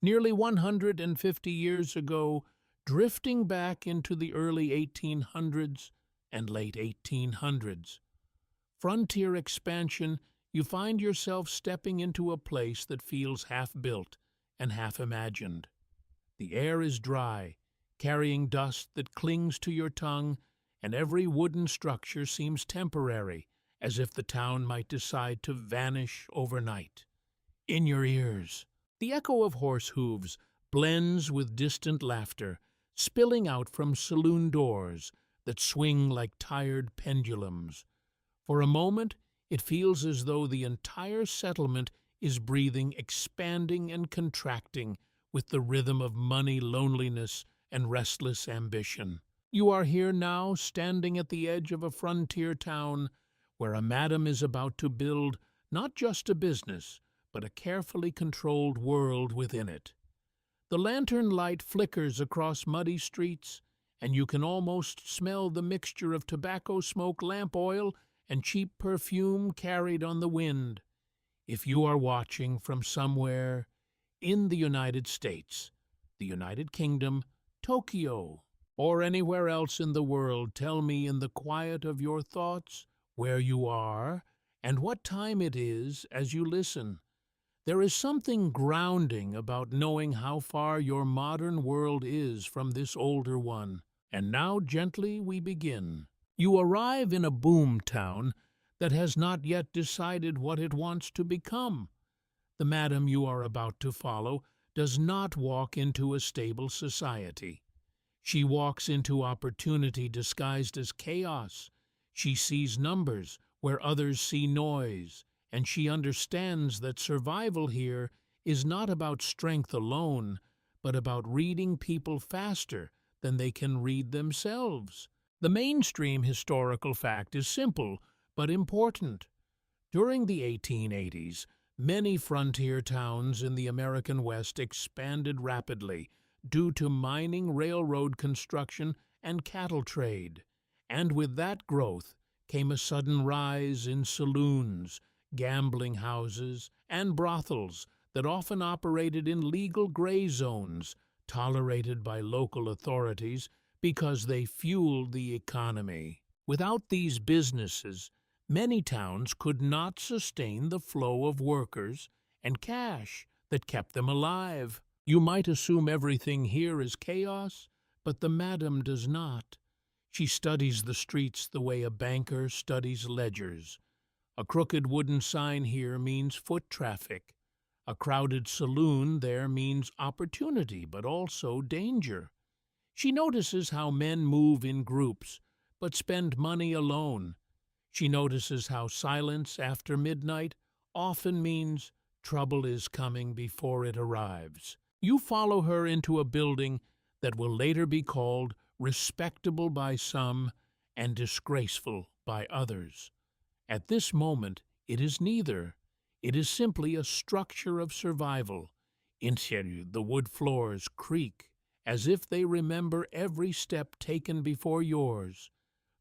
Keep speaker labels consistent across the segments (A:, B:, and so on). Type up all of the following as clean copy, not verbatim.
A: Nearly 150 years ago, drifting back into the early 1800s and late 1800s. Frontier expansion, you find yourself stepping into a place that feels half-built and half-imagined. The air is dry, carrying dust that clings to your tongue, and every wooden structure seems temporary, as if the town might decide to vanish overnight. In your ears, the echo of horse hooves blends with distant laughter, spilling out from saloon doors that swing like tired pendulums. For a moment, it feels as though the entire settlement is breathing, expanding and contracting with the rhythm of money, loneliness, and restless ambition. You are here now, standing at the edge of a frontier town where a madam is about to build not just a business, but a carefully controlled world within it. The lantern light flickers across muddy streets, and you can almost smell the mixture of tobacco smoke, lamp oil, and cheap perfume carried on the wind. If you are watching from somewhere in the United States, the United Kingdom, Tokyo, or anywhere else in the world, tell me in the quiet of your thoughts where you are and what time it is as you listen. There is something grounding about knowing how far your modern world is from this older one. And now gently we begin. You arrive in a boom town that has not yet decided what it wants to become. The madam you are about to follow does not walk into a stable society. She walks into opportunity disguised as chaos. She sees numbers where others see noise, and she understands that survival here is not about strength alone, but about reading people faster than they can read themselves. The mainstream historical fact is simple but important. During the 1880s, many frontier towns in the American West expanded rapidly due to mining, railroad construction, and cattle trade. And with that growth came a sudden rise in saloons, gambling houses, and brothels that often operated in legal gray zones, tolerated by local authorities because they fueled the economy. Without these businesses, many towns could not sustain the flow of workers and cash that kept them alive. You might assume everything here is chaos, but the madam does not. She studies the streets the way a banker studies ledgers. A crooked wooden sign here means foot traffic. A crowded saloon there means opportunity, but also danger. She notices how men move in groups, but spend money alone. She notices how silence after midnight often means trouble is coming before it arrives. You follow her into a building that will later be called respectable by some and disgraceful by others. At this moment, it is neither. It is simply a structure of survival. Inside, the wood floors creak as if they remember every step taken before yours.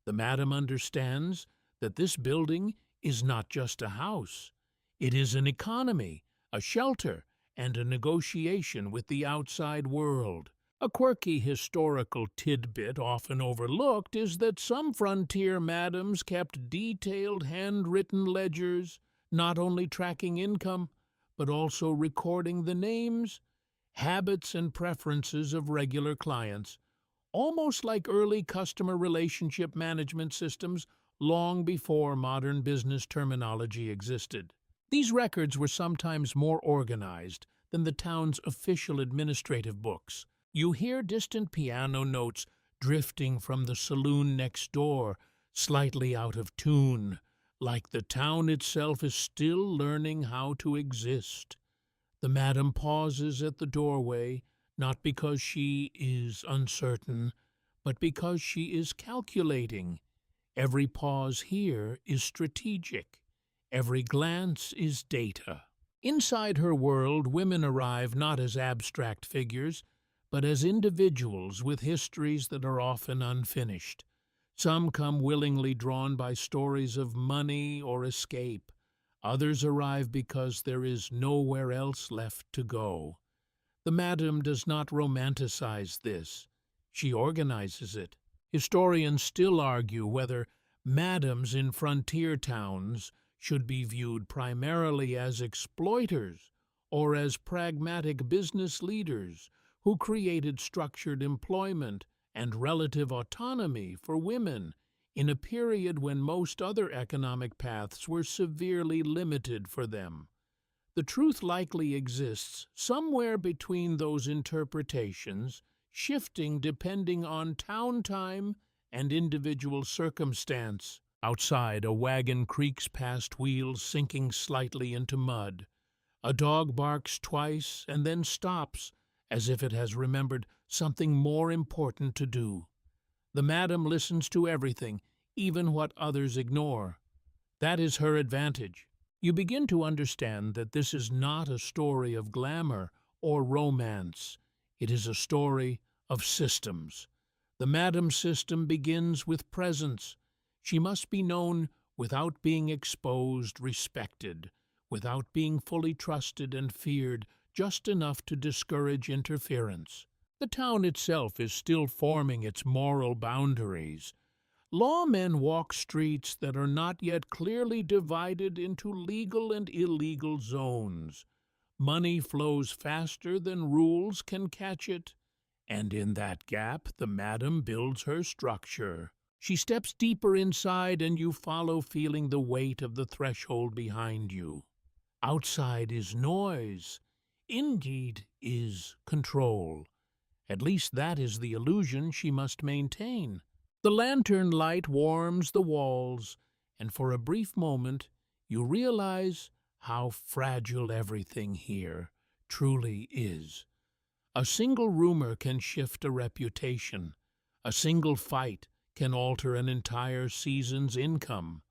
A: The madam understands that this building is not just a house. It is an economy, a shelter, and a negotiation with the outside world. A quirky historical tidbit often overlooked is that some frontier madams kept detailed handwritten ledgers, not only tracking income, but also recording the names, habits, and preferences of regular clients, almost like early customer relationship management systems long before modern business terminology existed. These records were sometimes more organized than the town's official administrative books. You hear distant piano notes drifting from the saloon next door, slightly out of tune, like the town itself is still learning how to exist. The madam pauses at the doorway, not because she is uncertain, but because she is calculating. Every pause here is strategic. Every glance is data. Inside her world, women arrive not as abstract figures, but as individuals with histories that are often unfinished. Some come willingly drawn by stories of money or escape. Others arrive because there is nowhere else left to go. The Madam does not romanticize this. She organizes it. Historians still argue whether madams in frontier towns should be viewed primarily as exploiters or as pragmatic business leaders who created structured employment and relative autonomy for women in a period when most other economic paths were severely limited for them. The truth likely exists somewhere between those interpretations, shifting depending on town time and individual circumstance. Outside, a wagon creaks past wheels sinking slightly into mud. A dog barks twice and then stops, as if it has remembered something more important to do. The Madam listens to everything, even what others ignore. That is her advantage. You begin to understand that this is not a story of glamour or romance. It is a story of systems. The Madam system begins with presence. She must be known without being exposed, respected, without being fully trusted and feared, just enough to discourage interference. The town itself is still forming its moral boundaries. Lawmen walk streets that are not yet clearly divided into legal and illegal zones. Money flows faster than rules can catch it, and in that gap the Madam builds her structure. She steps deeper inside, and you follow, feeling the weight of the threshold behind you. Outside is noise. Indeed is control. At least that is the illusion she must maintain. The lantern light warms the walls, and for a brief moment you realize how fragile everything here truly is. A single rumor can shift a reputation. A single fight can alter an entire season's income.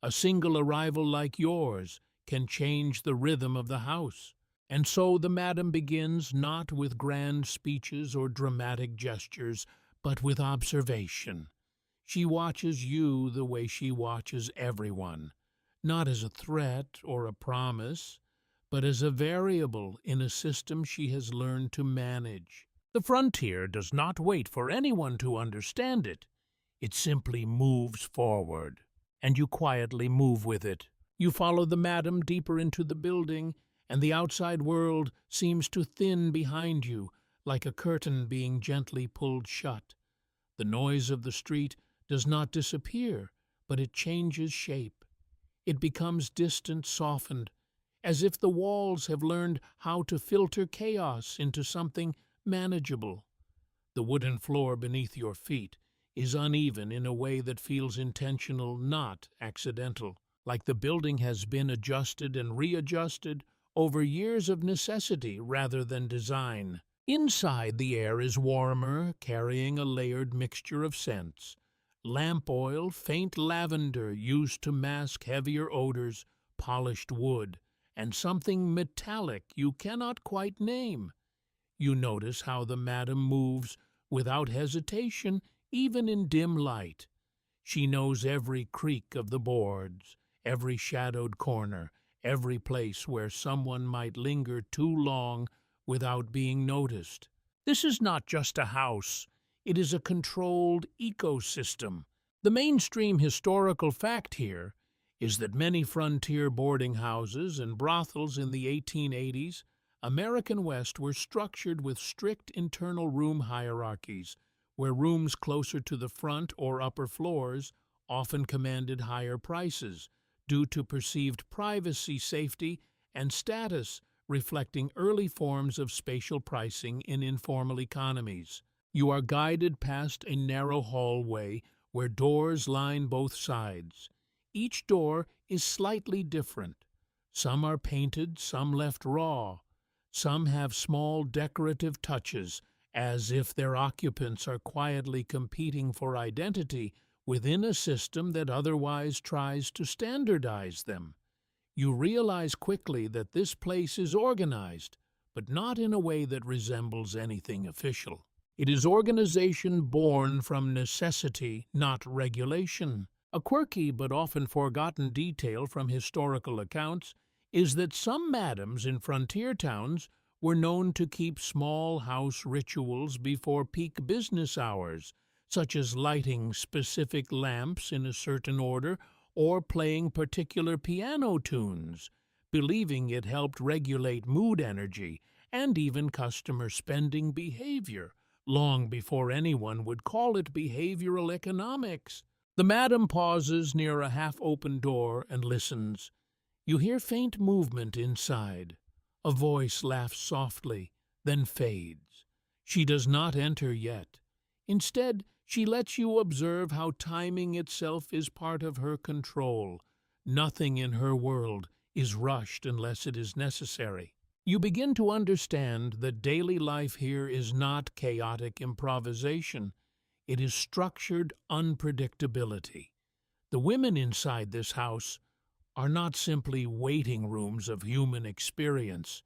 A: A single arrival like yours can change the rhythm of the house. And so the Madam begins not with grand speeches or dramatic gestures, but with observation. She watches you the way she watches everyone, not as a threat or a promise, but as a variable in a system she has learned to manage. The frontier does not wait for anyone to understand it. It simply moves forward, and you quietly move with it. You follow the Madam deeper into the building, and the outside world seems to thin behind you, like a curtain being gently pulled shut. The noise of the street does not disappear, but it changes shape. It becomes distant, softened, as if the walls have learned how to filter chaos into something manageable. The wooden floor beneath your feet is uneven in a way that feels intentional, not accidental, like the building has been adjusted and readjusted over years of necessity rather than design. Inside, the air is warmer, carrying a layered mixture of scents. Lamp oil, faint lavender used to mask heavier odors, polished wood, and something metallic you cannot quite name. You notice how the Madam moves without hesitation, even in dim light. She knows every creak of the boards, every shadowed corner, every place where someone might linger too long without being noticed. This is not just a house. It is a controlled ecosystem. The mainstream historical fact here is that many frontier boarding houses and brothels in the 1880s, American West, were structured with strict internal room hierarchies, where rooms closer to the front or upper floors often commanded higher prices due to perceived privacy, safety, and status, reflecting early forms of spatial pricing in informal economies. You are guided past a narrow hallway where doors line both sides. Each door is slightly different. Some are painted, some left raw. Some have small decorative touches, as if their occupants are quietly competing for identity within a system that otherwise tries to standardize them. You realize quickly that this place is organized, but not in a way that resembles anything official. It is organization born from necessity, not regulation. A quirky but often forgotten detail from historical accounts is that some madams in frontier towns were known to keep small house rituals before peak business hours, such as lighting specific lamps in a certain order or playing particular piano tunes, believing it helped regulate mood energy and even customer spending behavior, long before anyone would call it behavioral economics. The madam pauses near a half-open door and listens. You hear faint movement inside. A voice laughs softly, then fades. She does not enter yet. Instead, she lets you observe how timing itself is part of her control. Nothing in her world is rushed unless it is necessary. You begin to understand that daily life here is not chaotic improvisation. It is structured unpredictability. The women inside this house are not simply waiting rooms of human experience.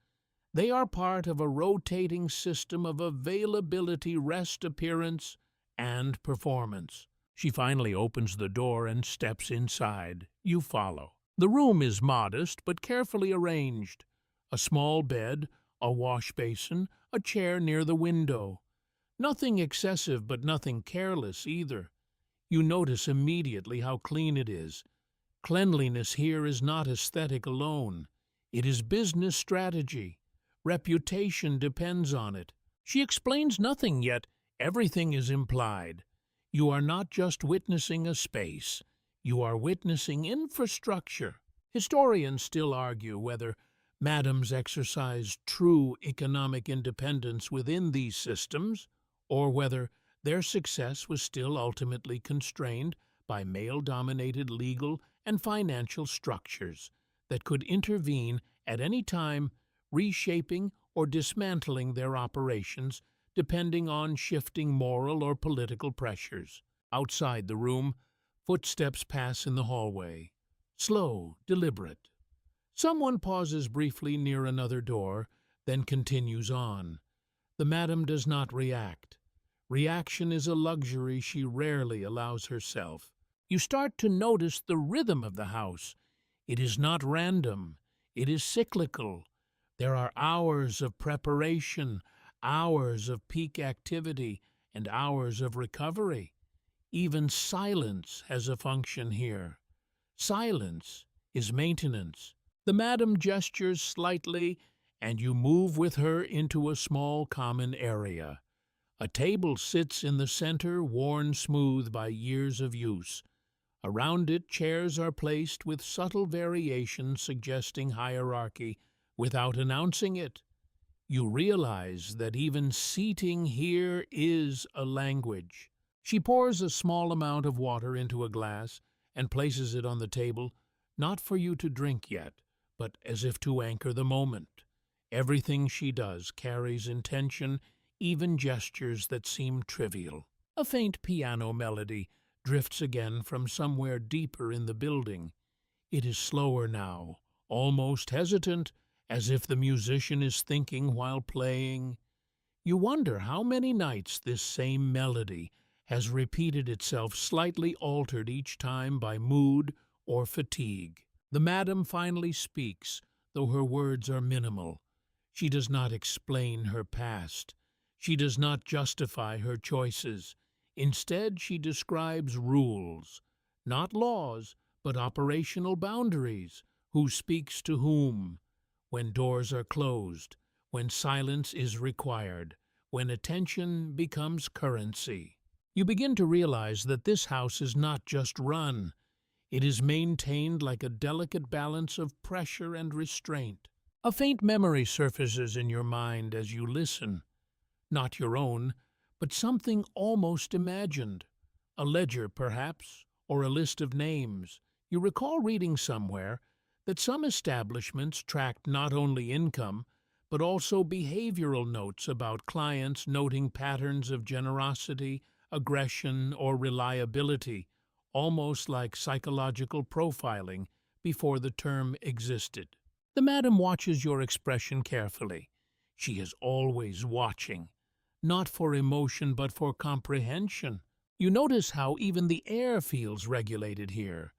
A: They are part of a rotating system of availability, rest, appearance, and performance. She finally opens the door and steps inside. You follow. The room is modest but carefully arranged. A small bed, a wash basin, a chair near the window. Nothing excessive but nothing careless either. You notice immediately how clean it is. Cleanliness here is not aesthetic alone. It is business strategy. Reputation depends on it. She explains nothing, yet everything is implied. You are not just witnessing a space. You are witnessing infrastructure. Historians still argue whether madams exercise true economic independence within these systems, or whether their success was still ultimately constrained by male-dominated legal and financial structures that could intervene at any time, reshaping or dismantling their operations depending on shifting moral or political pressures. Outside the room, footsteps pass in the hallway. Slow, deliberate. Someone pauses briefly near another door, then continues on. The madam does not react. Reaction is a luxury she rarely allows herself. You start to notice the rhythm of the house. It is not random. It is cyclical. There are hours of preparation, hours of peak activity, and hours of recovery. Even silence has a function here. Silence is maintenance. The madam gestures slightly, and you move with her into a small common area. A table sits in the center, worn smooth by years of use. Around it, chairs are placed with subtle variations suggesting hierarchy without announcing it. You realize that even seating here is a language. She pours a small amount of water into a glass and places it on the table, not for you to drink yet, but as if to anchor the moment. Everything she does carries intention, even gestures that seem trivial. A faint piano melody drifts again from somewhere deeper in the building. It is slower now, almost hesitant, as if the musician is thinking while playing. You wonder how many nights this same melody has repeated itself, slightly altered each time by mood or fatigue. The madam finally speaks, though her words are minimal. She does not explain her past. She does not justify her choices. Instead, she describes rules, not laws, but operational boundaries. Who speaks to whom? When doors are closed, when silence is required, when attention becomes currency. You begin to realize that this house is not just run. It is maintained like a delicate balance of pressure and restraint. A faint memory surfaces in your mind as you listen. Not your own, but something almost imagined. A ledger, perhaps, or a list of names. You recall reading somewhere that some establishments tracked not only income, but also behavioral notes about clients, noting patterns of generosity, aggression, or reliability, almost like psychological profiling before the term existed. The madam watches your expression carefully. She is always watching, not for emotion but for comprehension. You notice how even the air feels regulated here.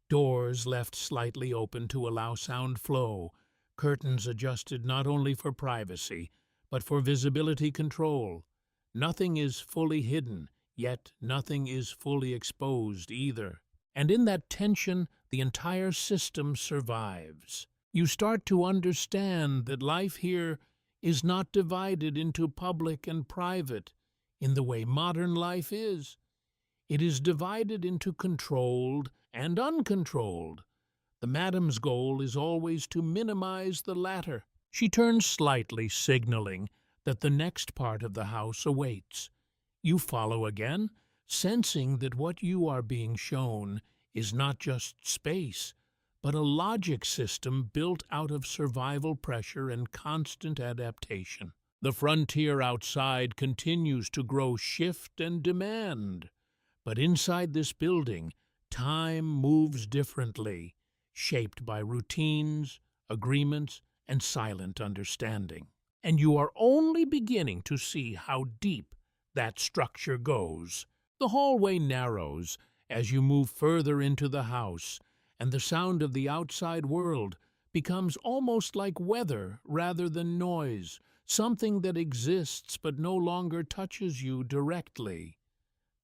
A: Doors left slightly open to allow sound flow, Curtains adjusted not only for privacy, but for visibility control. Nothing is fully hidden, yet nothing is fully exposed either. And in that tension, the entire system survives. You start to understand that life here is not divided into public and private in the way modern life is. It is divided into controlled and uncontrolled. The madam's goal is always to minimize the latter. She turns slightly, signaling that the next part of the house awaits. You follow again, sensing that what you are being shown is not just space, but a logic system built out of survival pressure and constant adaptation. The frontier outside continues to grow shift and demand, but inside this building, time moves differently, shaped by routines, agreements, and silent understanding. And you are only beginning to see how deep that structure goes. The hallway narrows as you move further into the house, and the sound of the outside world becomes almost like weather rather than noise, something that exists but no longer touches you directly.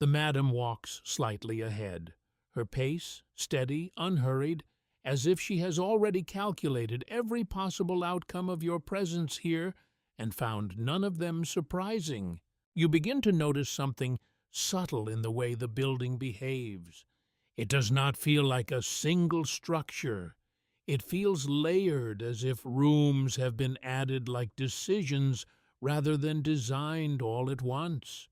A: The madam walks slightly ahead, her pace steady, unhurried, as if she has already calculated every possible outcome of your presence here and found none of them surprising. You begin to notice something subtle in the way the building behaves. It does not feel like a single structure. It feels layered, as if rooms have been added like decisions rather than designed all at once.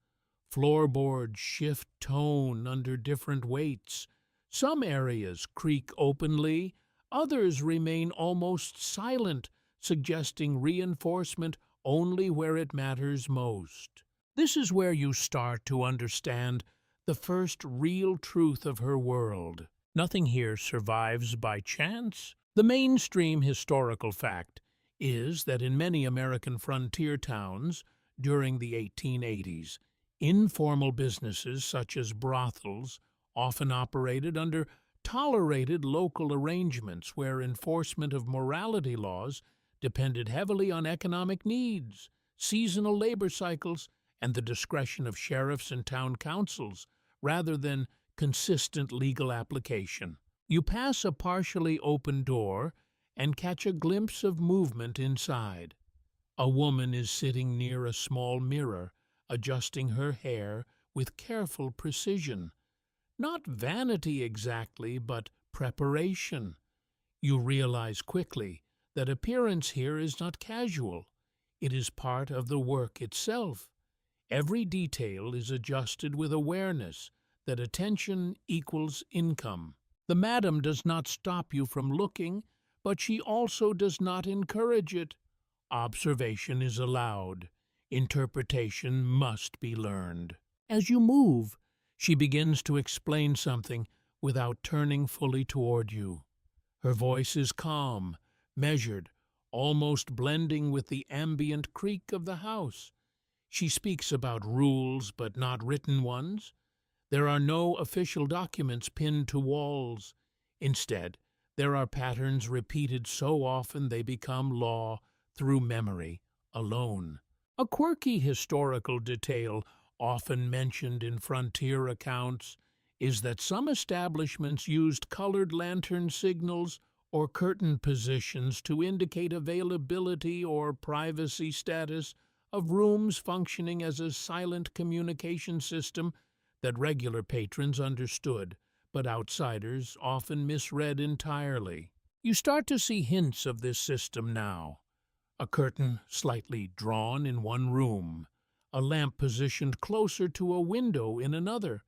A: Floorboards shift tone under different weights. Some areas creak openly, others remain almost silent, suggesting reinforcement only where it matters most. This is where you start to understand the first real truth of her world. Nothing here survives by chance. The mainstream historical fact is that in many American frontier towns during the 1880s, informal businesses such as brothels often operated under tolerated local arrangements where enforcement of morality laws depended heavily on economic needs, seasonal labor cycles, and the discretion of sheriffs and town councils, rather than consistent legal application. You pass a partially open door and catch a glimpse of movement inside. A woman is sitting near a small mirror, adjusting her hair with careful precision. Not vanity exactly, but preparation. You realize quickly that appearance here is not casual. It is part of the work itself. Every detail is adjusted with awareness that attention equals income. The madam does not stop you from looking, but she also does not encourage it. Observation is allowed. Interpretation must be learned. As you move, she begins to explain something without turning fully toward you. Her voice is calm, measured, almost blending with the ambient creak of the house. She speaks about rules, but not written ones. There are no official documents pinned to walls. Instead, there are patterns repeated so often they become law through memory alone. A quirky historical detail often mentioned in frontier accounts is that some establishments used colored lantern signals or curtain positions to indicate availability or privacy status of rooms functioning as a silent communication system that regular patrons understood, but outsiders often misread entirely. You start to see hints of this system now. A curtain slightly drawn in one room, a lamp positioned closer to a window in another,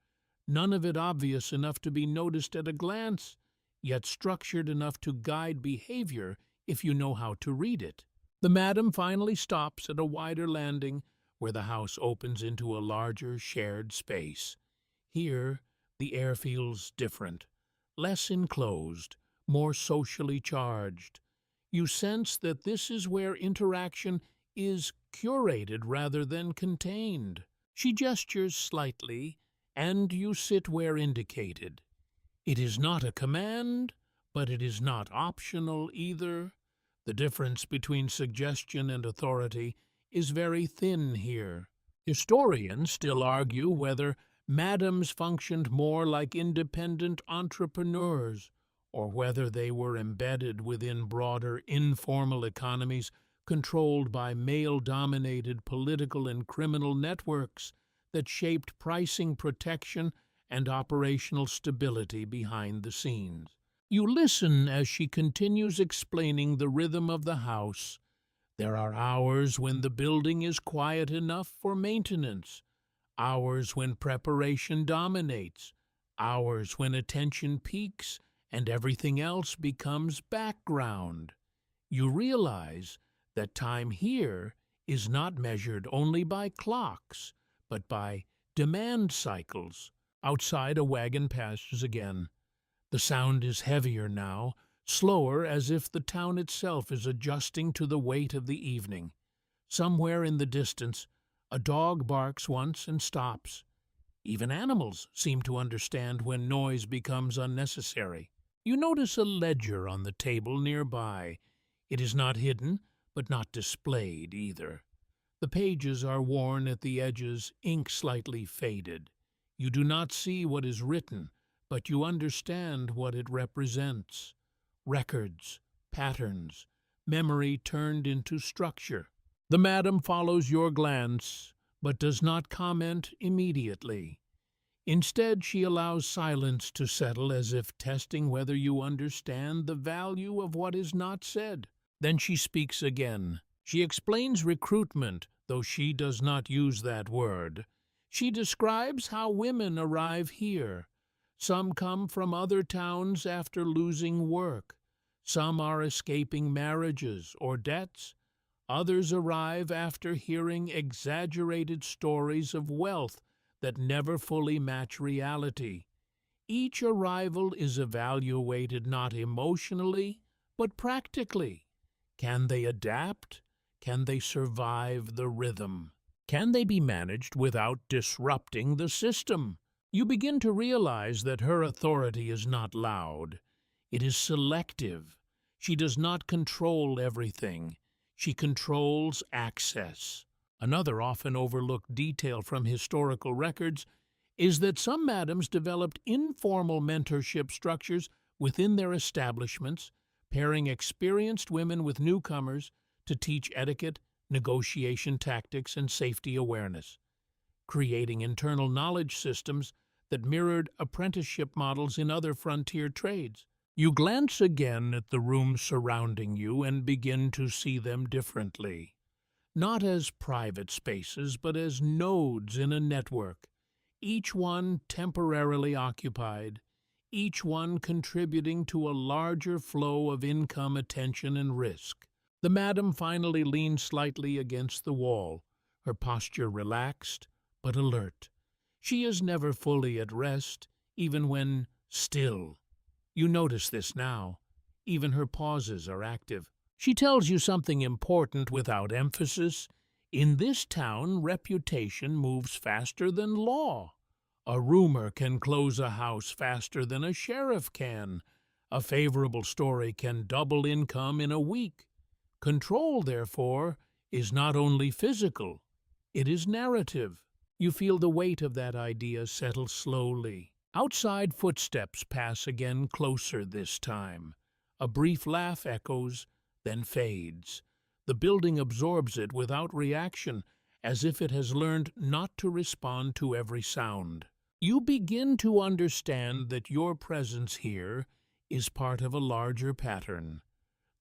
A: none of it obvious enough to be noticed at a glance, yet structured enough to guide behavior if you know how to read it. The madam finally stops at a wider landing where the house opens into a larger shared space. Here, the air feels different, less enclosed, more socially charged. You sense that this is where interaction is curated rather than contained. She gestures slightly, and you sit where indicated. It is not a command, but it is not optional either. The difference between suggestion and authority is very thin here. Historians still argue whether madams functioned more like independent entrepreneurs or whether they were embedded within broader informal economies controlled by male-dominated political and criminal networks that shaped pricing protection and operational stability behind the scenes. You listen as she continues explaining the rhythm of the house. There are hours when the building is quiet enough for maintenance, hours when preparation dominates, hours when attention peaks and everything else becomes background. You realize that time here is not measured only by clocks, but by demand cycles. Outside, a wagon passes again. The sound is heavier now, slower, as if the town itself is adjusting to the weight of the evening. Somewhere in the distance, a dog barks once and stops. Even animals seem to understand when noise becomes unnecessary. You notice a ledger on the table nearby. It is not hidden, but not displayed either. The pages are worn at the edges, ink slightly faded. You do not see what is written, but you understand what it represents. Records, patterns, memory turned into structure. The madam follows your glance, but does not comment immediately. Instead, she allows silence to settle as if testing whether you understand the value of what is not said. Then she speaks again. She explains recruitment, though she does not use that word. She describes how women arrive here. Some come from other towns after losing work. Some are escaping marriages or debts. Others arrive after hearing exaggerated stories of wealth that never fully match reality. Each arrival is evaluated not emotionally, but practically. Can they adapt? Can they survive the rhythm? Can they be managed without disrupting the system? You begin to realize that her authority is not loud. It is selective. She does not control everything. She controls access. Another often overlooked detail from historical records is that some madams developed informal mentorship structures within their establishments, pairing experienced women with newcomers to teach etiquette, negotiation tactics, and safety awareness, creating internal knowledge systems that mirrored apprenticeship models in other frontier trades. You glance again at the rooms surrounding you and begin to see them differently. Not as private spaces, but as nodes in a network, each one temporarily occupied, each one contributing to a larger flow of income, attention, and risk. The madam finally leans slightly against the wall, her posture relaxed but alert. She is never fully at rest, even when still. You notice this now. Even her pauses are active. She tells you something important without emphasis. In this town, reputation moves faster than law. A rumor can close a house faster than a sheriff can. A favorable story can double income in a week. Control, therefore, is not only physical, it is narrative. You feel the weight of that idea settle slowly. Outside footsteps pass again, closer this time. A brief laugh echoes, then fades. The building absorbs it without reaction, as if it has learned not to respond to every sound. You begin to understand that your presence here is part of a larger pattern.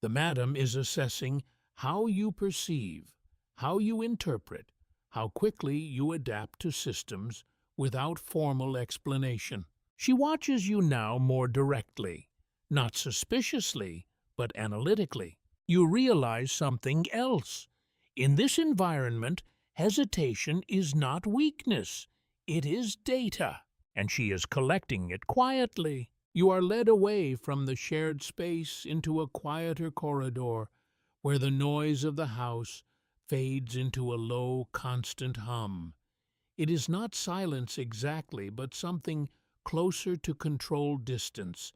A: The madam is assessing how you perceive, how you interpret, how quickly you adapt to systems without formal explanation. She watches you now more directly, not suspiciously, but analytically. You realize something else. In this environment, hesitation is not weakness. It is data, and she is collecting it quietly. You are led away from the shared space into a quieter corridor, where the noise of the house fades into a low, constant hum. It is not silence exactly, but something closer to controlled distance,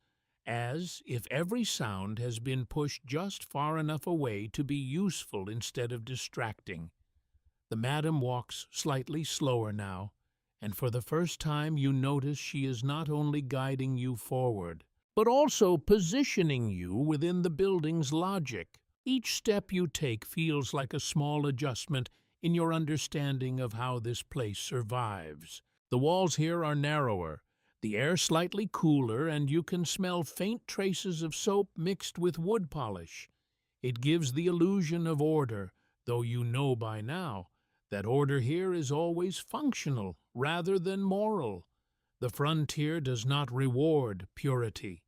A: as if every sound has been pushed just far enough away to be useful instead of distracting. The madam walks slightly slower now, and for the first time you notice she is not only guiding you forward, but also positioning you within the building's logic. Each step you take feels like a small adjustment in your understanding of how this place survives. The walls here are narrower, the air slightly cooler, and you can smell faint traces of soap mixed with wood polish. It gives the illusion of order, though you know by now that order here is always functional rather than moral. The frontier does not reward purity.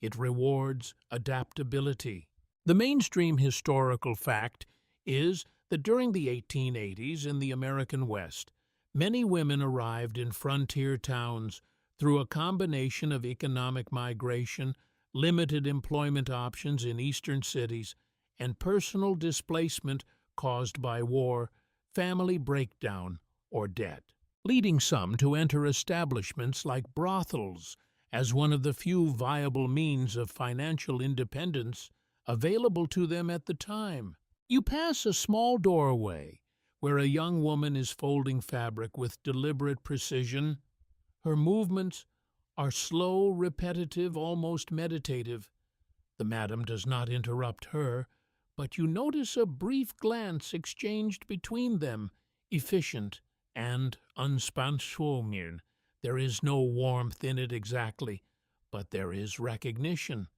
A: It rewards adaptability. The mainstream historical fact is that during the 1880s in the American West, many women arrived in frontier towns through a combination of economic migration, limited employment options in eastern cities, and personal displacement caused by war, family breakdown, or debt, leading some to enter establishments like brothels as one of the few viable means of financial independence available to them at the time. You pass a small doorway where a young woman is folding fabric with deliberate precision. Her movements are slow, repetitive, almost meditative. The madam does not interrupt her, but you notice a brief glance exchanged between them, efficient and unsponsored. There is no warmth in it exactly, but there is recognition.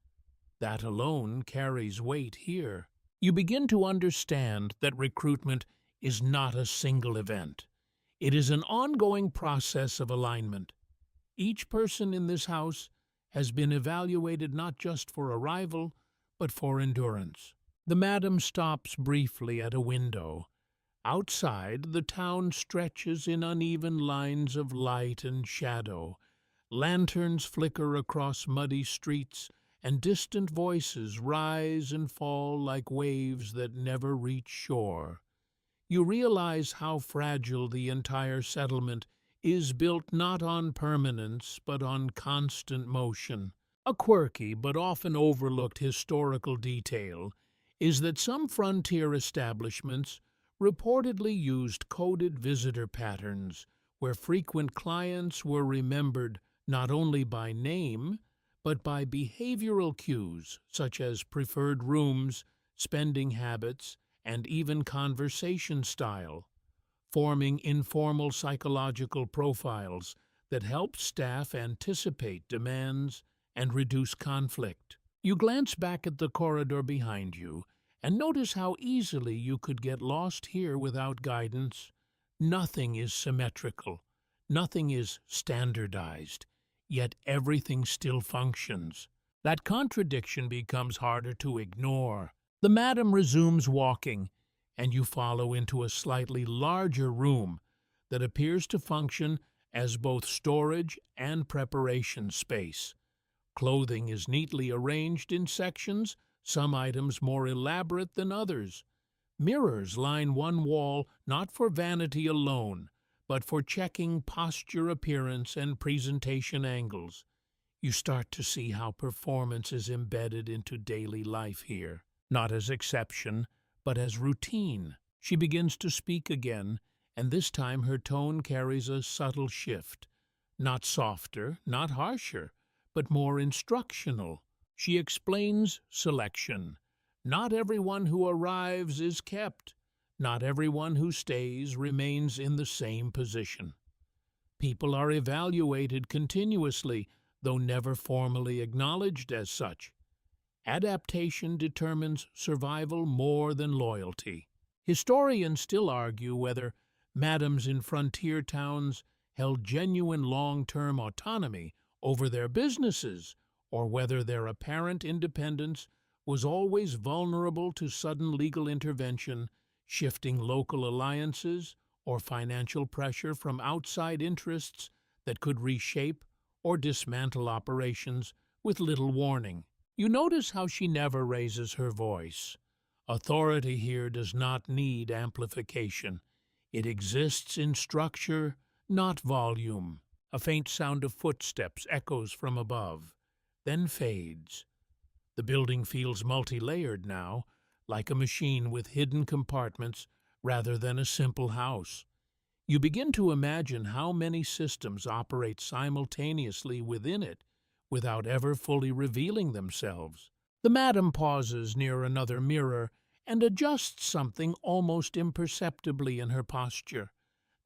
A: That alone carries weight here. You begin to understand that recruitment is not a single event. It is an ongoing process of alignment. Each person in this house has been evaluated not just for arrival, but for endurance. The madam stops briefly at a window. Outside, the town stretches in uneven lines of light and shadow. Lanterns flicker across muddy streets, and distant voices rise and fall like waves that never reach shore. You realize how fragile the entire settlement is, built not on permanence but on constant motion. A quirky but often overlooked historical detail is that some frontier establishments reportedly used coded visitor patterns where frequent clients were remembered not only by name, but by behavioral cues such as preferred rooms, spending habits, and even conversation style, forming informal psychological profiles that help staff anticipate demands and reduce conflict. You glance back at the corridor behind you and notice how easily you could get lost here without guidance. Nothing is symmetrical, nothing is standardized, yet everything still functions. That contradiction becomes harder to ignore. The madam resumes walking, and you follow into a slightly larger room that appears to function as both storage and preparation space. Clothing is neatly arranged in sections, some items more elaborate than others. Mirrors line one wall not for vanity alone, but for checking posture, appearance, and presentation angles. You start to see how performance is embedded into daily life here, not as exception, but as routine. She begins to speak again, and this time her tone carries a subtle shift. Not softer, not harsher, but more instructional. She explains selection. Not everyone who arrives is kept. Not everyone who stays remains in the same position. People are evaluated continuously, though never formally acknowledged as such. Adaptation determines survival more than loyalty. Historians still argue whether madams in frontier towns held genuine long-term autonomy over their businesses, or whether their apparent independence was always vulnerable to sudden legal intervention, shifting local alliances, or financial pressure from outside interests that could reshape or dismantle operations with little warning. You notice how she never raises her voice. Authority here does not need amplification. It exists in structure, not volume. A faint sound of footsteps echoes from above. then fades. The building feels multi-layered now, like a machine with hidden compartments rather than a simple house. You begin to imagine how many systems operate simultaneously within it without ever fully revealing themselves. The madam pauses near another mirror and adjusts something almost imperceptibly in her posture.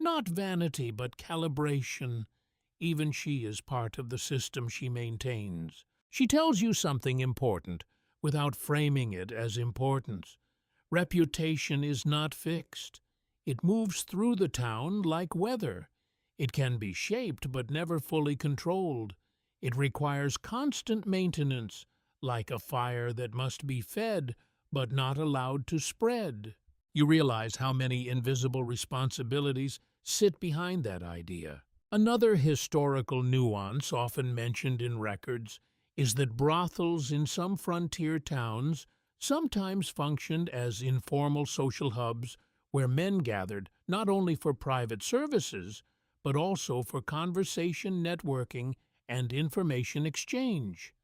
A: Not vanity, but calibration. Even she is part of the system she maintains. She tells you something important without framing it as importance. Reputation is not fixed. It moves through the town like weather. It can be shaped but never fully controlled. It requires constant maintenance, like a fire that must be fed but not allowed to spread. You realize how many invisible responsibilities sit behind that idea. Another historical nuance often mentioned in records is that brothels in some frontier towns sometimes functioned as informal social hubs where men gathered not only for private services, but also for conversation, networking, and information exchange,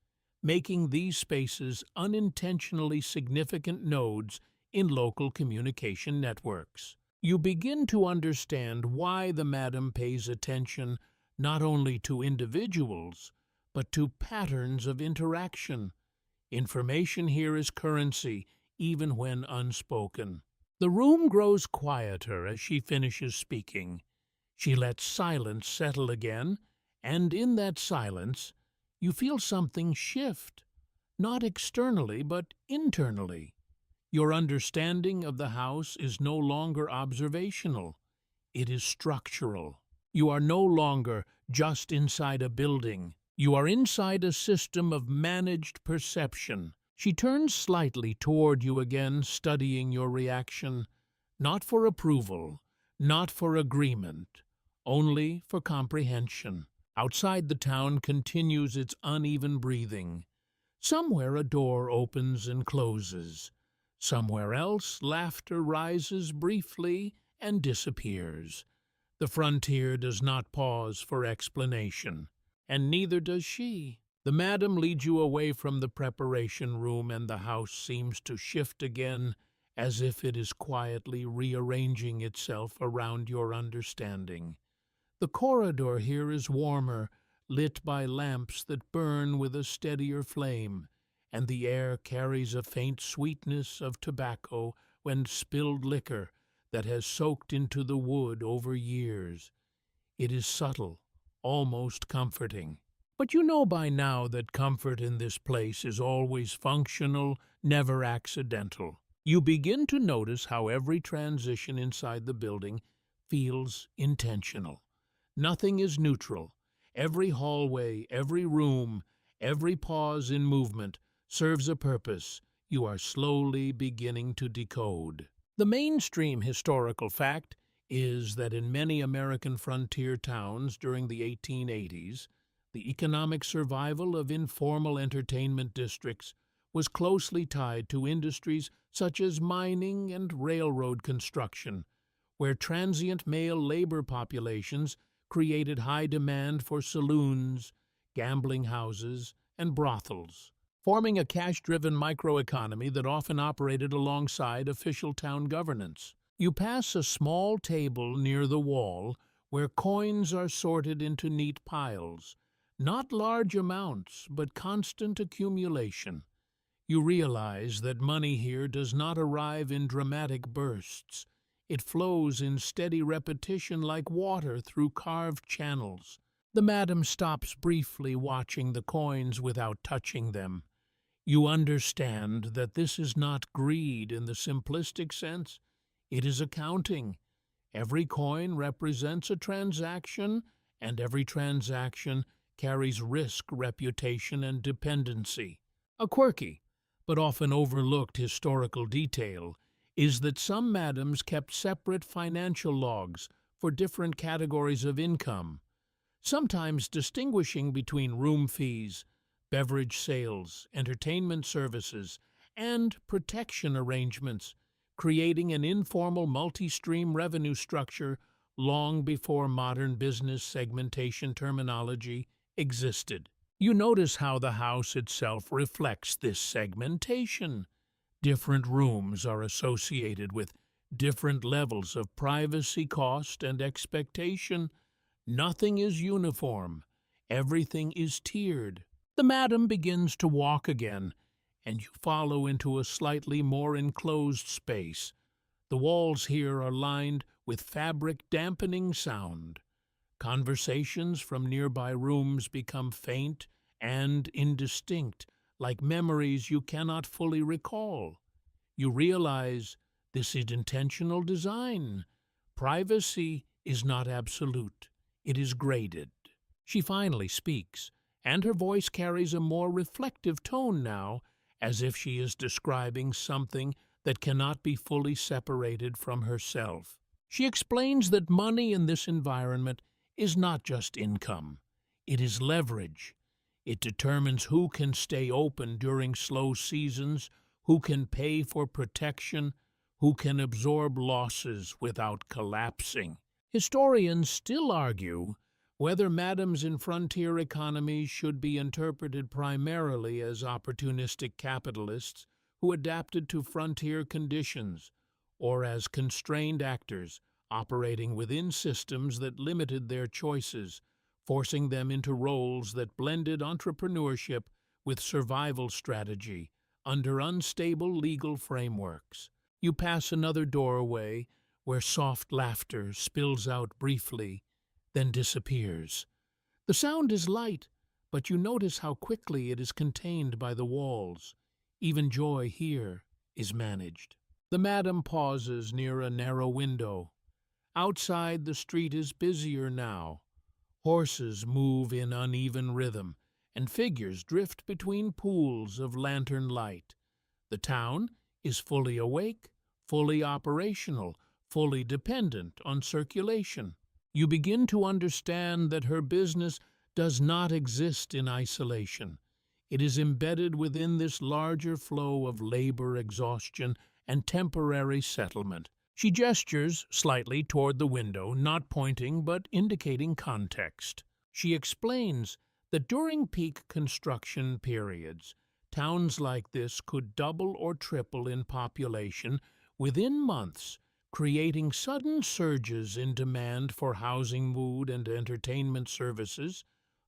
A: making these spaces unintentionally significant nodes in local communication networks. You begin to understand why the madam pays attention not only to individuals, but to patterns of interaction. Information here is currency, even when unspoken. The room grows quieter as she finishes speaking. She lets silence settle again, and in that silence, you feel something shift, not externally, but internally. Your understanding of the house is no longer observational. It is structural. You are no longer just inside a building. You are inside a system of managed perception. She turns slightly toward you again, studying your reaction, not for approval, not for agreement, only for comprehension. Outside the town continues its uneven breathing. Somewhere a door opens and closes. Somewhere else laughter rises briefly and disappears. The frontier does not pause for explanation, and neither does she. The madam leads you away from the preparation room, and the house seems to shift again, as if it is quietly rearranging itself around your understanding. The corridor here is warmer, lit by lamps that burn with a steadier flame, and the air carries a faint sweetness of tobacco and spilled liquor that has soaked into the wood over years. It is subtle, almost comforting. But you know by now that comfort in this place is always functional, never accidental. You begin to notice how every transition inside the building feels intentional. Nothing is neutral. Every hallway, every room, every pause in movement serves a purpose you are slowly beginning to decode. The mainstream historical fact is that in many American frontier towns during the 1880s, the economic survival of informal entertainment districts was closely tied to industries such as mining and railroad construction, where transient male labor populations created high demand for saloons, gambling houses, and brothels, forming a cash-driven microeconomy that often operated alongside official town governance. You pass a small table near the wall where coins are sorted into neat piles, not large amounts, but constant accumulation. You realize that money here does not arrive in dramatic bursts. It flows in steady repetition like water through carved channels. The madam stops briefly, watching the coins without touching them. You understand that this is not greed in the simplistic sense. It is accounting. Every coin represents a transaction, and every transaction carries risk, reputation, and dependency. A quirky, but often overlooked historical detail is that some madams kept separate financial logs for different categories of income, sometimes distinguishing between room fees, beverage sales, entertainment services, and protection arrangements, creating an informal multi-stream revenue structure long before modern business segmentation terminology existed. You notice how the house itself reflects this segmentation. Different rooms are associated with different levels of privacy, cost, and expectation. Nothing is uniform. Everything is tiered. The madam begins to walk again, and you follow into a slightly more enclosed space. The walls here are lined with fabric dampening sound. Conversations from nearby rooms become faint and indistinct, like memories you cannot fully recall. You realize this is intentional design. Privacy is not absolute. It is graded. She finally speaks, and her voice carries a more reflective tone now, as if she is describing something that cannot be fully separated from herself. She explains that money in this environment is not just income. It is leverage. It determines who can stay open during slow seasons, who can pay for protection, who can absorb losses without collapsing. Historians still argue whether madams in frontier economies should be interpreted primarily as opportunistic capitalists who adapted to frontier conditions, or as constrained actors operating within systems that limited their choices, forcing them into roles that blended entrepreneurship with survival strategy under unstable legal frameworks. You pass another doorway where soft laughter spills out briefly, then disappears. The sound is light, but you notice how quickly it is contained by the walls. Even joy here is managed. The madam pauses near a narrow window. Outside, the street is busier now. Horses move in uneven rhythm, and figures drift between pools of lantern light. The town is fully awake, fully operational, fully dependent on circulation. You begin to understand that her business does not exist in isolation. It is embedded within this larger flow of labor exhaustion and temporary settlement. She gestures slightly toward the window, not pointing but indicating context. She explains that during peak construction periods, towns like this could double or triple in population within months, creating sudden surges in demand for housing, mood, and entertainment services,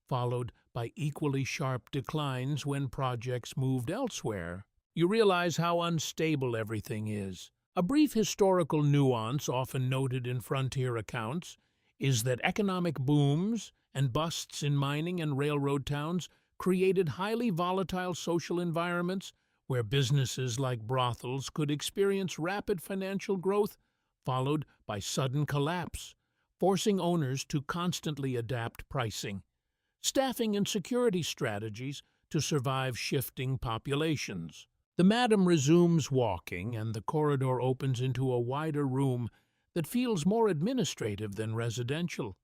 A: followed by equally sharp declines when projects moved elsewhere. You realize how unstable everything is. A brief historical nuance often noted in frontier accounts is that economic booms and busts in mining and railroad towns created highly volatile social environments where businesses like brothels could experience rapid financial growth followed by sudden collapse, forcing owners to constantly adapt pricing, staffing, and security strategies to survive shifting populations. The madam resumes walking, and the corridor opens into a wider room that feels more administrative than residential.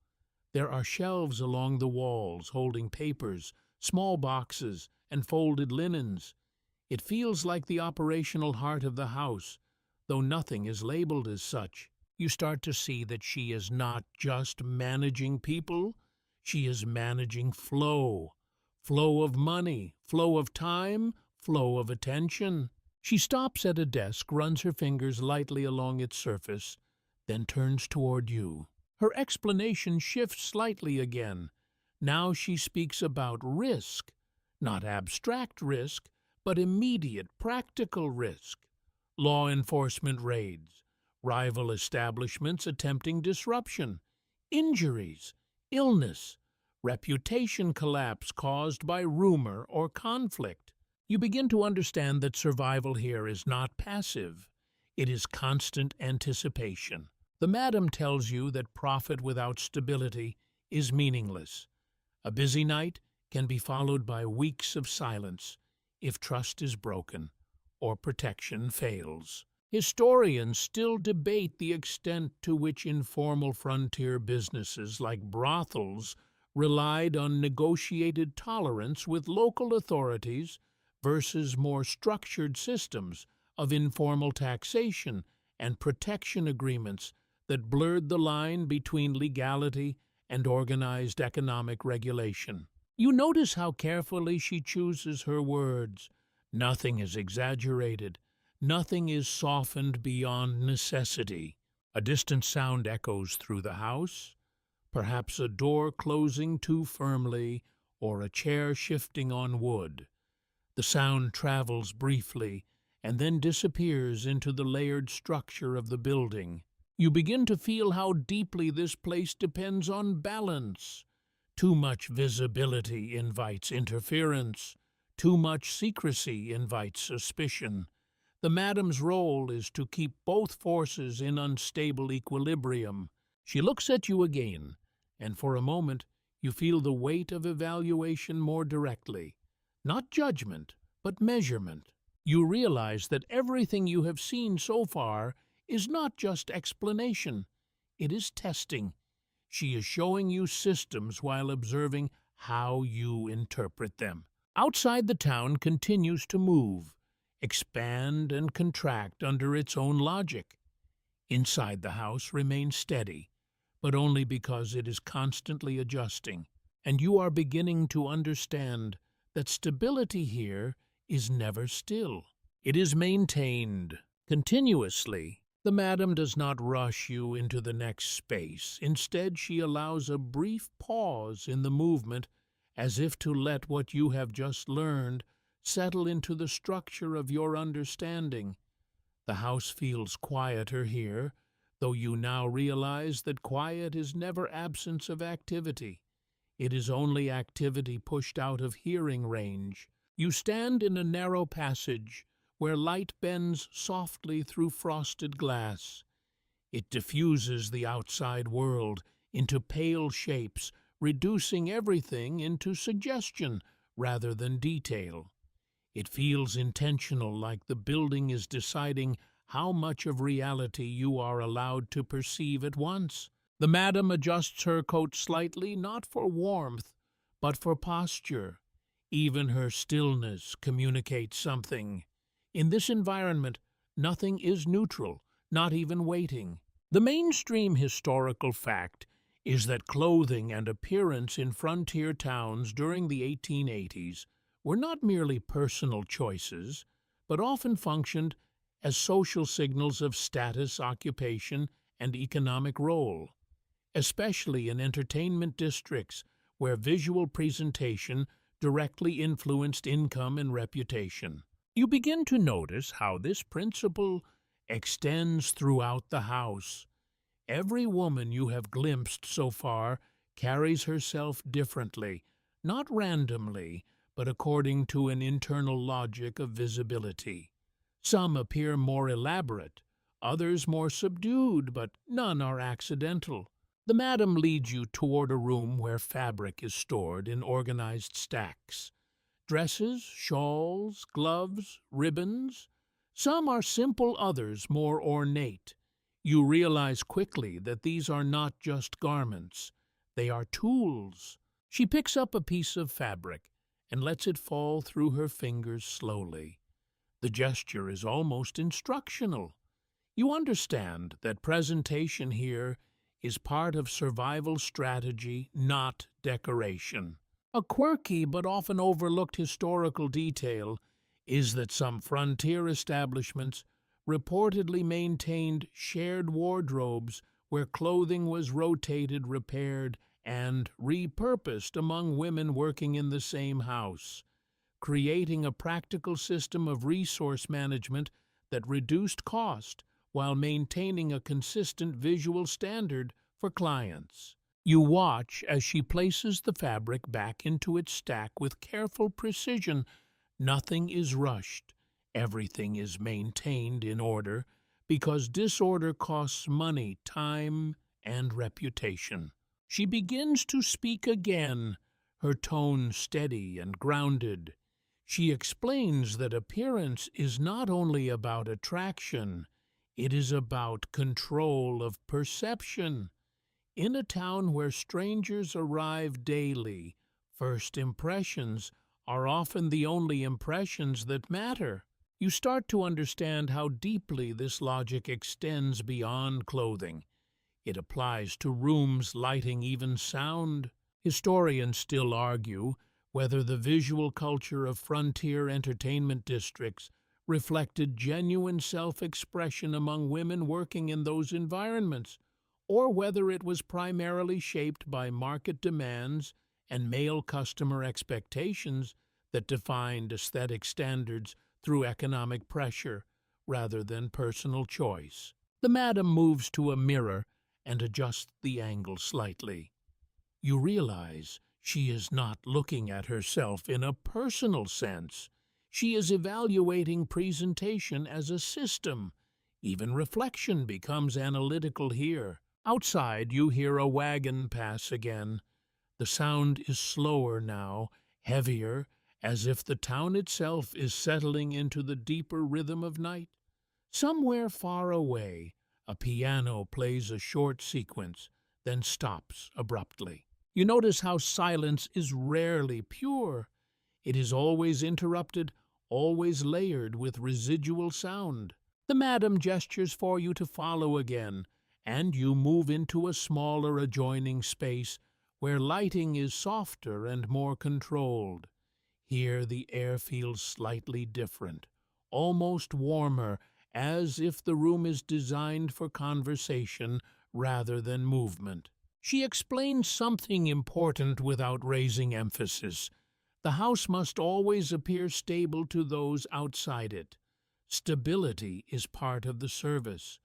A: There are shelves along the walls holding papers, small boxes, and folded linens. It feels like the operational heart of the house, though nothing is labeled as such. You start to see that she is not just managing people, she is managing flow. Flow of money, flow of time, flow of attention. She stops at a desk, runs her fingers lightly along its surface, then turns toward you. Her explanation shifts slightly again. Now she speaks about risk, not abstract risk, but immediate, practical risk. Law enforcement raids, rival establishments attempting disruption, injuries, illness, reputation collapse caused by rumor or conflict. You begin to understand that survival here is not passive. It is constant anticipation. The madam tells you that profit without stability is meaningless. A busy night can be followed by weeks of silence if trust is broken or protection fails. Historians still debate the extent to which informal frontier businesses like brothels relied on negotiated tolerance with local authorities versus more structured systems of informal taxation and protection agreements that blurred the line between legality and organized economic regulation. You notice how carefully she chooses her words. Nothing is exaggerated. Nothing is softened beyond necessity. A distant sound echoes through the house, perhaps a door closing too firmly or a chair shifting on wood. The sound travels briefly and then disappears into the layered structure of the building. You begin to feel how deeply this place depends on balance. Too much visibility invites interference. Too much secrecy invites suspicion. The madam's role is to keep both forces in unstable equilibrium. She looks at you again, and for a moment you feel the weight of evaluation more directly. Not judgment, but measurement. You realize that everything you have seen so far is not just explanation, it is testing. She is showing you systems while observing how you interpret them. Outside, the town continues to move, expand and contract under its own logic. Inside, the house remains steady, but only because it is constantly adjusting, and you are beginning to understand that stability here is never still. It is maintained continuously. The madam does not rush you into the next space. Instead, she allows a brief pause in the movement, as if to let what you have just learned settle into the structure of your understanding. The house feels quieter here, though you now realize that quiet is never absence of activity. It is only activity pushed out of hearing range. You stand in a narrow passage where light bends softly through frosted glass. It diffuses the outside world into pale shapes, reducing everything into suggestion rather than detail. It feels intentional, like the building is deciding how much of reality you are allowed to perceive at once. The madam adjusts her coat slightly, not for warmth, but for posture. Even her stillness communicates something. In this environment, nothing is neutral, not even waiting. The mainstream historical fact is that clothing and appearance in frontier towns during the 1880s were not merely personal choices, but often functioned as social signals of status, occupation, and economic role, especially in entertainment districts where visual presentation directly influenced income and reputation. You begin to notice how this principle extends throughout the house. Every woman you have glimpsed so far carries herself differently, not randomly, but according to an internal logic of visibility. Some appear more elaborate, others more subdued, but none are accidental. The madam leads you toward a room where fabric is stored in organized stacks. Dresses, shawls, gloves, ribbons. Some are simple, others more ornate. You realize quickly that these are not just garments. They are tools. She picks up a piece of fabric and lets it fall through her fingers slowly. The gesture is almost instructional. You understand that presentation here is part of survival strategy, not decoration. A quirky but often overlooked historical detail is that some frontier establishments reportedly maintained shared wardrobes where clothing was rotated, repaired, and repurposed among women working in the same house, creating a practical system of resource management that reduced cost while maintaining a consistent visual standard for clients. You watch as she places the fabric back into its stack with careful precision. Nothing is rushed. Everything is maintained in order, because disorder costs money, time, and reputation. She begins to speak again, her tone steady and grounded. She explains that appearance is not only about attraction, it is about control of perception. In a town where strangers arrive daily, first impressions are often the only impressions that matter. You start to understand how deeply this logic extends beyond clothing. It applies to rooms, lighting, even sound. Historians still argue whether the visual culture of frontier entertainment districts reflected genuine self-expression among women working in those environments, or whether it was primarily shaped by market demands and male customer expectations that defined aesthetic standards through economic pressure rather than personal choice. The madam moves to a mirror and adjusts the angle slightly. You realize she is not looking at herself in a personal sense. She is evaluating presentation as a system. Even reflection becomes analytical here. Outside, you hear a wagon pass again. The sound is slower now, heavier, as if the town itself is settling into the deeper rhythm of night. Somewhere far away, a piano plays a short sequence, then stops abruptly. You notice how silence is rarely pure. It is always interrupted, always layered with residual sound. The madam gestures for you to follow again, and you move into a smaller adjoining space where lighting is softer and more controlled. Here the air feels slightly different, almost warmer, as if the room is designed for conversation rather than movement. She explains something important without raising emphasis. The house must always appear stable to those outside it. Stability is part of the service.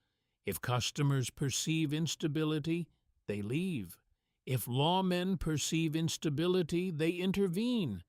A: If customers perceive instability, they leave. If lawmen perceive instability, they intervene.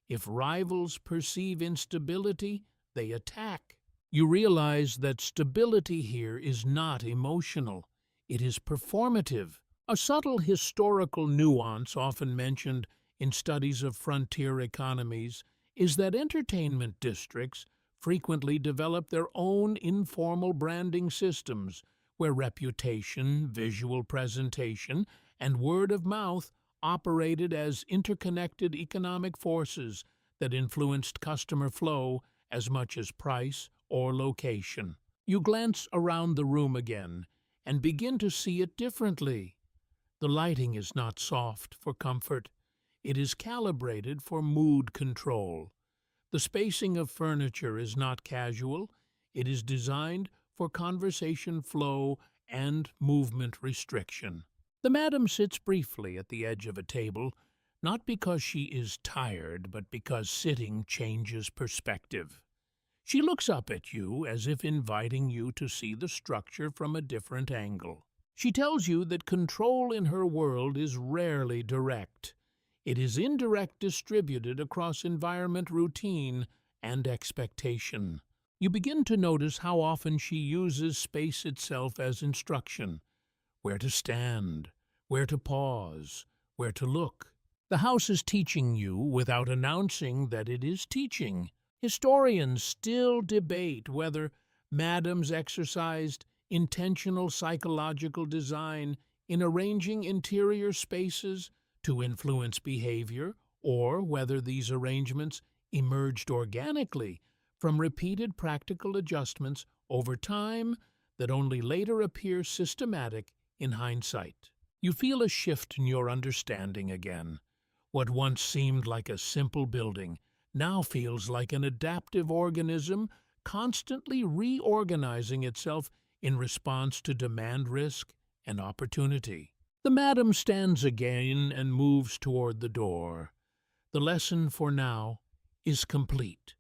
A: If rivals perceive instability, they attack. You realize that stability here is not emotional. It is performative. A subtle historical nuance often mentioned in studies of frontier economies is that entertainment districts frequently develop their own informal branding systems where reputation, visual presentation, and word of mouth operated as interconnected economic forces that influenced customer flow as much as price or location. You glance around the room again and begin to see it differently. The lighting is not soft for comfort. It is calibrated for mood control. The spacing of furniture is not casual. It is designed for conversation flow and movement restriction. The madam sits briefly at the edge of a table, not because she is tired, but because sitting changes perspective. She looks up at you as if inviting you to see the structure from a different angle. She tells you that control in her world is rarely direct. It is indirect, distributed across environment, routine, and expectation. You begin to notice how often she uses space itself as instruction. Where to stand, where to pause, where to look. The house is teaching you without announcing that it is teaching. Historians still debate whether madams exercised intentional psychological design in arranging interior spaces to influence behavior, or whether these arrangements emerged organically from repeated practical adjustments over time that only later appear systematic in hindsight. You feel a shift in your understanding again. What once seemed like a simple building now feels like an adaptive organism constantly reorganizing itself in response to demand, risk, and opportunity. The madam stands again and moves toward the door. The lesson for now is complete,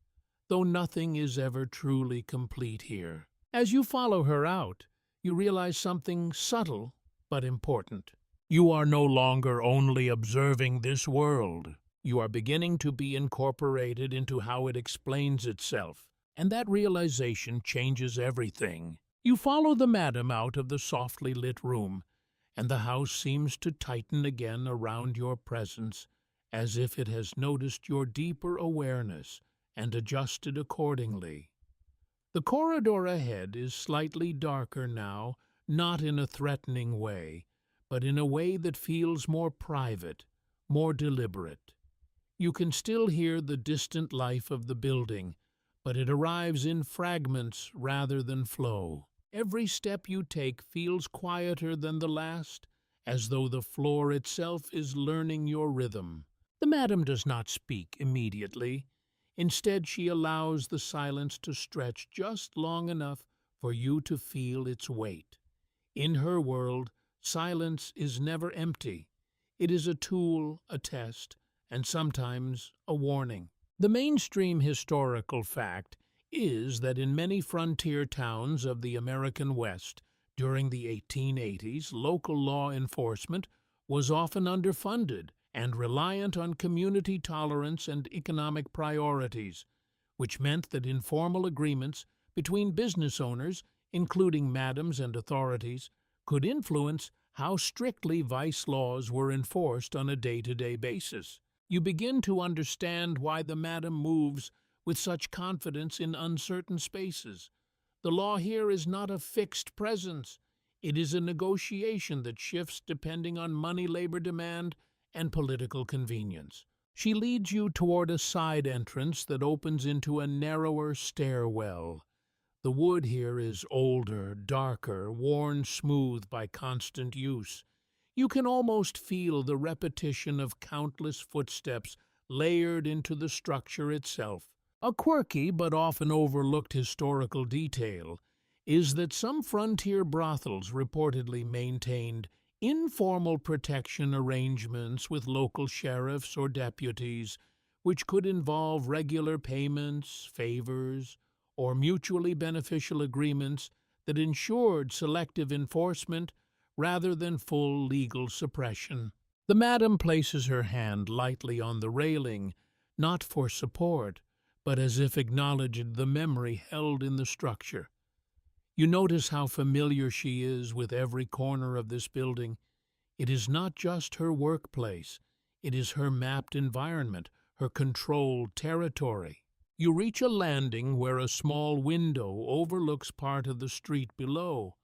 A: though nothing is ever truly complete here. As you follow her out, you realize something subtle but important. You are no longer only observing this world. You are beginning to be incorporated into how it explains itself, and that realization changes everything. You follow the madam out of the softly lit room, and the house seems to tighten again around your presence, as if it has noticed your deeper awareness and adjusted accordingly. The corridor ahead is slightly darker now, not in a threatening way, but in a way that feels more private, more deliberate. You can still hear the distant life of the building, but it arrives in fragments rather than flow. Every step you take feels quieter than the last, as though the floor itself is learning your rhythm. The madam does not speak immediately. Instead, she allows the silence to stretch just long enough for you to feel its weight. In her world, silence is never empty. It is a tool, a test, and sometimes a warning. The mainstream historical fact is that in many frontier towns of the American West during the 1880s, local law enforcement was often underfunded and reliant on community tolerance and economic priorities, which meant that informal agreements between business owners, including madams and authorities, could influence how strictly vice laws were enforced on a day-to-day basis. You begin to understand why the madam moves with such confidence in uncertain spaces. The law here is not a fixed presence. It is a negotiation that shifts depending on money-labor demand and political convenience. She leads you toward a side entrance that opens into a narrower stairwell. The wood here is older, darker, worn smooth by constant use. You can almost feel the repetition of countless footsteps layered into the structure itself. A quirky but often overlooked historical detail is that some frontier brothels reportedly maintained informal protection arrangements with local sheriffs or deputies, which could involve regular payments, favors, or mutually beneficial agreements that ensured selective enforcement rather than full legal suppression. The madam places her hand lightly on the railing, not for support, but as if acknowledging the memory held in the structure. You notice how familiar she is with every corner of this building. It is not just her workplace. It is her mapped environment, her controlled territory. You reach a landing where a small window overlooks part of the street below.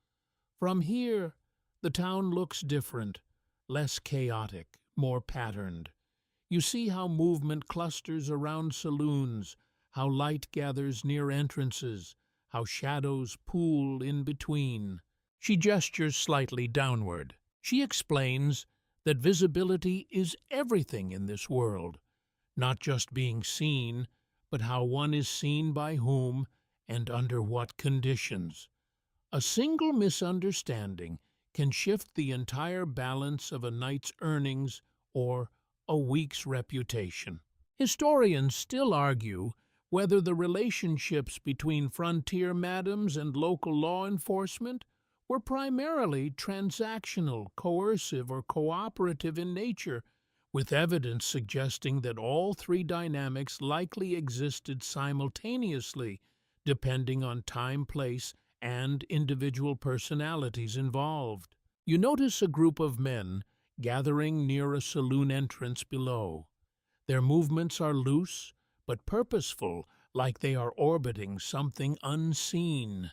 A: From here, the town looks different, less chaotic, more patterned. You see how movement clusters around saloons, how light gathers near entrances, how shadows pool in between. She gestures slightly downward. She explains that visibility is everything in this world, not just being seen, but how one is seen by whom and under what conditions. A single misunderstanding can shift the entire balance of a night's earnings or a week's reputation. Historians still argue whether the relationships between frontier madams and local law enforcement were primarily transactional, coercive, or cooperative in nature, with evidence suggesting that all three dynamics likely existed simultaneously, depending on time, place, and individual personalities involved. You notice a group of men gathering near a saloon entrance below. Their movements are loose, but purposeful, like they are orbiting something unseen.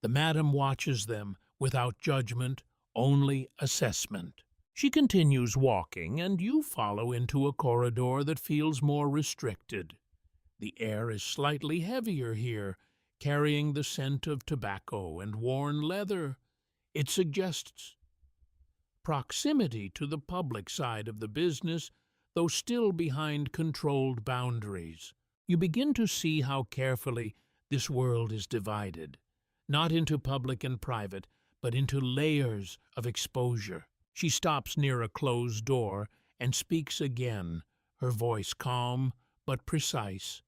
A: The madam watches them without judgment, only assessment. She continues walking, and you follow into a corridor that feels more restricted. The air is slightly heavier here, carrying the scent of tobacco and worn leather. It suggests proximity to the public side of the business, though still behind controlled boundaries. You begin to see how carefully this world is divided, not into public and private, but into layers of exposure. She stops near a closed door and speaks again, her voice calm but precise.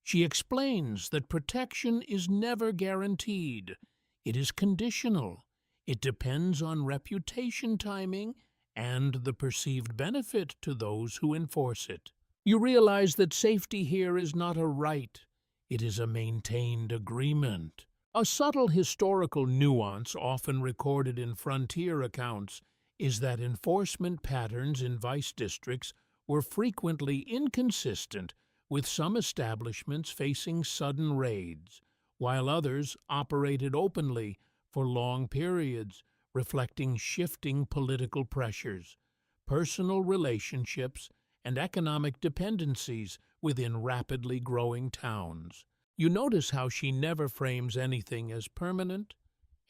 A: She explains that protection is never guaranteed. It is conditional. It depends on reputation timing and the perceived benefit to those who enforce it. You realize that safety here is not a right. It is a maintained agreement. A subtle historical nuance often recorded in frontier accounts is that enforcement patterns in vice districts were frequently inconsistent, with some establishments facing sudden raids, while others operated openly for long periods, reflecting shifting political pressures, personal relationships, and economic dependencies within rapidly growing towns. You notice how she never frames anything as permanent.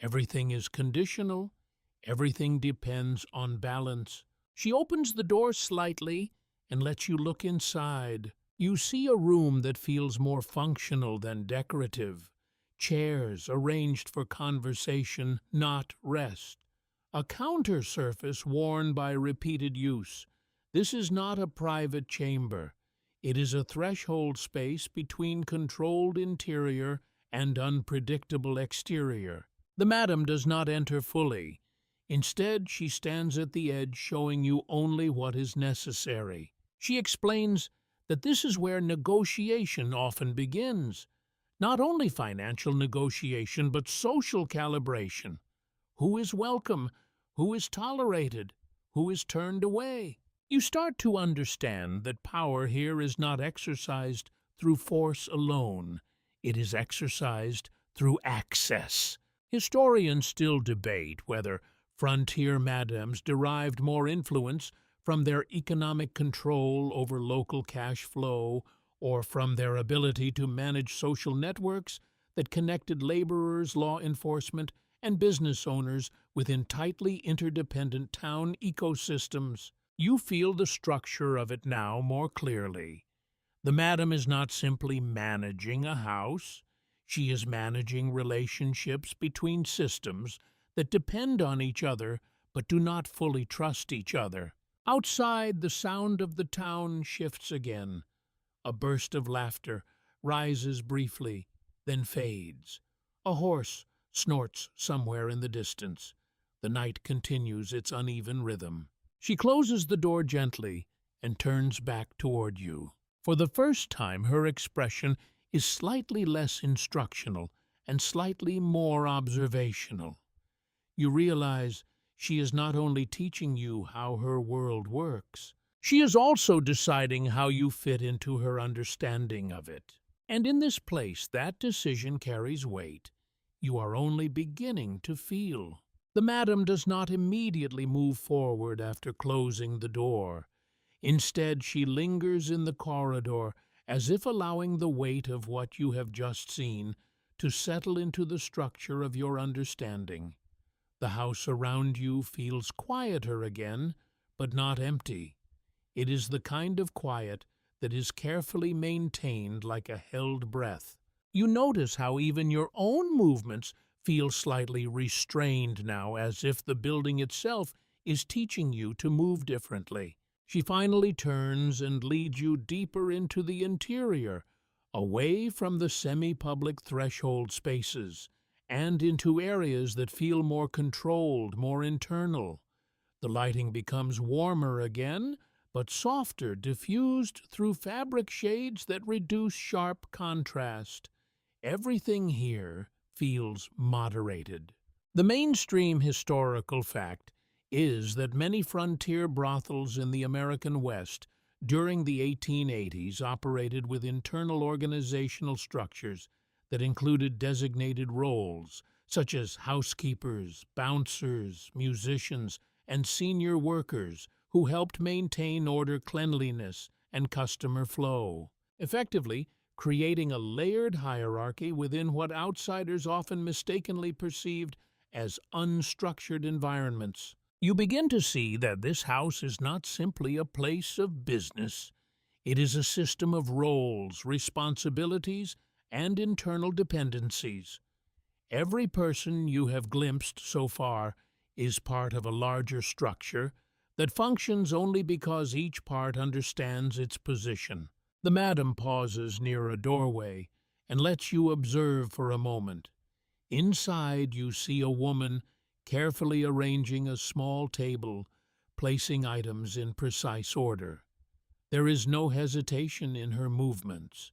A: Everything is conditional, Everything depends on balance. She opens the door slightly and lets you look inside. You see a room that feels more functional than decorative. Chairs arranged for conversation, not rest. A counter surface worn by repeated use. This is not a private chamber. It is a threshold space between controlled interior and unpredictable exterior. The madam does not enter fully. Instead, she stands at the edge, showing you only what is necessary. She explains that this is where negotiation often begins. Not only financial negotiation, but social calibration. Who is welcome? Who is tolerated? Who is turned away? You start to understand that power here is not exercised through force alone. It is exercised through access. Historians still debate whether frontier madams derived more influence from their economic control over local cash flow or from their ability to manage social networks that connected laborers, law enforcement, and business owners within tightly interdependent town ecosystems. You feel the structure of it now more clearly. The madam is not simply managing a house. She is managing relationships between systems that depend on each other but do not fully trust each other. Outside, the sound of the town shifts again. A burst of laughter rises briefly, then fades. A horse snorts somewhere in the distance. The night continues its uneven rhythm. She closes the door gently and turns back toward you. For the first time, her expression is slightly less instructional and slightly more observational. You realize she is not only teaching you how her world works, she is also deciding how you fit into her understanding of it. And in this place, that decision carries weight. You are only beginning to feel. The madam does not immediately move forward after closing the door. Instead, she lingers in the corridor as if allowing the weight of what you have just seen to settle into the structure of your understanding. The house around you feels quieter again, but not empty. It is the kind of quiet that is carefully maintained like a held breath. You notice how even your own movements feel slightly restrained now, as if the building itself is teaching you to move differently. She finally turns and leads you deeper into the interior, away from the semi-public threshold spaces, and into areas that feel more controlled, more internal. The lighting becomes warmer again, but softer, diffused through fabric shades that reduce sharp contrast. Everything here feels moderated. The mainstream historical fact is that many frontier brothels in the American West during the 1880s operated with internal organizational structures that included designated roles, such as housekeepers, bouncers, musicians, and senior workers who helped maintain order, cleanliness, and customer flow, effectively creating a layered hierarchy within what outsiders often mistakenly perceived as unstructured environments. You begin to see that this house is not simply a place of business. It is a system of roles, responsibilities, and internal dependencies. Every person you have glimpsed so far is part of a larger structure that functions only because each part understands its position. The madam pauses near a doorway and lets you observe for a moment. Inside, you see a woman carefully arranging a small table, placing items in precise order. There is no hesitation in her movements.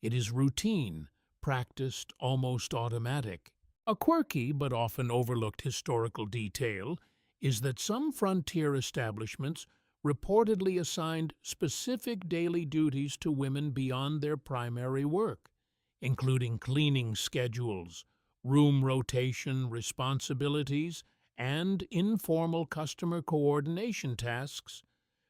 A: It is routine, practiced, almost automatic. A quirky but often overlooked historical detail is that some frontier establishments reportedly assigned specific daily duties to women beyond their primary work, including cleaning schedules, room rotation responsibilities, and informal customer coordination tasks,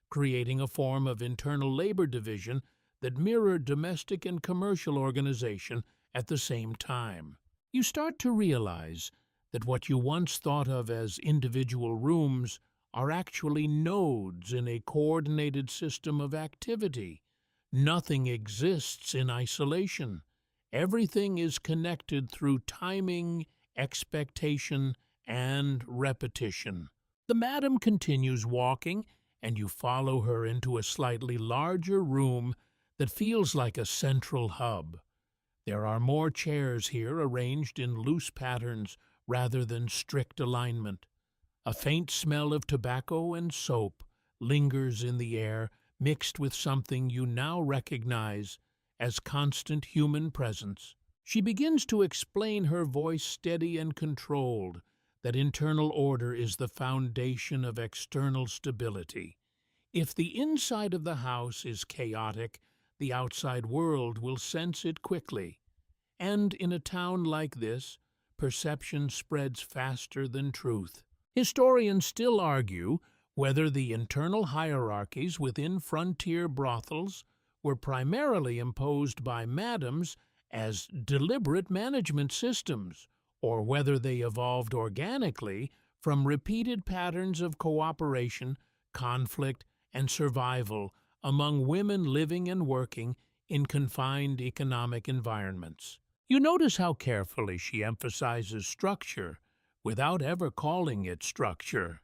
A: creating a form of internal labor division that mirrored domestic and commercial organization at the same time. You start to realize that what you once thought of as individual rooms are actually nodes in a coordinated system of activity. Nothing exists in isolation. Everything is connected through timing, expectation, and repetition. The madam continues walking, and you follow her into a slightly larger room that feels like a central hub. There are more chairs here arranged in loose patterns rather than strict alignment. A faint smell of tobacco and soap lingers in the air, mixed with something you now recognize as constant human presence. She begins to explain, her voice steady and controlled, that internal order is the foundation of external stability. If the inside of the house is chaotic, the outside world will sense it quickly. And in a town like this, perception spreads faster than truth. Historians still argue whether the internal hierarchies within frontier brothels were primarily imposed by madams as deliberate management systems, or whether they evolved organically from repeated patterns of cooperation, conflict, and survival among women living and working in confined economic environments. You notice how carefully she emphasizes structure without ever calling it structure.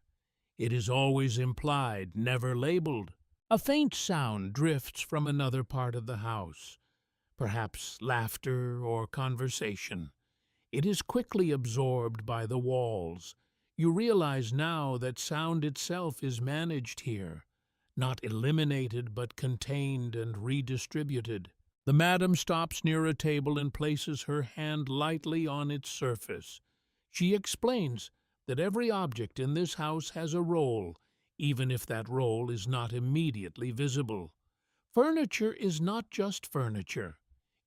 A: It is always implied, never labeled. A faint sound drifts from another part of the house, perhaps laughter or conversation. It is quickly absorbed by the walls. You realize now that sound itself is managed here, not eliminated but contained and redistributed. The madam stops near a table and places her hand lightly on its surface. She explains that every object in this house has a role, even if that role is not immediately visible. Furniture is not just furniture.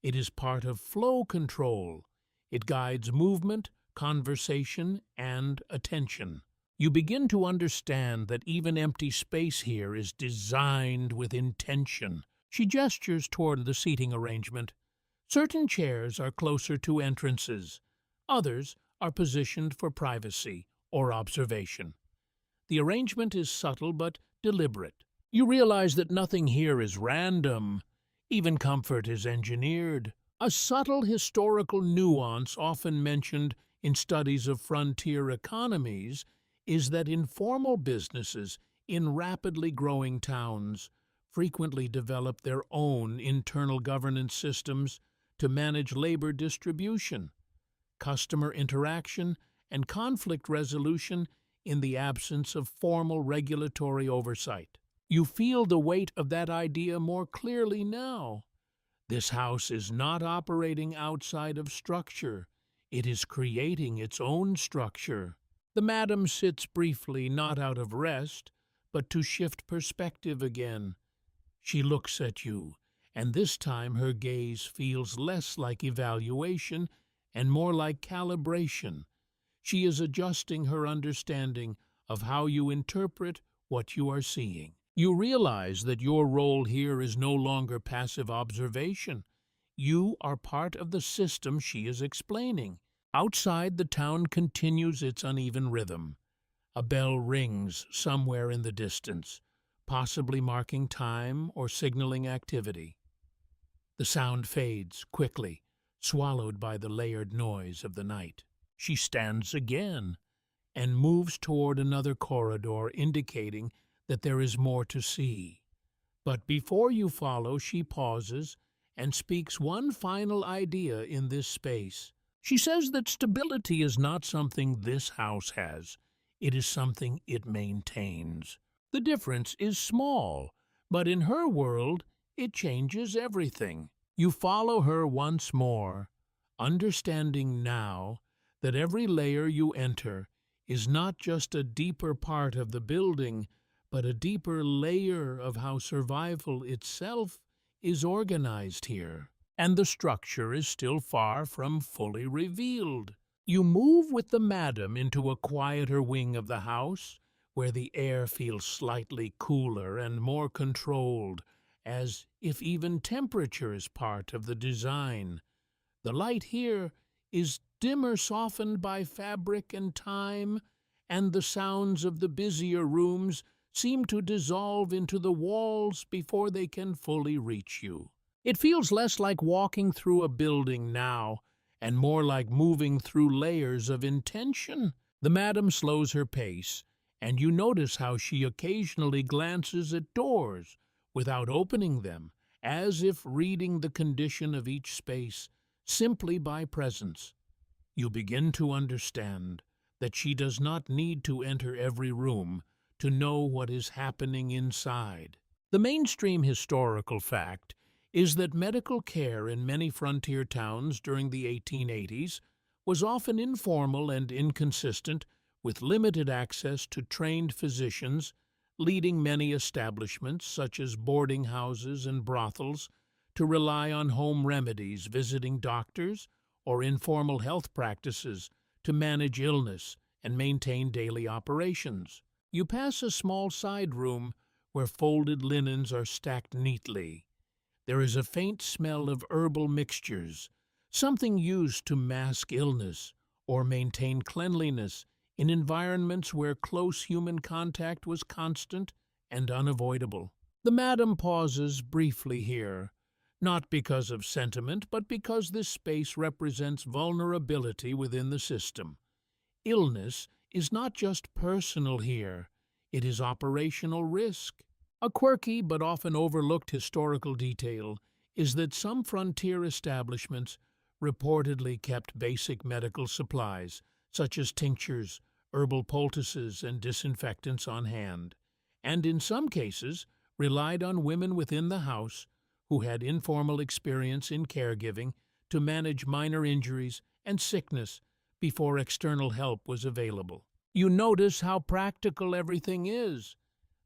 A: It is part of flow control. It guides movement, conversation, and attention. You begin to understand that even empty space here is designed with intention. She gestures toward the seating arrangement. Certain chairs are closer to entrances. Others are positioned for privacy or observation. The arrangement is subtle but deliberate. You realize that nothing here is random. Even comfort is engineered. A subtle historical nuance often mentioned in studies of frontier economies is that informal businesses in rapidly growing towns frequently develop their own internal governance systems to manage labor distribution, customer interaction, and conflict resolution in the absence of formal regulatory oversight. You feel the weight of that idea more clearly now. This house is not operating outside of structure. It is creating its own structure. The madam sits briefly, not out of rest, but to shift perspective again. She looks at you, and this time her gaze feels less like evaluation and more like calibration. She is adjusting her understanding of how you interpret what you are seeing. You realize that your role here is no longer passive observation. You are part of the system she is explaining. Outside, the town continues its uneven rhythm. A bell rings somewhere in the distance, possibly marking time or signaling activity. The sound fades quickly, swallowed by the layered noise of the night. She stands again and moves toward another corridor, indicating that there is more to see. But before you follow, she pauses and speaks one final idea in this space. She says that stability is not something this house has. It is something it maintains. The difference is small, but in her world, it changes everything. You follow her once more, understanding now that every layer you enter is not just a deeper part of the building, but a deeper layer of how survival itself is organized here. And the structure is still far from fully revealed. You move with the madam into a quieter wing of the house, where the air feels slightly cooler and more controlled, as if even temperature is part of the design. The light here is dimmer softened by fabric and time, and the sounds of the busier rooms seem to dissolve into the walls before they can fully reach you. It feels less like walking through a building now, and more like moving through layers of intention. The madam slows her pace, and you notice how she occasionally glances at doors without opening them, as if reading the condition of each space simply by presence. You begin to understand that she does not need to enter every room to know what is happening inside. The mainstream historical fact is that medical care in many frontier towns during the 1880s was often informal and inconsistent, with limited access to trained physicians, leading many establishments, such as boarding houses and brothels, to rely on home remedies, visiting doctors, or informal health practices to manage illness and maintain daily operations. You pass a small side room where folded linens are stacked neatly. There is a faint smell of herbal mixtures, something used to mask illness or maintain cleanliness in environments where close human contact was constant and unavoidable. The madam pauses briefly here, not because of sentiment, but because this space represents vulnerability within the system. Illness is not just personal here, it is operational risk. A quirky but often overlooked historical detail is that some frontier establishments reportedly kept basic medical supplies, such as tinctures, herbal poultices, and disinfectants on hand, and in some cases relied on women within the house who had informal experience in caregiving to manage minor injuries and sickness before external help was available. You notice how practical everything is.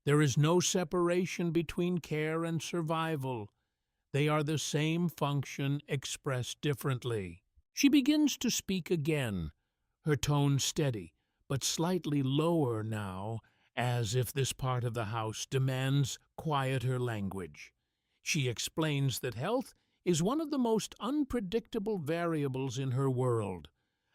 A: There is no separation between care and survival. They are the same function expressed differently. She begins to speak again, her tone steady, but slightly lower now, as if this part of the house demands quieter language. She explains that health is one of the most unpredictable variables in her world.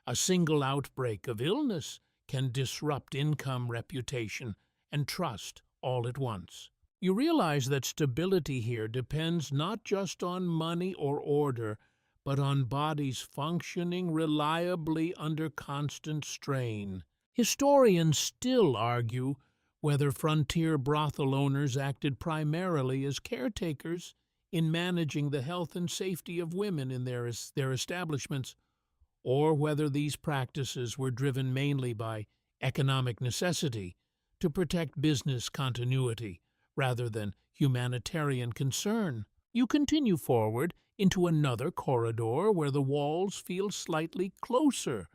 A: A single outbreak of illness can disrupt income, reputation, and trust all at once. You realize that stability here depends not just on money or order, but on bodies functioning reliably under constant strain. Historians still argue whether frontier brothel owners acted primarily as caretakers in managing the health and safety of women in their establishments, or whether these practices were driven mainly by economic necessity to protect business continuity rather than humanitarian concern. You continue forward into another corridor where the walls feel slightly closer.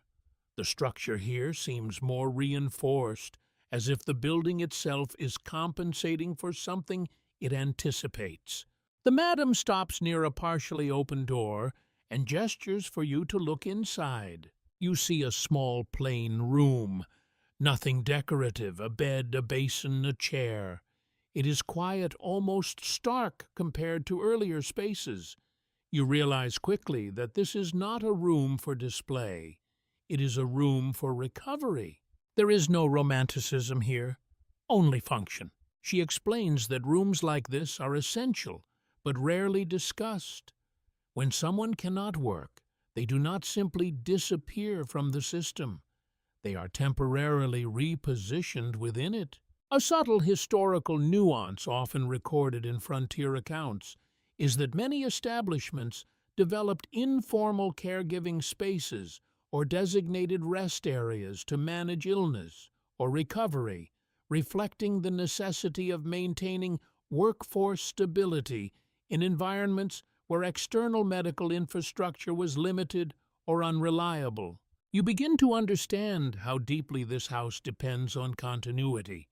A: The structure here seems more reinforced, as if the building itself is compensating for something it anticipates. The madam stops near a partially open door and gestures for you to look inside. You see a small plain room, nothing decorative, a bed, a basin, a chair. It is quiet, almost stark compared to earlier spaces. You realize quickly that this is not a room for display. It is a room for recovery. There is no romanticism here, only function. She explains that rooms like this are essential, but rarely discussed. When someone cannot work, they do not simply disappear from the system. They are temporarily repositioned within it. A subtle historical nuance often recorded in frontier accounts is that many establishments developed informal caregiving spaces or designated rest areas to manage illness or recovery, reflecting the necessity of maintaining workforce stability in environments where external medical infrastructure was limited or unreliable. You begin to understand how deeply this house depends on continuity.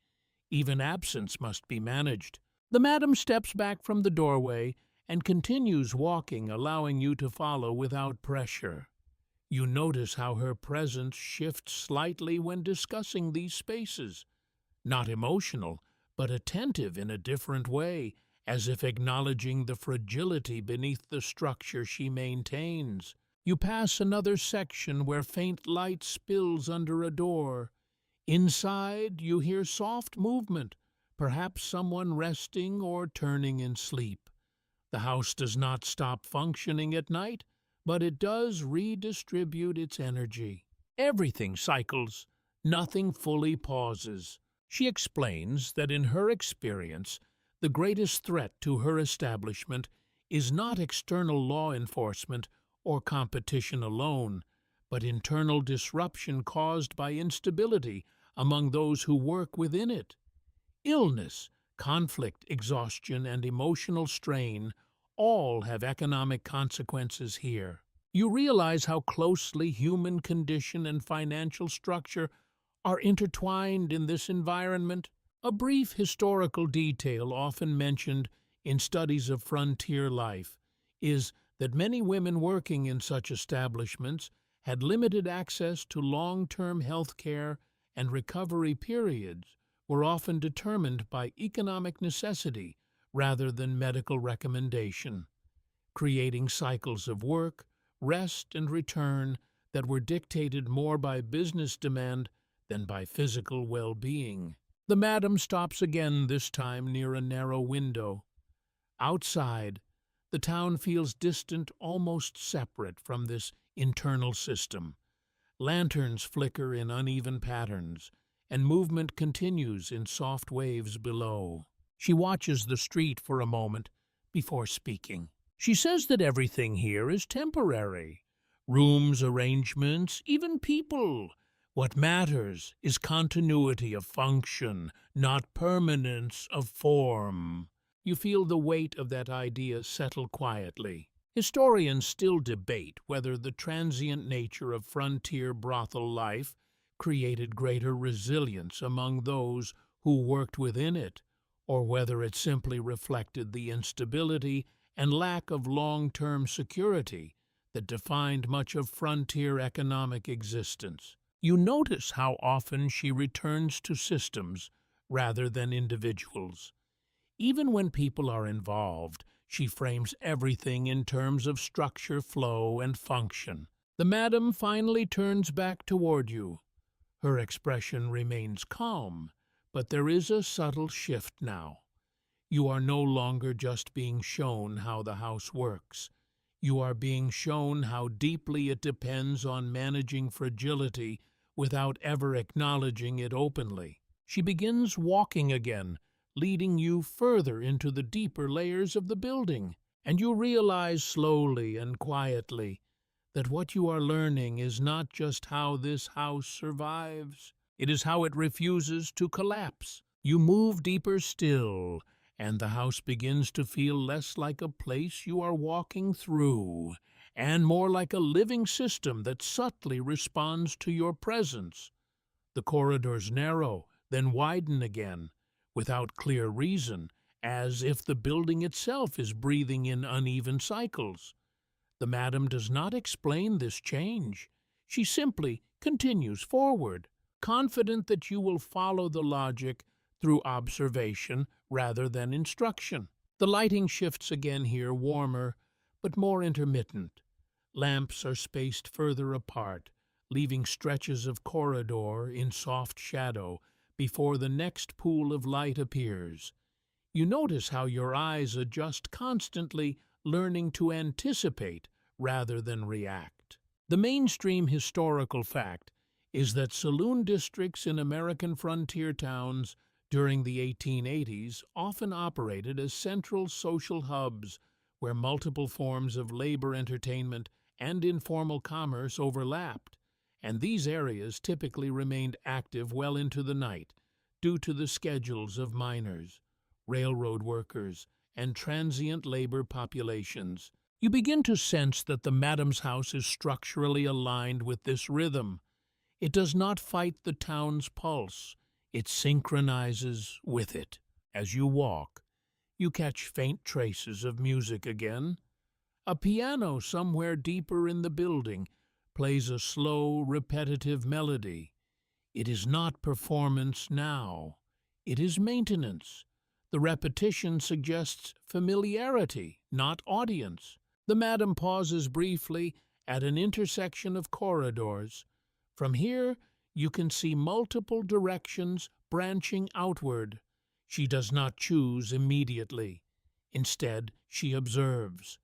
A: Even absence must be managed. The madam steps back from the doorway and continues walking, allowing you to follow without pressure. You notice how her presence shifts slightly when discussing these spaces. Not emotional, but attentive in a different way, as if acknowledging the fragility beneath the structure she maintains. You pass another section where faint light spills under a door. Inside, you hear soft movement, perhaps someone resting or turning in sleep. The house does not stop functioning at night, but it does redistribute its energy. Everything cycles, nothing fully pauses. She explains that in her experience, the greatest threat to her establishment is not external law enforcement or competition alone, but internal disruption caused by instability among those who work within it. Illness, conflict, exhaustion, and emotional strain all have economic consequences here. You realize how closely human condition and financial structure are intertwined in this environment. A brief historical detail often mentioned in studies of frontier life is that many women working in such establishments had limited access to long-term health care, and recovery periods were often determined by economic necessity rather than medical recommendation, creating cycles of work, rest, and return that were dictated more by business demand than by physical well-being. The madam stops again, this time near a narrow window. Outside, the town feels distant, almost separate from this internal system. Lanterns flicker in uneven patterns, and movement continues in soft waves below. She watches the street for a moment before speaking. She says that everything here is temporary. Rooms, arrangements, even people. What matters is continuity of function, not permanence of form. You feel the weight of that idea settle quietly. Historians still debate whether the transient nature of frontier brothel life created greater resilience among those who worked within it, or whether it simply reflected the instability and lack of long-term security that defined much of frontier economic existence. You notice how often she returns to systems rather than individuals. Even when people are involved, she frames everything in terms of structure, flow, and function. The madam finally turns back toward you. Her expression remains calm, but there is a subtle shift now. You are no longer just being shown how the house works. You are being shown how deeply it depends on managing fragility without ever acknowledging it openly. She begins walking again, leading you further into the deeper layers of the building, and you realize slowly and quietly that what you are learning is not just how this house survives, it is how it refuses to collapse. You move deeper still, and the house begins to feel less like a place you are walking through, and more like a living system that subtly responds to your presence. The corridors narrow, then widen again, without clear reason, as if the building itself is breathing in uneven cycles. The madam does not explain this change. She simply continues forward, confident that you will follow the logic through observation rather than instruction. The lighting shifts again here, warmer, but more intermittent. Lamps are spaced further apart, leaving stretches of corridor in soft shadow before the next pool of light appears. You notice how your eyes adjust constantly, learning to anticipate rather than react. The mainstream historical fact is that saloon districts in American frontier towns during the 1880s often operated as central social hubs where multiple forms of labor, entertainment, and informal commerce overlapped, and these areas typically remained active well into the night due to the schedules of miners, railroad workers, and transient labor populations. You begin to sense that the madam's house is structurally aligned with this rhythm. It does not fight the town's pulse, it synchronizes with it. As you walk, you catch faint traces of music again. A piano somewhere deeper in the building plays a slow, repetitive melody. It is not performance now, it is maintenance. The repetition suggests familiarity, not audience. The madam pauses briefly at an intersection of corridors. From here, you can see multiple directions branching outward. She does not choose immediately. Instead, she observes.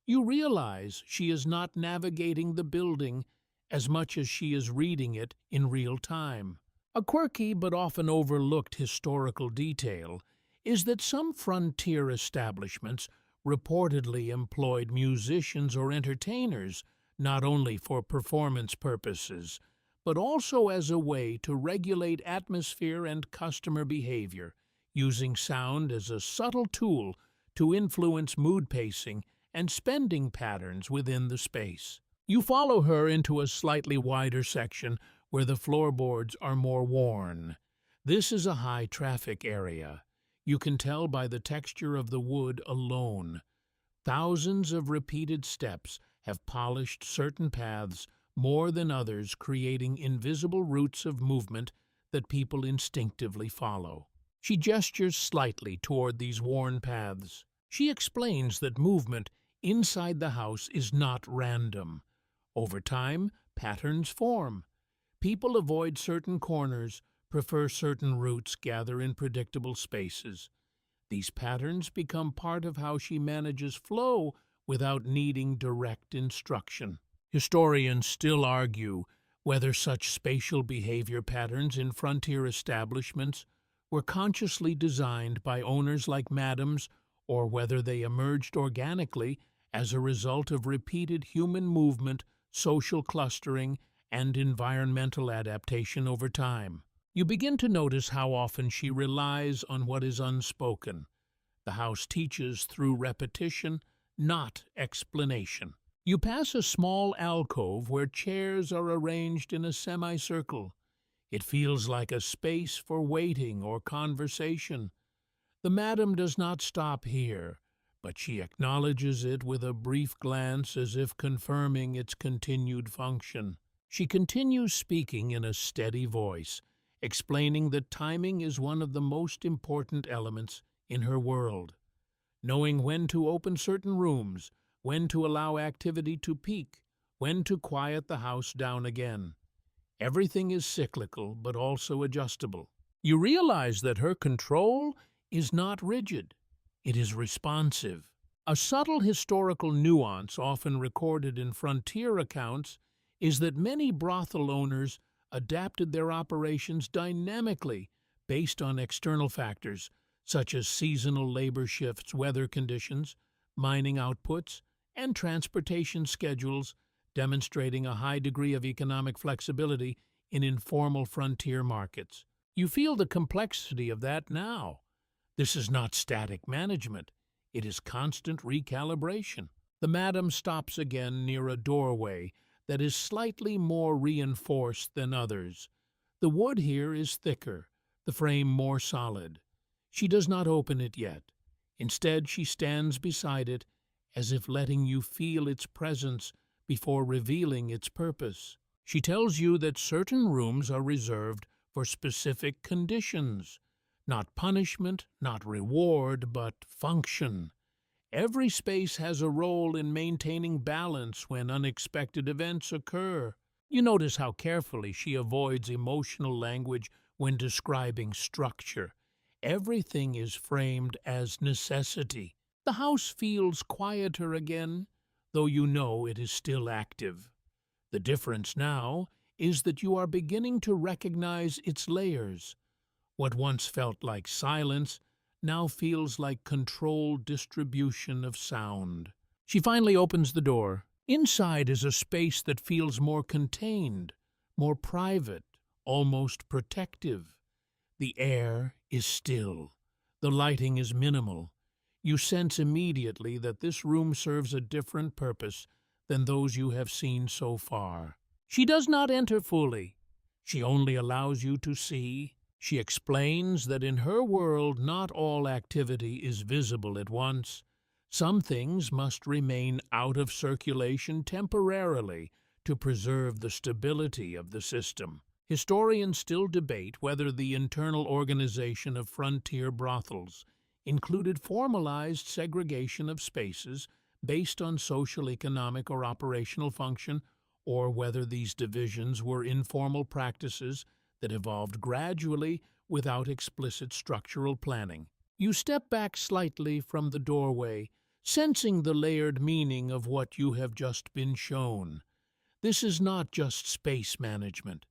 A: You realize she is not navigating the building as much as she is reading it in real time. A quirky but often overlooked historical detail is that some frontier establishments reportedly employed musicians or entertainers not only for performance purposes, but also as a way to regulate atmosphere and customer behavior, using sound as a subtle tool to influence mood pacing and spending patterns within the space. You follow her into a slightly wider section where the floorboards are more worn. This is a high-traffic area. You can tell by the texture of the wood alone. Thousands of repeated steps have polished certain paths more than others, creating invisible routes of movement that people instinctively follow. She gestures slightly toward these worn paths. She explains that movement inside the house is not random. Over time, patterns form. People avoid certain corners, prefer certain routes, gather in predictable spaces. These patterns become part of how she manages flow without needing direct instruction. Historians still argue whether such spatial behavior patterns in frontier establishments were consciously designed by owners like Madam's, or whether they emerged organically as a result of repeated human movement, social clustering, and environmental adaptation over time. You begin to notice how often she relies on what is unspoken. The house teaches through repetition, not explanation. You pass a small alcove where chairs are arranged in a semicircle. It feels like a space for waiting or conversation. The madam does not stop here, but she acknowledges it with a brief glance as if confirming its continued function. She continues speaking in a steady voice, explaining that timing is one of the most important elements in her world. Knowing when to open certain rooms, when to allow activity to peak, when to quiet the house down again. Everything is cyclical, but also adjustable. You realize that her control is not rigid. It is responsive. A subtle historical nuance often recorded in frontier accounts is that many brothel owners adapted their operations dynamically based on external factors such as seasonal labor shifts, weather conditions, mining outputs, and transportation schedules, demonstrating a high degree of economic flexibility in informal frontier markets. You feel the complexity of that now. This is not static management. It is constant recalibration. The madam stops again near a doorway that is slightly more reinforced than others. The wood here is thicker, the frame more solid. She does not open it yet. Instead, she stands beside it as if letting you feel its presence before revealing its purpose. She tells you that certain rooms are reserved for specific conditions. Not punishment, not reward, but function. Every space has a role in maintaining balance when unexpected events occur. You notice how carefully she avoids emotional language when describing structure. Everything is framed as necessity. The house feels quieter again, though you know it is still active. The difference now is that you are beginning to recognize its layers. What once felt like silence now feels like controlled distribution of sound. She finally opens the door. Inside is a space that feels more contained, more private, almost protective. The air is still. The lighting is minimal. You sense immediately that this room serves a different purpose than those you have seen so far. She does not enter fully. She only allows you to see. She explains that in her world not all activity is visible at once. Some things must remain out of circulation temporarily to preserve the stability of the system. Historians still debate whether the internal organization of frontier brothels included formalized segregation of spaces based on social, economic, or operational function, or whether these divisions were informal practices that evolved gradually without explicit structural planning. You step back slightly from the doorway, sensing the layered meaning of what you have just been shown. This is not just space management.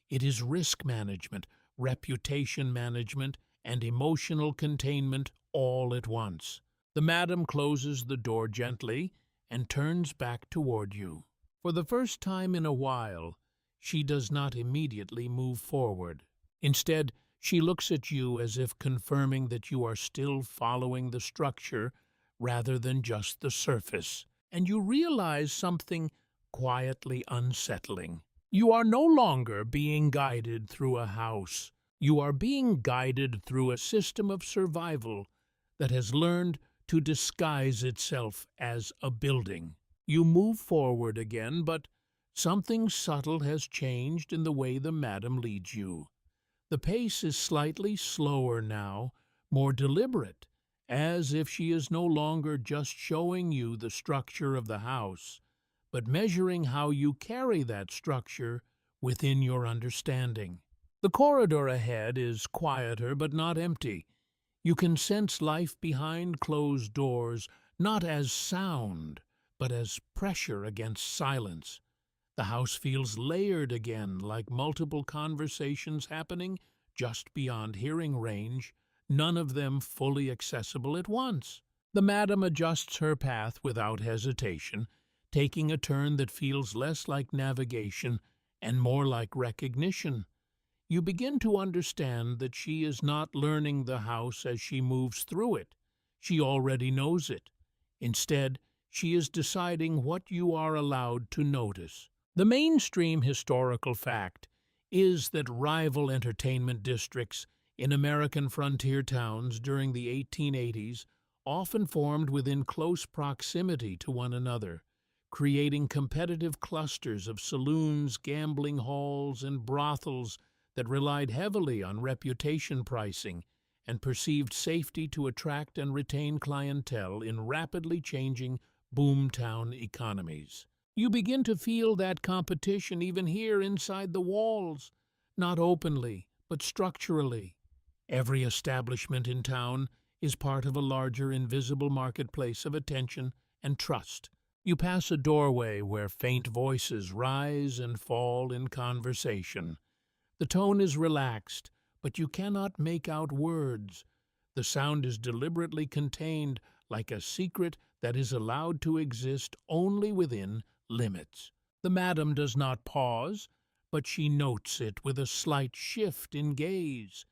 A: It is risk management, reputation management, and emotional containment all at once. The madam closes the door gently and turns back toward you. For the first time in a while, she does not immediately move forward. Instead, she looks at you as if confirming that you are still following the structure rather than just the surface. And you realize something quietly unsettling. You are no longer being guided through a house. You are being guided through a system of survival that has learned to disguise itself as a building. You move forward again, but something subtle has changed in the way the madam leads you. The pace is slightly slower now, more deliberate, as if she is no longer just showing you the structure of the house, but measuring how you carry that structure within your understanding. The corridor ahead is quieter but not empty. You can sense life behind closed doors, not as sound, but as pressure against silence. The house feels layered again, like multiple conversations happening just beyond hearing range, none of them fully accessible at once. The madam adjusts her path without hesitation, taking a turn that feels less like navigation and more like recognition. You begin to understand that she is not learning the house as she moves through it. She already knows it. Instead, she is deciding what you are allowed to notice. The mainstream historical fact is that rival entertainment districts in American frontier towns during the 1880s often formed within close proximity to one another, creating competitive clusters of saloons, gambling halls, and brothels that relied heavily on reputation pricing and perceived safety to attract and retain clientele in rapidly changing boomtown economies. You begin to feel that competition even here inside the walls, not openly, but structurally. Every establishment in town is part of a larger invisible marketplace of attention and trust. You pass a doorway where faint voices rise and fall in conversation. The tone is relaxed, but you cannot make out words. The sound is deliberately contained, like a secret that is allowed to exist only within limits. The madam does not pause, but she notes it with a slight shift in gaze.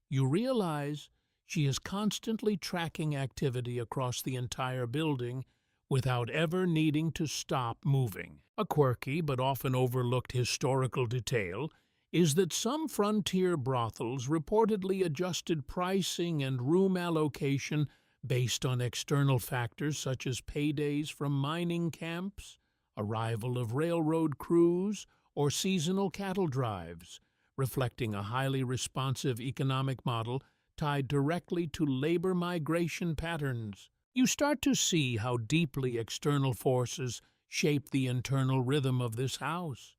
A: You realize she is constantly tracking activity across the entire building without ever needing to stop moving. A quirky but often overlooked historical detail is that some frontier brothels reportedly adjusted pricing and room allocation based on external factors such as paydays from mining camps, arrival of railroad crews, or seasonal cattle drives, reflecting a highly responsive economic model tied directly to labor migration patterns. You start to see how deeply external forces shape the internal rhythm of this house.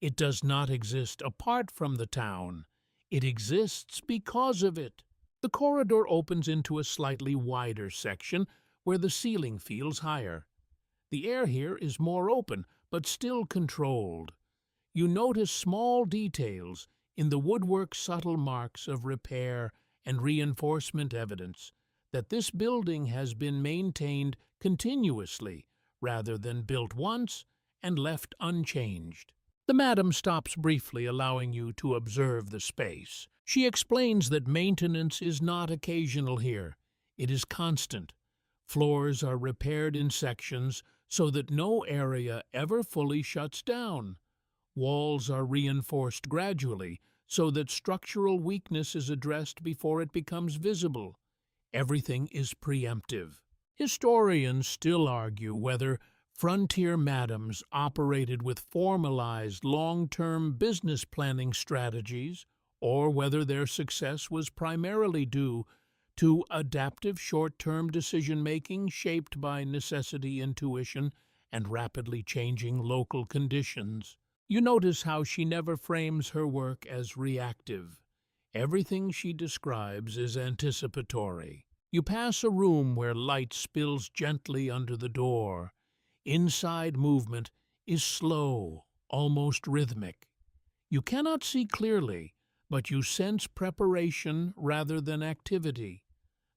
A: It does not exist apart from the town. It exists because of it. The corridor opens into a slightly wider section where the ceiling feels higher. The air here is more open, but still controlled. You notice small details in the woodwork's subtle marks of repair and reinforcement evidence that this building has been maintained continuously rather than built once and left unchanged. The madam stops briefly, allowing you to observe the space. She explains that maintenance is not occasional here. It is constant. Floors are repaired in sections so that no area ever fully shuts down. Walls are reinforced gradually so that structural weakness is addressed before it becomes visible. Everything is preemptive. Historians still argue whether frontier madams operated with formalized long-term business planning strategies or whether their success was primarily due to adaptive short-term decision-making shaped by necessity, intuition, and rapidly changing local conditions. You notice how she never frames her work as reactive. Everything she describes is anticipatory. You pass a room where light spills gently under the door. Inside movement is slow, almost rhythmic. You cannot see clearly, but you sense preparation rather than activity.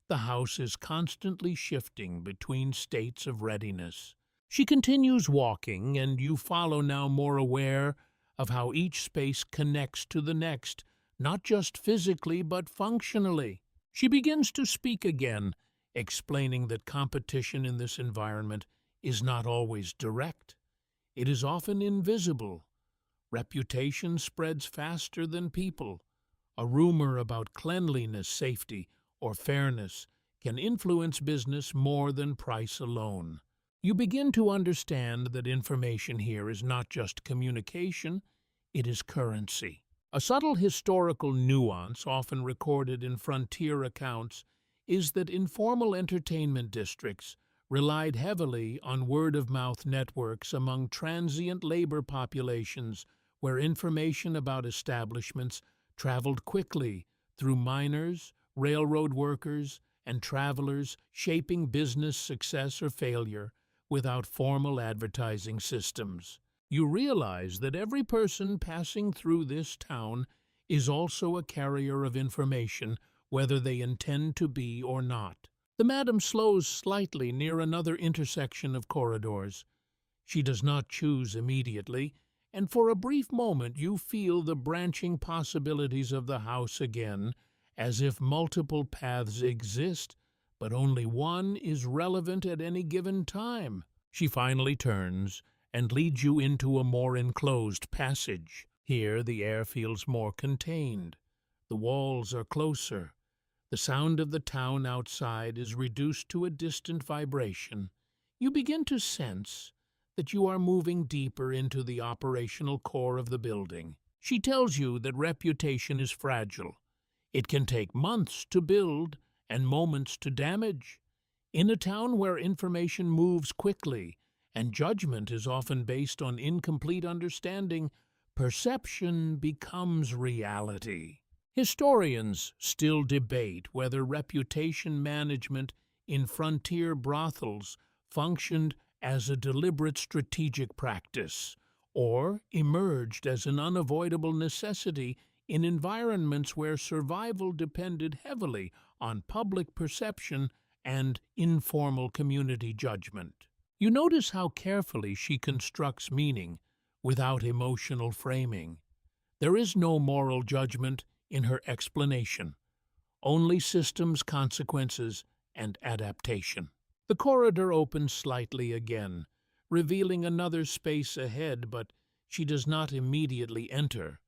A: The house is constantly shifting between states of readiness. She continues walking, and you follow, now more aware of how each space connects to the next, not just physically but functionally. She begins to speak again, explaining that competition in this environment is not always direct. It is often invisible. Reputation spreads faster than people. A rumor about cleanliness, safety, or fairness can influence business more than price alone. You begin to understand that information here is not just communication, it is currency. A subtle historical nuance, often recorded in frontier accounts, is that informal entertainment districts relied heavily on word-of-mouth networks among transient labor populations, where information about establishments traveled quickly through miners, railroad workers, and travelers, shaping business success or failure without formal advertising systems. You realize that every person passing through this town is also a carrier of information, whether they intend to be or not. The madam slows slightly near another intersection of corridors. She does not choose immediately, and for a brief moment you feel the branching possibilities of the house again, as if multiple paths exist, but only one is relevant at any given time. She finally turns and leads you into a more enclosed passage. Here the air feels more contained. The walls are closer. The sound of the town outside is reduced to a distant vibration. You begin to sense that you are moving deeper into the operational core of the building. She tells you that reputation is fragile. It can take months to build and moments to damage. In a town where information moves quickly and judgment is often based on incomplete understanding, perception becomes reality. Historians still debate whether reputation management in frontier brothels functioned as a deliberate strategic practice or emerged as an unavoidable necessity in environments where survival depended heavily on public perception and informal community judgment. You notice how carefully she constructs meaning without emotional framing. There is no moral judgment in her explanation, only systems, consequences, and adaptation. The corridor opens slightly again, revealing another space ahead, but she does not immediately enter.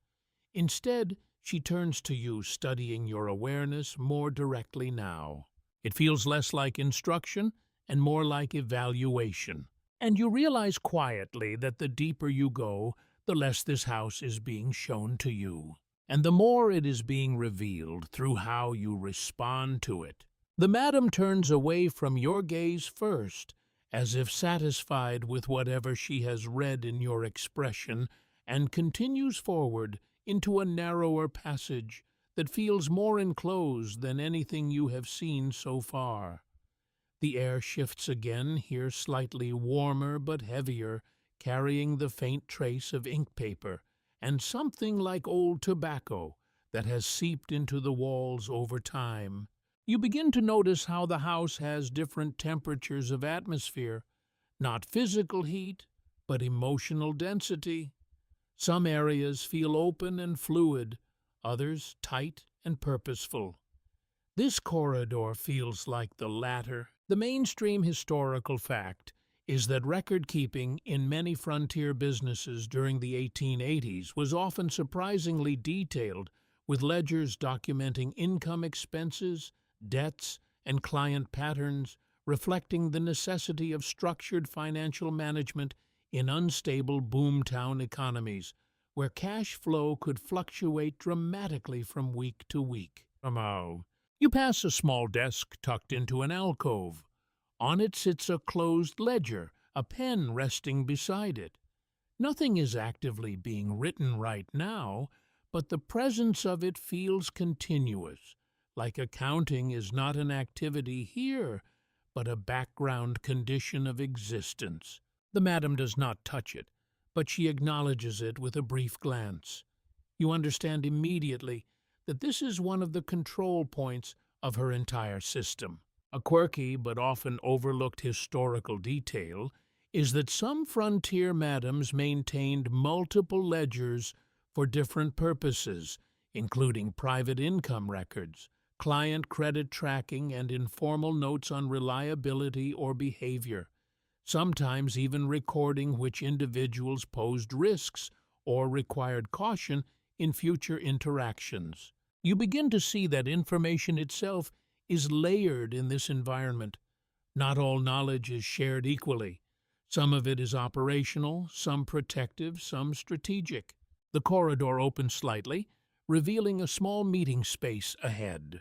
A: Instead, she turns to you, studying your awareness more directly now. It feels less like instruction and more like evaluation. And you realize quietly that the deeper you go, the less this house is being shown to you, and the more it is being revealed through how you respond to it. The madam turns away from your gaze first, as if satisfied with whatever she has read in your expression, and continues forward into a narrower passage that feels more enclosed than anything you have seen so far. The air shifts again, here slightly warmer but heavier, carrying the faint trace of ink paper and something like old tobacco that has seeped into the walls over time. You begin to notice how the house has different temperatures of atmosphere, not physical heat, but emotional density. Some areas feel open and fluid, others tight and purposeful. This corridor feels like the latter. The mainstream historical fact is that record-keeping in many frontier businesses during the 1880s was often surprisingly detailed, with ledgers documenting income, expenses, debts, and client patterns, reflecting the necessity of structured financial management in unstable boomtown economies, where cash flow could fluctuate dramatically from week to week. You pass a small desk tucked into an alcove. On it sits a closed ledger, a pen resting beside it. Nothing is actively being written right now, but the presence of it feels continuous, like accounting is not an activity here, but a background condition of existence. The madam does not touch it, but she acknowledges it with a brief glance. You understand immediately that this is one of the control points of her entire system. A quirky but often overlooked historical detail is that some frontier madams maintained multiple ledgers for different purposes, including private income records, client credit tracking, and informal notes on reliability or behavior, sometimes even recording which individuals posed risks or required caution in future interactions. You begin to see that information itself is layered in this environment. Not all knowledge is shared equally. Some of it is operational, some protective, some strategic. The corridor opens slightly, revealing a small meeting space ahead.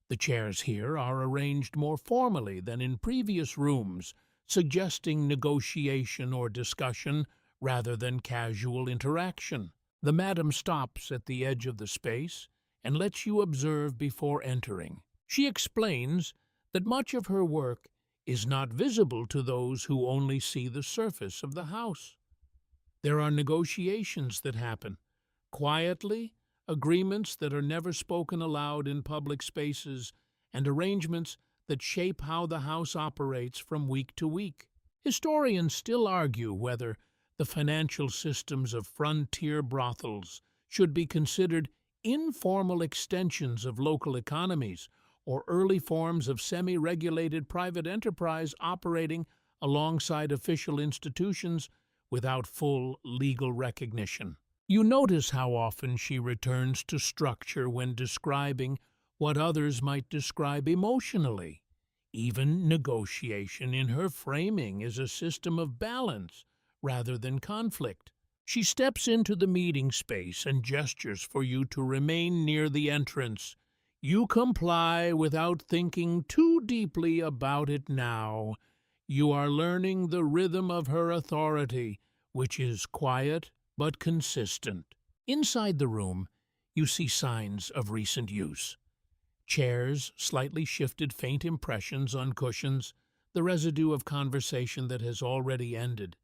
A: The chairs here are arranged more formally than in previous rooms, suggesting negotiation or discussion rather than casual interaction. The madam stops at the edge of the space and lets you observe before entering. She explains that much of her work is not visible to those who only see the surface of the house. There are negotiations that happen quietly, agreements that are never spoken aloud in public spaces, and arrangements that shape how the house operates from week to week. Historians still argue whether the financial systems of frontier brothels should be considered informal extensions of local economies or early forms of semi-regulated private enterprise operating alongside official institutions without full legal recognition. You notice how often she returns to structure when describing what others might describe emotionally. Even negotiation in her framing is a system of balance rather than conflict. She steps into the meeting space and gestures for you to remain near the entrance. You comply without thinking too deeply about it now. You are learning the rhythm of her authority, which is quiet but consistent. Inside the room, you see signs of recent use. Chairs, slightly shifted faint impressions on cushions, the residue of conversation that has already ended.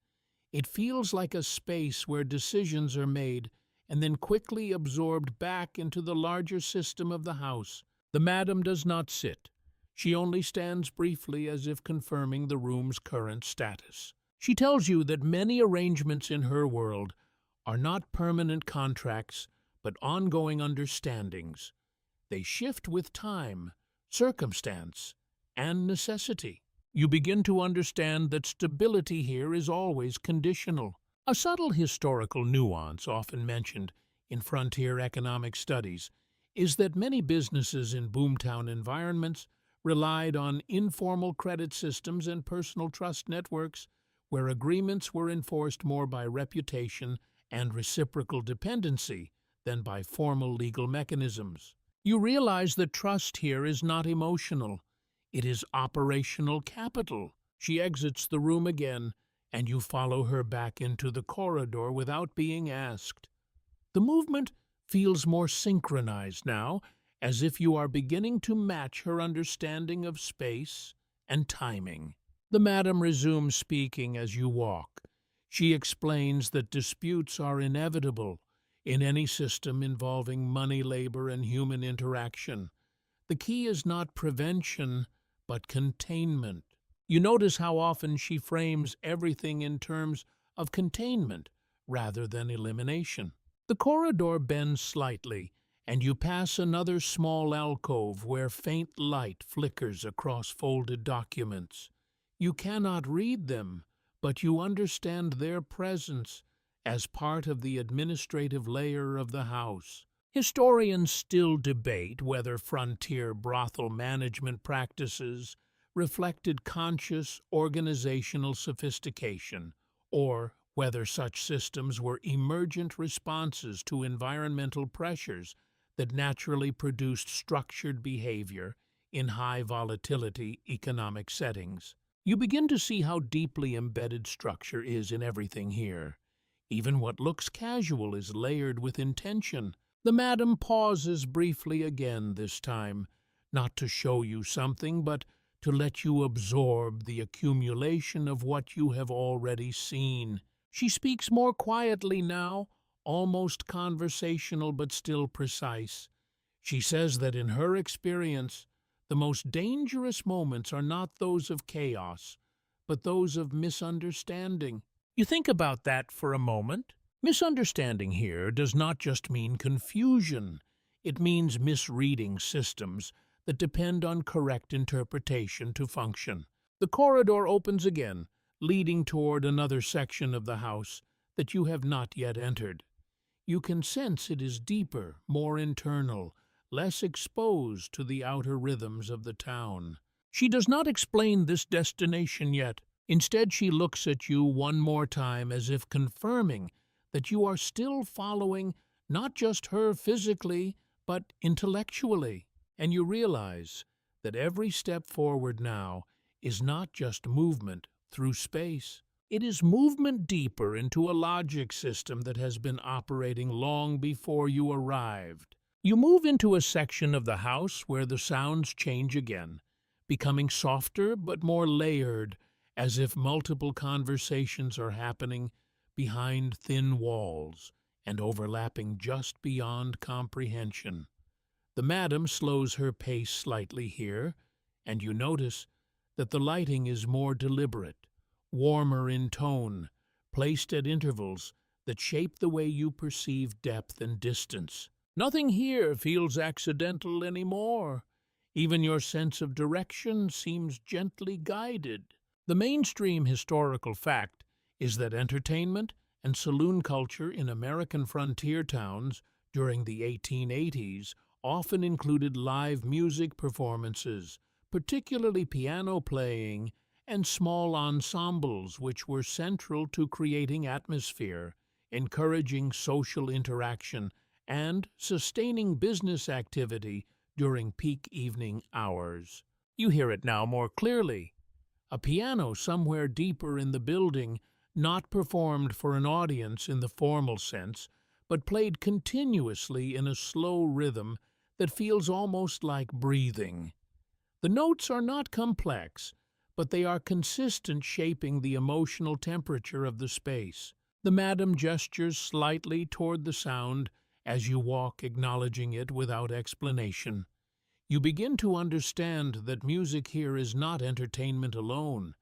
A: It feels like a space where decisions are made and then quickly absorbed back into the larger system of the house. The madam does not sit. She only stands briefly as if confirming the room's current status. She tells you that many arrangements in her world are not permanent contracts, but ongoing understandings. They shift with time, circumstance, and necessity. You begin to understand that stability here is always conditional. A subtle historical nuance often mentioned in frontier economic studies is that many businesses in boomtown environments relied on informal credit systems and personal trust networks where agreements were enforced more by reputation and reciprocal dependency than by formal legal mechanisms. You realize that trust here is not emotional. It is operational capital. She exits the room again, and you follow her back into the corridor without being asked. The movement feels more synchronized now, as if you are beginning to match her understanding of space and timing. The madam resumes speaking as you walk. She explains that disputes are inevitable in any system involving money, labor, and human interaction. The key is not prevention, but containment. You notice how often she frames everything in terms of containment rather than elimination. The corridor bends slightly, and you pass another small alcove where faint light flickers across folded documents. You cannot read them, but you understand their presence as part of the administrative layer of the house. Historians still debate whether frontier brothel management practices reflected conscious organizational sophistication, or whether such systems were emergent responses to environmental pressures that naturally produced structured behavior in high volatility economic settings. You begin to see how deeply embedded structure is in everything here. Even what looks casual is layered with intention. The madam pauses briefly again this time, not to show you something, but to let you absorb the accumulation of what you have already seen. She speaks more quietly now, almost conversational but still precise. She says that in her experience, the most dangerous moments are not those of chaos, but those of misunderstanding. You think about that for a moment. Misunderstanding here does not just mean confusion. It means misreading systems that depend on correct interpretation to function. The corridor opens again, leading toward another section of the house that you have not yet entered. You can sense it is deeper, more internal, less exposed to the outer rhythms of the town. She does not explain this destination yet. Instead, she looks at you one more time as if confirming that you are still following not just her physically, but intellectually. And you realize that every step forward now is not just movement through space. It is movement deeper into a logic system that has been operating long before you arrived. You move into a section of the house where the sounds change again, becoming softer but more layered, as if multiple conversations are happening behind thin walls and overlapping just beyond comprehension. The madam slows her pace slightly here, and you notice that the lighting is more deliberate, warmer in tone, placed at intervals that shape the way you perceive depth and distance. Nothing here feels accidental anymore. Even your sense of direction seems gently guided. The mainstream historical fact is that entertainment and saloon culture in American frontier towns during the 1880s often included live music performances, particularly piano playing, and small ensembles which were central to creating atmosphere, encouraging social interaction, and sustaining business activity during peak evening hours. You hear it now more clearly. A piano somewhere deeper in the building, not performed for an audience in the formal sense, but played continuously in a slow rhythm that feels almost like breathing. The notes are not complex, but they are consistent, shaping the emotional temperature of the space. The madam gestures slightly toward the sound as you walk, acknowledging it without explanation. You begin to understand that music here is not entertainment alone.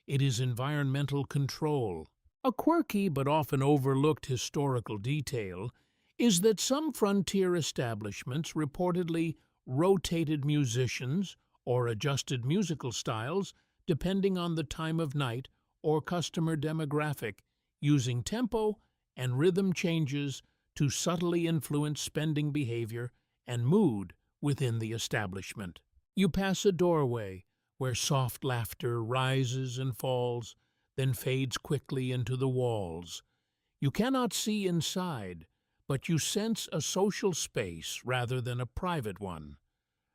A: It is environmental control. A quirky but often overlooked historical detail is that some frontier establishments reportedly rotated musicians or adjusted musical styles depending on the time of night or customer demographic, using tempo and rhythm changes to subtly influence spending behavior and mood within the establishment. You pass a doorway where soft laughter rises and falls, then fades quickly into the walls. You cannot see inside, but you sense a social space rather than a private one.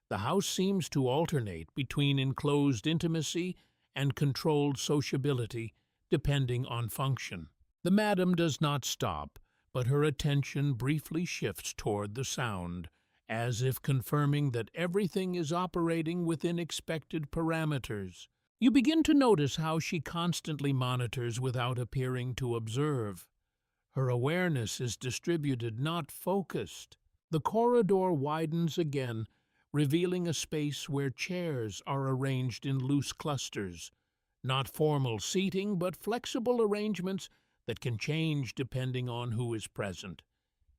A: The house seems to alternate between enclosed intimacy and controlled sociability, depending on function. The madam does not stop, but her attention briefly shifts toward the sound, as if confirming that everything is operating within expected parameters. You begin to notice how she constantly monitors without appearing to observe. Her awareness is distributed, not focused. The corridor widens again, revealing a space where chairs are arranged in loose clusters. Not formal seating, but flexible arrangements that can change depending on who is present.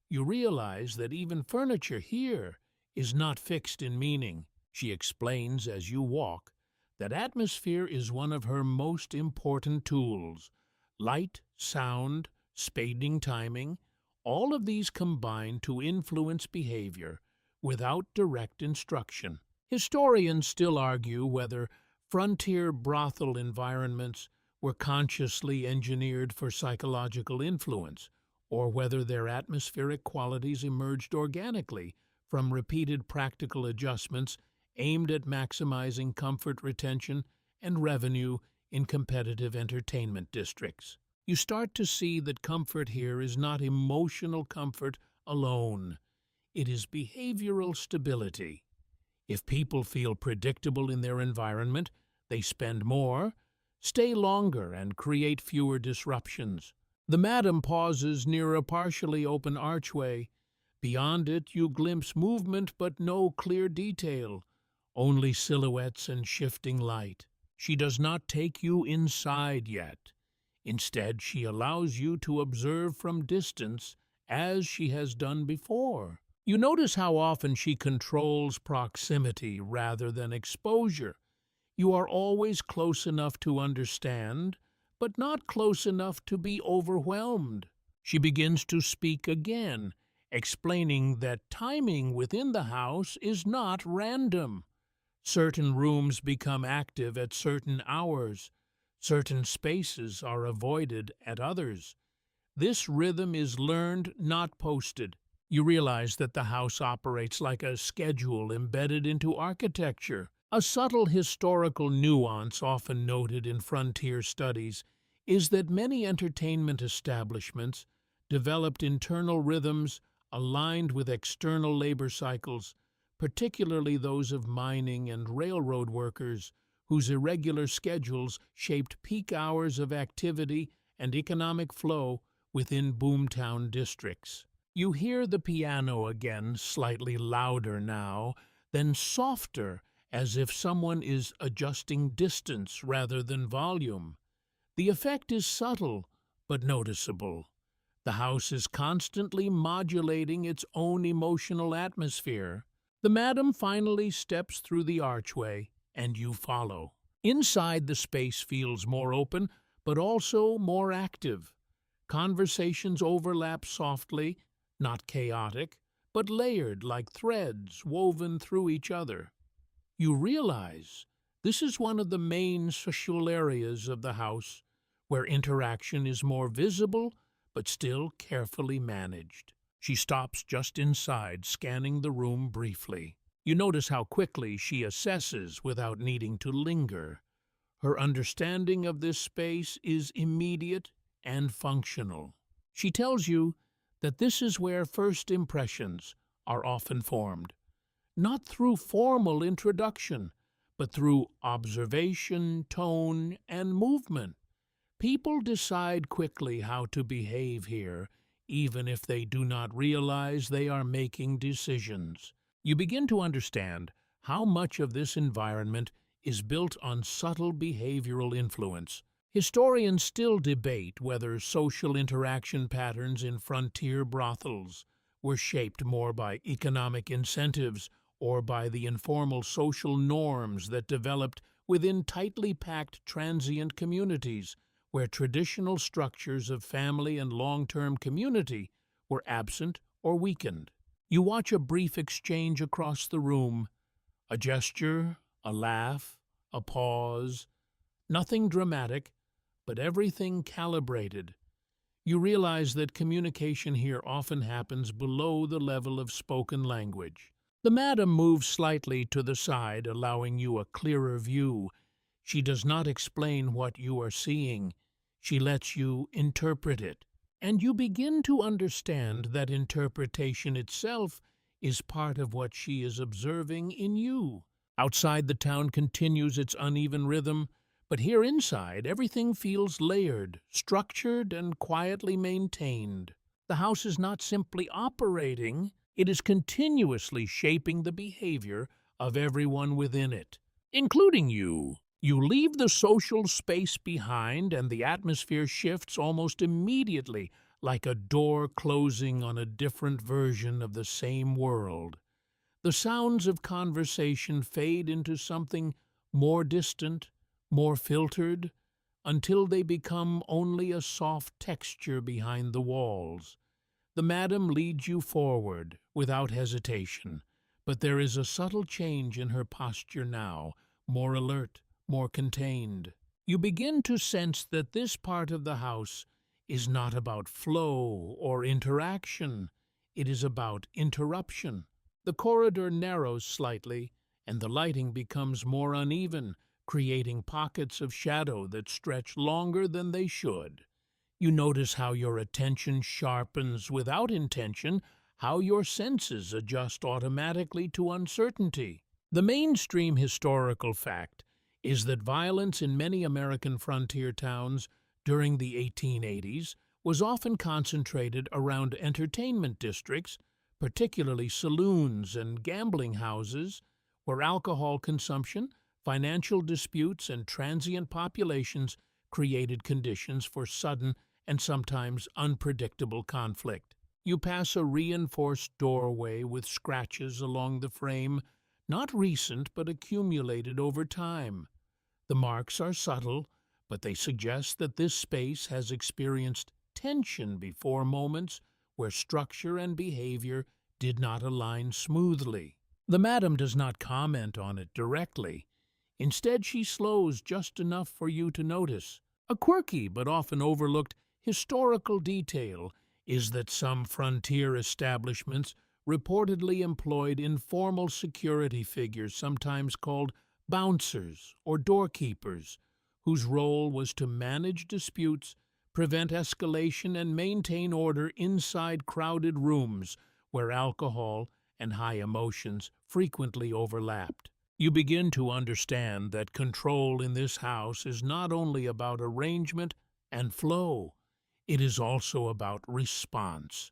A: You realize that even furniture here is not fixed in meaning. She explains as you walk that atmosphere is one of her most important tools. Light, sound, spading timing, all of these combine to influence behavior without direct instruction. Historians still argue whether frontier brothel environments were consciously engineered for psychological influence, or whether their atmospheric qualities emerged organically from repeated practical adjustments aimed at maximizing comfort retention and revenue in competitive entertainment districts. You start to see that comfort here is not emotional comfort alone. It is behavioral stability. If people feel predictable in their environment, they spend more, stay longer, and create fewer disruptions. The madam pauses near a partially open archway. Beyond it, you glimpse movement but no clear detail, only silhouettes and shifting light. She does not take you inside yet. Instead, she allows you to observe from distance, as she has done before. You notice how often she controls proximity rather than exposure. You are always close enough to understand, but not close enough to be overwhelmed. She begins to speak again, explaining that timing within the house is not random. Certain rooms become active at certain hours. Certain spaces are avoided at others. This rhythm is learned, not posted. You realize that the house operates like a schedule embedded into architecture. A subtle historical nuance often noted in frontier studies is that many entertainment establishments developed internal rhythms aligned with external labor cycles, particularly those of mining and railroad workers, whose irregular schedules shaped peak hours of activity and economic flow within boomtown districts. You hear the piano again, slightly louder now, then softer, as if someone is adjusting distance rather than volume. The effect is subtle, but noticeable. The house is constantly modulating its own emotional atmosphere. The madam finally steps through the archway, and you follow. Inside, the space feels more open, but also more active. Conversations overlap softly, not chaotic, but layered like threads woven through each other. You realize this is one of the main social areas of the house, where interaction is more visible but still carefully managed. She stops just inside, scanning the room briefly. You notice how quickly she assesses without needing to linger. Her understanding of this space is immediate and functional. She tells you that this is where first impressions are often formed, not through formal introduction, but through observation, tone, and movement. People decide quickly how to behave here, even if they do not realize they are making decisions. You begin to understand how much of this environment is built on subtle behavioral influence. Historians still debate whether social interaction patterns in frontier brothels were shaped more by economic incentives or by the informal social norms that developed within tightly packed transient communities, where traditional structures of family and long-term community were absent or weakened. You watch a brief exchange across the room, a gesture, a laugh, a pause, nothing dramatic, but everything calibrated. You realize that communication here often happens below the level of spoken language. The madam moves slightly to the side, allowing you a clearer view. She does not explain what you are seeing. She lets you interpret it. And you begin to understand that interpretation itself is part of what she is observing in you. Outside, the town continues its uneven rhythm, but here inside, everything feels layered, structured, and quietly maintained. The house is not simply operating, it is continuously shaping the behavior of everyone within it, including you. You leave the social space behind, and the atmosphere shifts almost immediately, like a door closing on a different version of the same world. The sounds of conversation fade into something more distant, more filtered, until they become only a soft texture behind the walls. The madam leads you forward without hesitation, but there is a subtle change in her posture now, more alert, more contained. You begin to sense that this part of the house is not about flow or interaction. It is about interruption. The corridor narrows slightly, and the lighting becomes more uneven, creating pockets of shadow that stretch longer than they should. You notice how your attention sharpens without intention, how your senses adjust automatically to uncertainty. The mainstream historical fact is that violence in many American frontier towns during the 1880s was often concentrated around entertainment districts, particularly saloons and gambling houses, where alcohol consumption, financial disputes, and transient populations created conditions for sudden and sometimes unpredictable conflict. You pass a reinforced doorway with scratches along the frame, not recent but accumulated over time. The marks are subtle, but they suggest that this space has experienced tension before, moments where structure and behavior did not align smoothly. The madam does not comment on it directly. Instead, she slows just enough for you to notice. A quirky but often overlooked historical detail is that some frontier establishments reportedly employed informal security figures, sometimes called bouncers or doorkeepers, whose role was to manage disputes, prevent escalation, and maintain order inside crowded rooms where alcohol and high emotions frequently overlapped. You begin to understand that control in this house is not only about arrangement and flow, it is also about response.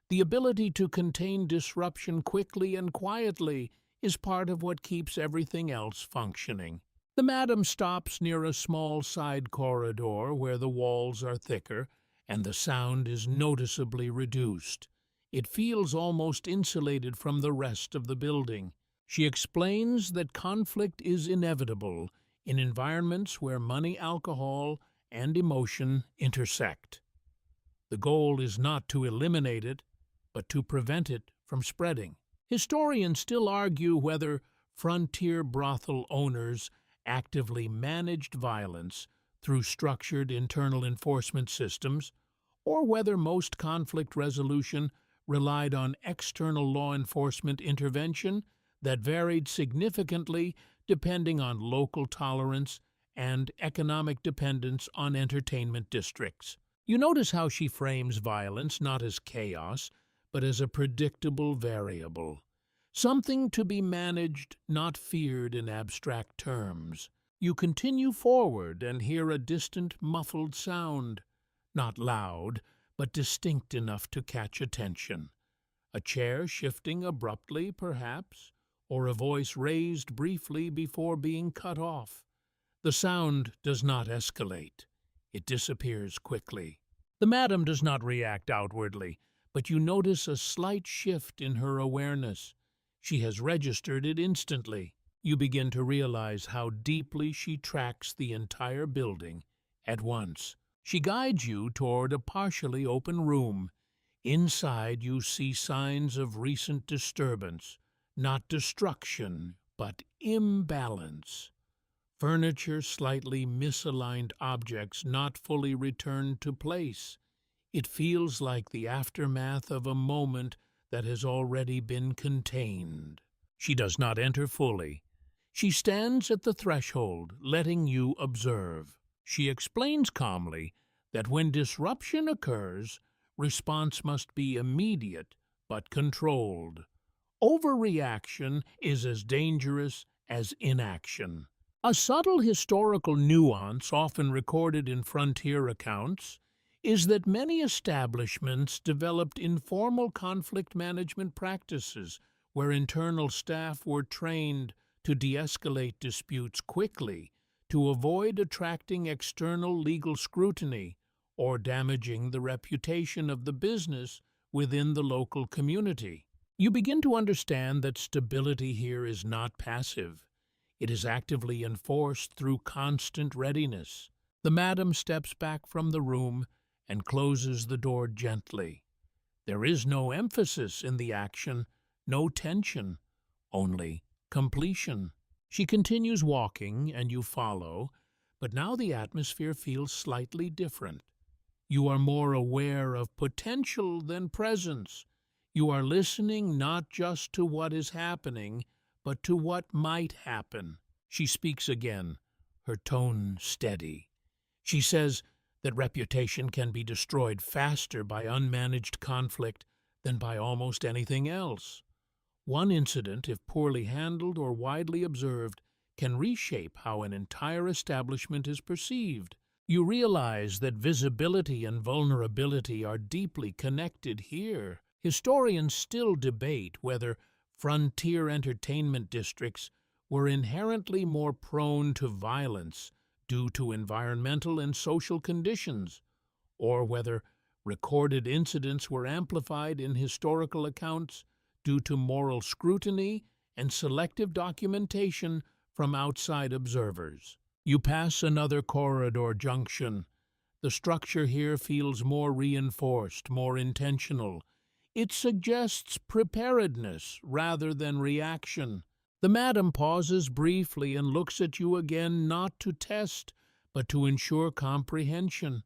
A: The ability to contain disruption quickly and quietly is part of what keeps everything else functioning. The madam stops near a small side corridor where the walls are thicker and the sound is noticeably reduced. It feels almost insulated from the rest of the building. She explains that conflict is inevitable in environments where money, alcohol, and emotion intersect. The goal is not to eliminate it, but to prevent it from spreading. Historians still argue whether frontier brothel owners actively managed violence through structured internal enforcement systems, or whether most conflict resolution relied on external law enforcement intervention that varied significantly depending on local tolerance and economic dependence on entertainment districts. You notice how she frames violence not as chaos, but as a predictable variable, something to be managed, not feared in abstract terms. You continue forward and hear a distant, muffled sound, not loud, but distinct enough to catch attention. A chair shifting abruptly, perhaps, or a voice raised briefly before being cut off. The sound does not escalate. It disappears quickly. The madam does not react outwardly, but you notice a slight shift in her awareness. She has registered it instantly. You begin to realize how deeply she tracks the entire building at once. She guides you toward a partially open room. Inside you see signs of recent disturbance, not destruction, but imbalance. Furniture, slightly misaligned objects not fully returned to place. It feels like the aftermath of a moment that has already been contained. She does not enter fully. She stands at the threshold, letting you observe. She explains calmly that when disruption occurs, response must be immediate but controlled. Overreaction is as dangerous as inaction. A subtle historical nuance often recorded in frontier accounts is that many establishments developed informal conflict management practices where internal staff were trained to de-escalate disputes quickly to avoid attracting external legal scrutiny or damaging the reputation of the business within the local community. You begin to understand that stability here is not passive. It is actively enforced through constant readiness. The madam steps back from the room and closes the door gently. There is no emphasis in the action, no tension, only completion. She continues walking, and you follow, but now the atmosphere feels slightly different. You are more aware of potential than presence. You are listening not just to what is happening, but to what might happen. She speaks again, her tone steady. She says that reputation can be destroyed faster by unmanaged conflict than by almost anything else. One incident, if poorly handled or widely observed, can reshape how an entire establishment is perceived. You realize that visibility and vulnerability are deeply connected here. Historians still debate whether frontier entertainment districts were inherently more prone to violence due to environmental and social conditions, or whether recorded incidents were amplified in historical accounts due to moral scrutiny and selective documentation from outside observers. You pass another corridor junction. The structure here feels more reinforced, more intentional. It suggests preparedness rather than reaction. The madam pauses briefly and looks at you again, not to test, but to ensure comprehension.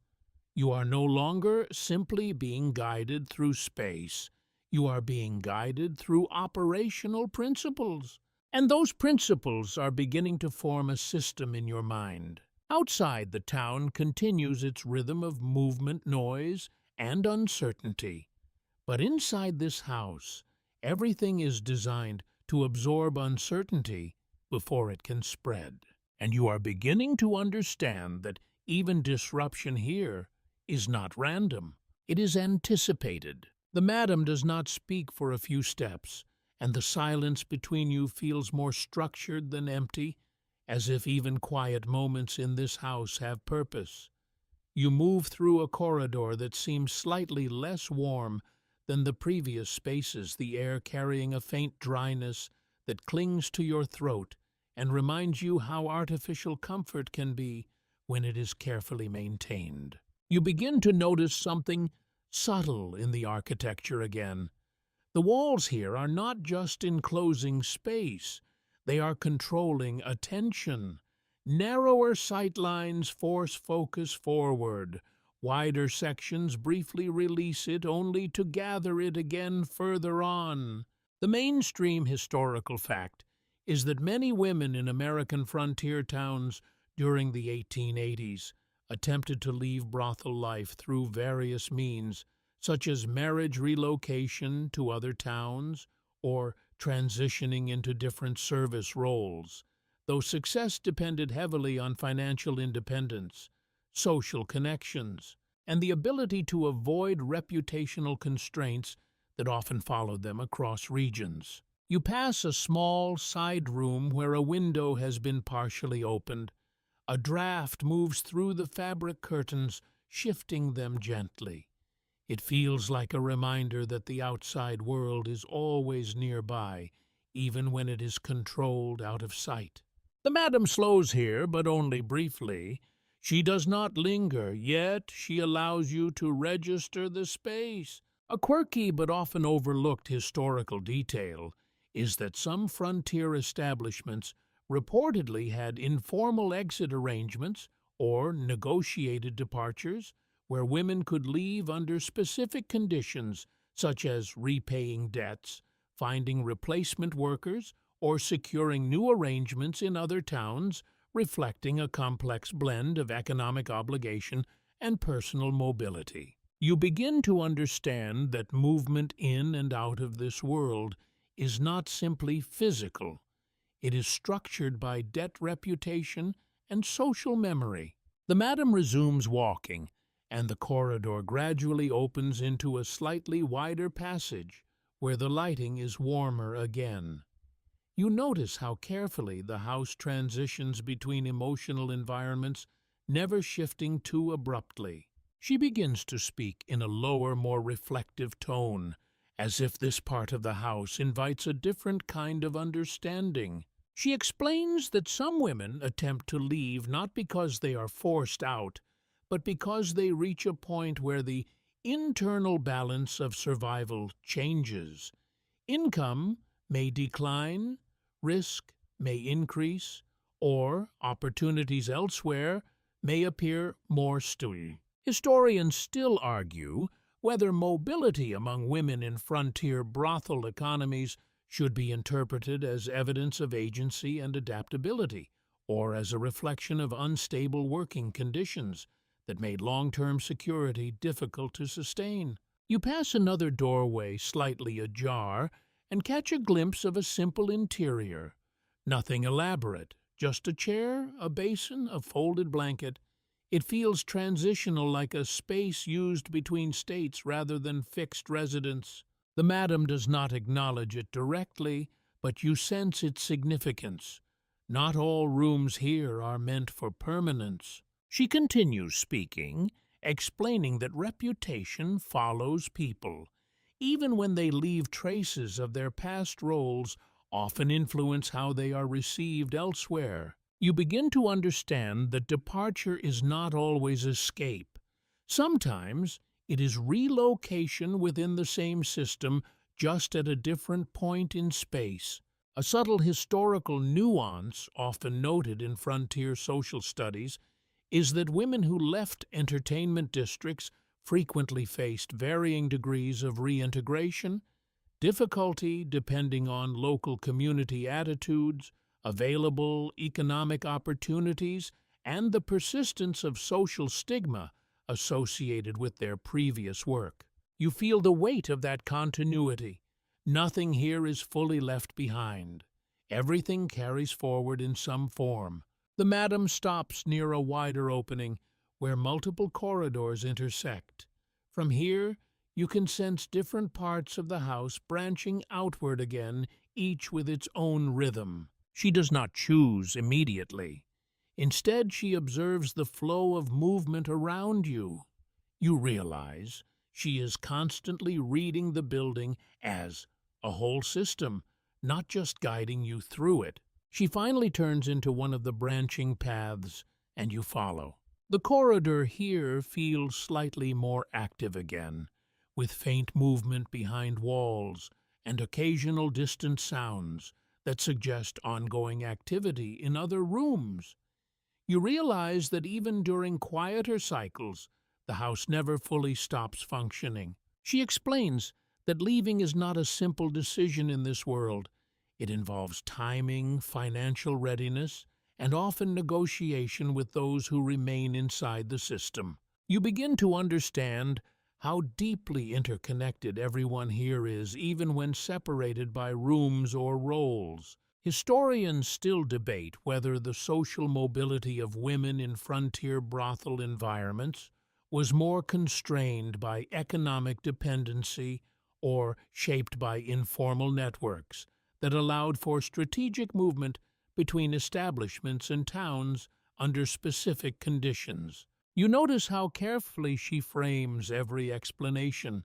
A: You are no longer simply being guided through space. You are being guided through operational principles. And those principles are beginning to form a system in your mind. Outside, the town continues its rhythm of movement, noise, and uncertainty. But inside this house, everything is designed to absorb uncertainty before it can spread. And you are beginning to understand that even disruption here is not random. It is anticipated. The madam does not speak for a few steps, and the silence between you feels more structured than empty, as if even quiet moments in this house have purpose. You move through a corridor that seems slightly less warm than the previous spaces, the air carrying a faint dryness that clings to your throat and reminds you how artificial comfort can be when it is carefully maintained. You begin to notice something subtle in the architecture again. The walls here are not just enclosing space, they are controlling attention. Narrower sightlines force focus forward. Wider sections briefly release it only to gather it again further on. The mainstream historical fact is that many women in American frontier towns during the 1880s attempted to leave brothel life through various means, such as marriage relocation to other towns or transitioning into different service roles, though success depended heavily on financial independence, social connections, and the ability to avoid reputational constraints that often followed them across regions. You pass a small side room where a window has been partially opened. A draft moves through the fabric curtains, shifting them gently. It feels like a reminder that the outside world is always nearby, even when it is controlled out of sight. The madam slows here, but only briefly. She does not linger, yet she allows you to register the space. A quirky but often overlooked historical detail is that some frontier establishments reportedly had informal exit arrangements or negotiated departures where women could leave under specific conditions such as repaying debts, finding replacement workers, or securing new arrangements in other towns, reflecting a complex blend of economic obligation and personal mobility. You begin to understand that movement in and out of this world is not simply physical. It is structured by debt reputation and social memory. The madam resumes walking, and the corridor gradually opens into a slightly wider passage where the lighting is warmer again. You notice how carefully the house transitions between emotional environments, never shifting too abruptly. She begins to speak in a lower, more reflective tone, as if this part of the house invites a different kind of understanding. She explains that some women attempt to leave not because they are forced out, but because they reach a point where the internal balance of survival changes. Income may decline, risk may increase, or opportunities elsewhere may appear more sturdy. Historians still argue whether mobility among women in frontier brothel economies should be interpreted as evidence of agency and adaptability, or as a reflection of unstable working conditions that made long-term security difficult to sustain. You pass another doorway slightly ajar and catch a glimpse of a simple interior. Nothing elaborate, just a chair, a basin, a folded blanket. It feels transitional, like a space used between states rather than fixed residence. The madam does not acknowledge it directly, but you sense its significance. Not all rooms here are meant for permanence. She continues speaking, explaining that reputation follows people. Even when they leave, traces of their past roles often influence how they are received elsewhere. You begin to understand that departure is not always escape. Sometimes it is relocation within the same system, just at a different point in space. A subtle historical nuance, often noted in frontier social studies, is that women who left entertainment districts frequently faced varying degrees of reintegration, difficulty depending on local community attitudes, available economic opportunities, and the persistence of social stigma associated with their previous work. You feel the weight of that continuity. Nothing here is fully left behind. Everything carries forward in some form. The madam stops near a wider opening where multiple corridors intersect. From here, you can sense different parts of the house branching outward again, each with its own rhythm. She does not choose immediately. Instead, she observes the flow of movement around you. You realize she is constantly reading the building as a whole system, not just guiding you through it. She finally turns into one of the branching paths, and you follow. The corridor here feels slightly more active again, with faint movement behind walls and occasional distant sounds that suggest ongoing activity in other rooms. You realize that even during quieter cycles, the house never fully stops functioning. She explains that leaving is not a simple decision in this world. It involves timing, financial readiness, and often negotiation with those who remain inside the system. You begin to understand how deeply interconnected everyone here is, even when separated by rooms or roles. Historians still debate whether the social mobility of women in frontier brothel environments was more constrained by economic dependency or shaped by informal networks that allowed for strategic movement between establishments and towns under specific conditions. You notice how carefully she frames every explanation.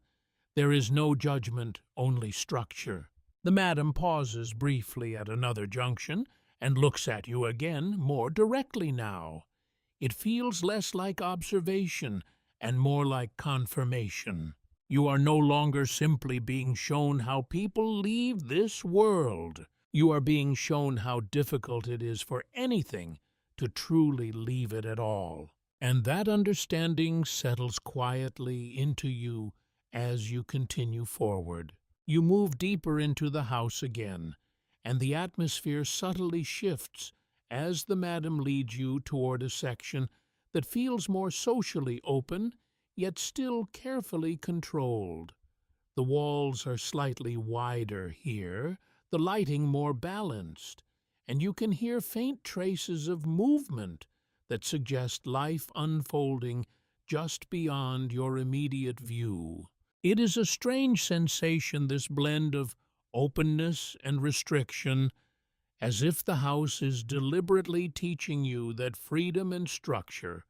A: There is no judgment, only structure. The madam pauses briefly at another junction and looks at you again, more directly now. It feels less like observation and more like confirmation. You are no longer simply being shown how people leave this world. You are being shown how difficult it is for anything to truly leave it at all. And that understanding settles quietly into you as you continue forward. You move deeper into the house again, and the atmosphere subtly shifts as the madam leads you toward a section that feels more socially open, yet still carefully controlled. The walls are slightly wider here, the lighting more balanced, and you can hear faint traces of movement that suggest life unfolding just beyond your immediate view. It is a strange sensation, this blend of openness and restriction, as if the house is deliberately teaching you that freedom and structure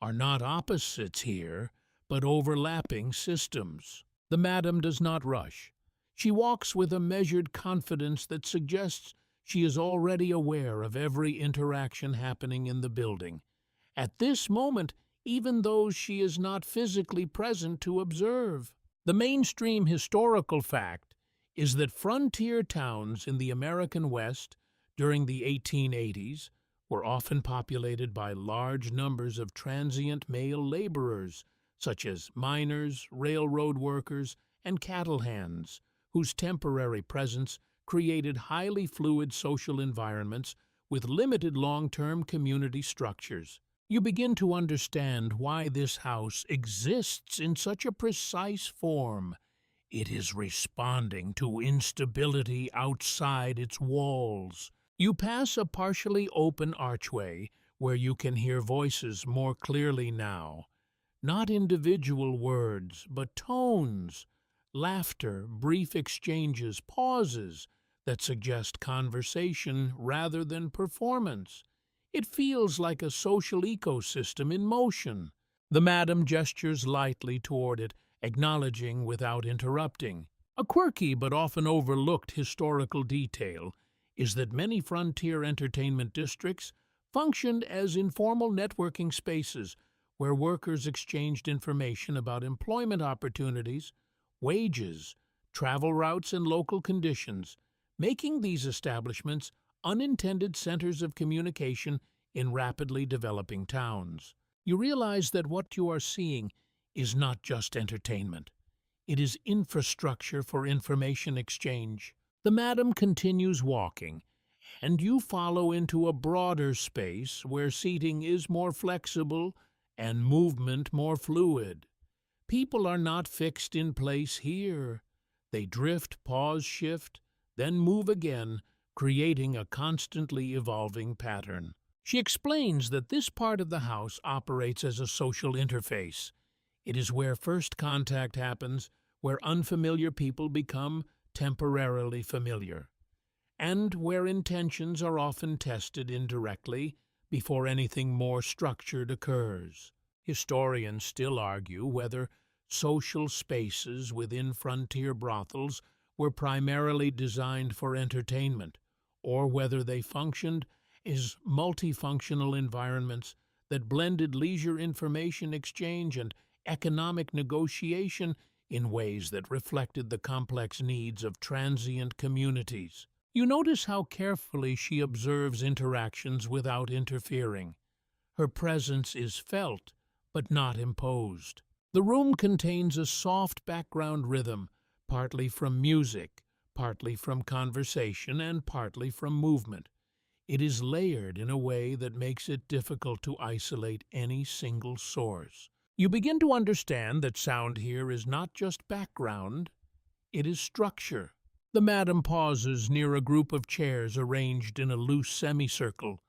A: are not opposites here, but overlapping systems. The madam does not rush. She walks with a measured confidence that suggests she is already aware of every interaction happening in the building. At this moment, even though she is not physically present to observe. The mainstream historical fact is that frontier towns in the American West during the 1880s were often populated by large numbers of transient male laborers, such as miners, railroad workers, and cattle hands, whose temporary presence created highly fluid social environments with limited long-term community structures. You begin to understand why this house exists in such a precise form. It is responding to instability outside its walls. You pass a partially open archway where you can hear voices more clearly now. Not individual words, but tones, laughter, brief exchanges, pauses that suggest conversation rather than performance. It feels like a social ecosystem in motion. The madam gestures lightly toward it, acknowledging without interrupting. A quirky but often overlooked historical detail is that many frontier entertainment districts functioned as informal networking spaces where workers exchanged information about employment opportunities, wages, travel routes, and local conditions, making these establishments unintended centers of communication in rapidly developing towns. You realize that what you are seeing is not just entertainment. It is infrastructure for information exchange. The madam continues walking, and you follow into a broader space where seating is more flexible and movement more fluid. People are not fixed in place here. They drift, pause, shift, then move again, creating a constantly evolving pattern. She explains that this part of the house operates as a social interface. It is where first contact happens, where unfamiliar people become temporarily familiar, and where intentions are often tested indirectly before anything more structured occurs. Historians still argue whether social spaces within frontier brothels were primarily designed for entertainment, or whether they functioned as multifunctional environments that blended leisure information exchange and economic negotiation in ways that reflected the complex needs of transient communities. You notice how carefully she observes interactions without interfering. Her presence is felt, but not imposed. The room contains a soft background rhythm, partly from music, partly from conversation, and partly from movement. It is layered in a way that makes it difficult to isolate any single source. You begin to understand that sound here is not just background, it is structure. The madam pauses near a group of chairs arranged in a loose semicircle.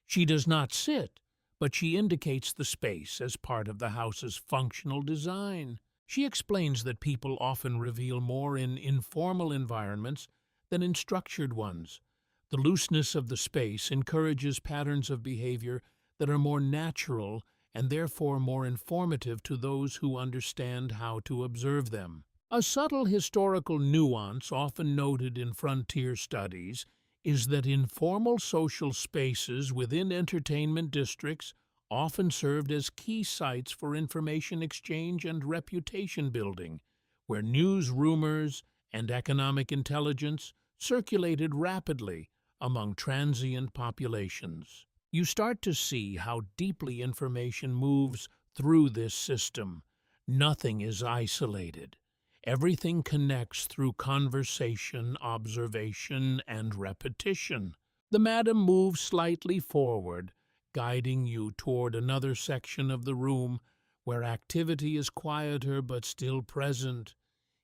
A: She does not sit, but she indicates the space as part of the house's functional design. She explains that people often reveal more in informal environments than in structured ones. The looseness of the space encourages patterns of behavior that are more natural and therefore more informative to those who understand how to observe them. A subtle historical nuance often noted in frontier studies is that informal social spaces within entertainment districts often served as key sites for information exchange and reputation building, where news, rumors, and economic intelligence circulated rapidly among transient populations. You start to see how deeply information moves through this system. Nothing is isolated. Everything connects through conversation, observation, and repetition. The madam moves slightly forward, guiding you toward another section of the room where activity is quieter but still present.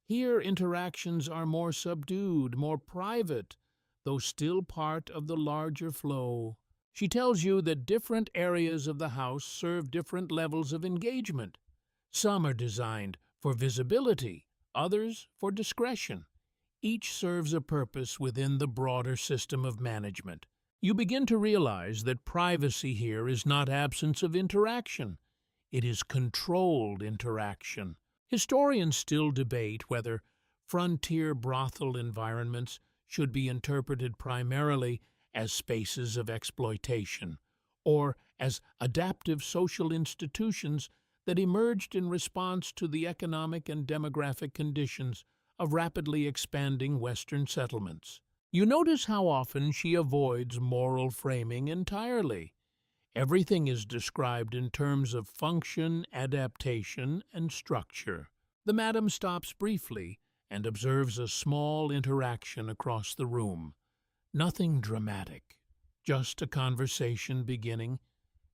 A: Here, interactions are more subdued, more private, though still part of the larger flow. She tells you that different areas of the house serve different levels of engagement. Some are designed for visibility, others for discretion. Each serves a purpose within the broader system of management. You begin to realize that privacy here is not absence of interaction. It is controlled interaction. Historians still debate whether frontier brothel environments should be interpreted primarily as spaces of exploitation, or as adaptive social institutions that emerged in response to the economic and demographic conditions of rapidly expanding Western settlements. You notice how often she avoids moral framing entirely. Everything is described in terms of function, adaptation, and structure. The madam stops briefly and observes a small interaction across the room. Nothing dramatic, just a conversation beginning,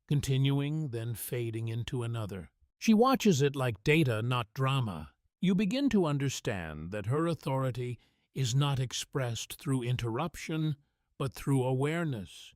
A: continuing, then fading into another. She watches it like data, not drama. You begin to understand that her authority is not expressed through interruption, but through awareness.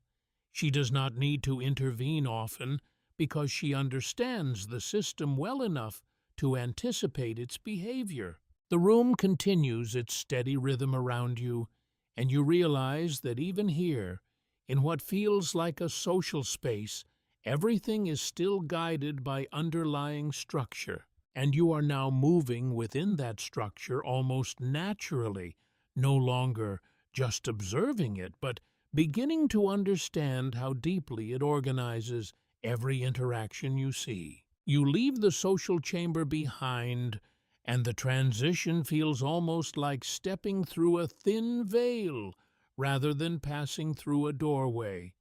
A: She does not need to intervene often because she understands the system well enough to anticipate its behavior. The room continues its steady rhythm around you, and you realize that even here, in what feels like a social space, everything is still guided by underlying structure, and you are now moving within that structure almost naturally, no longer just observing it, but beginning to understand how deeply it organizes every interaction you see. You leave the social chamber behind, and the transition feels almost like stepping through a thin veil rather than passing through a doorway.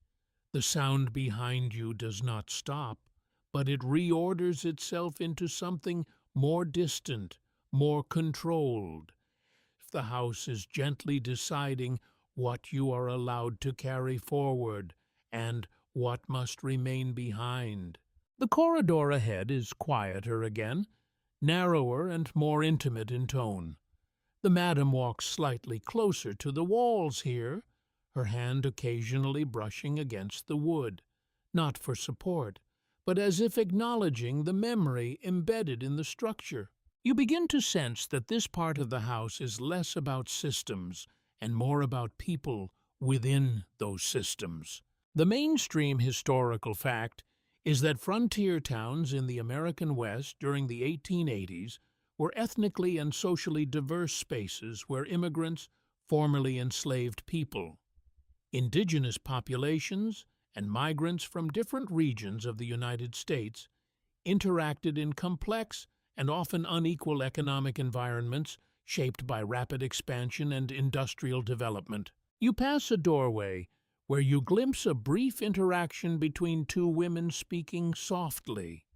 A: The sound behind you does not stop, but it reorders itself into something more distant, more controlled. The house is gently deciding what you are allowed to carry forward and what must remain behind. The corridor ahead is quieter again, narrower and more intimate in tone. The madam walks slightly closer to the walls here, her hand occasionally brushing against the wood, not for support, but as if acknowledging the memory embedded in the structure. You begin to sense that this part of the house is less about systems and more about people within those systems. The mainstream historical fact is that frontier towns in the American West during the 1880s were ethnically and socially diverse spaces where immigrants, formerly enslaved people, indigenous populations, and migrants from different regions of the United States interacted in complex and often unequal economic environments shaped by rapid expansion and industrial development. You pass a doorway where you glimpse a brief interaction between two women speaking softly.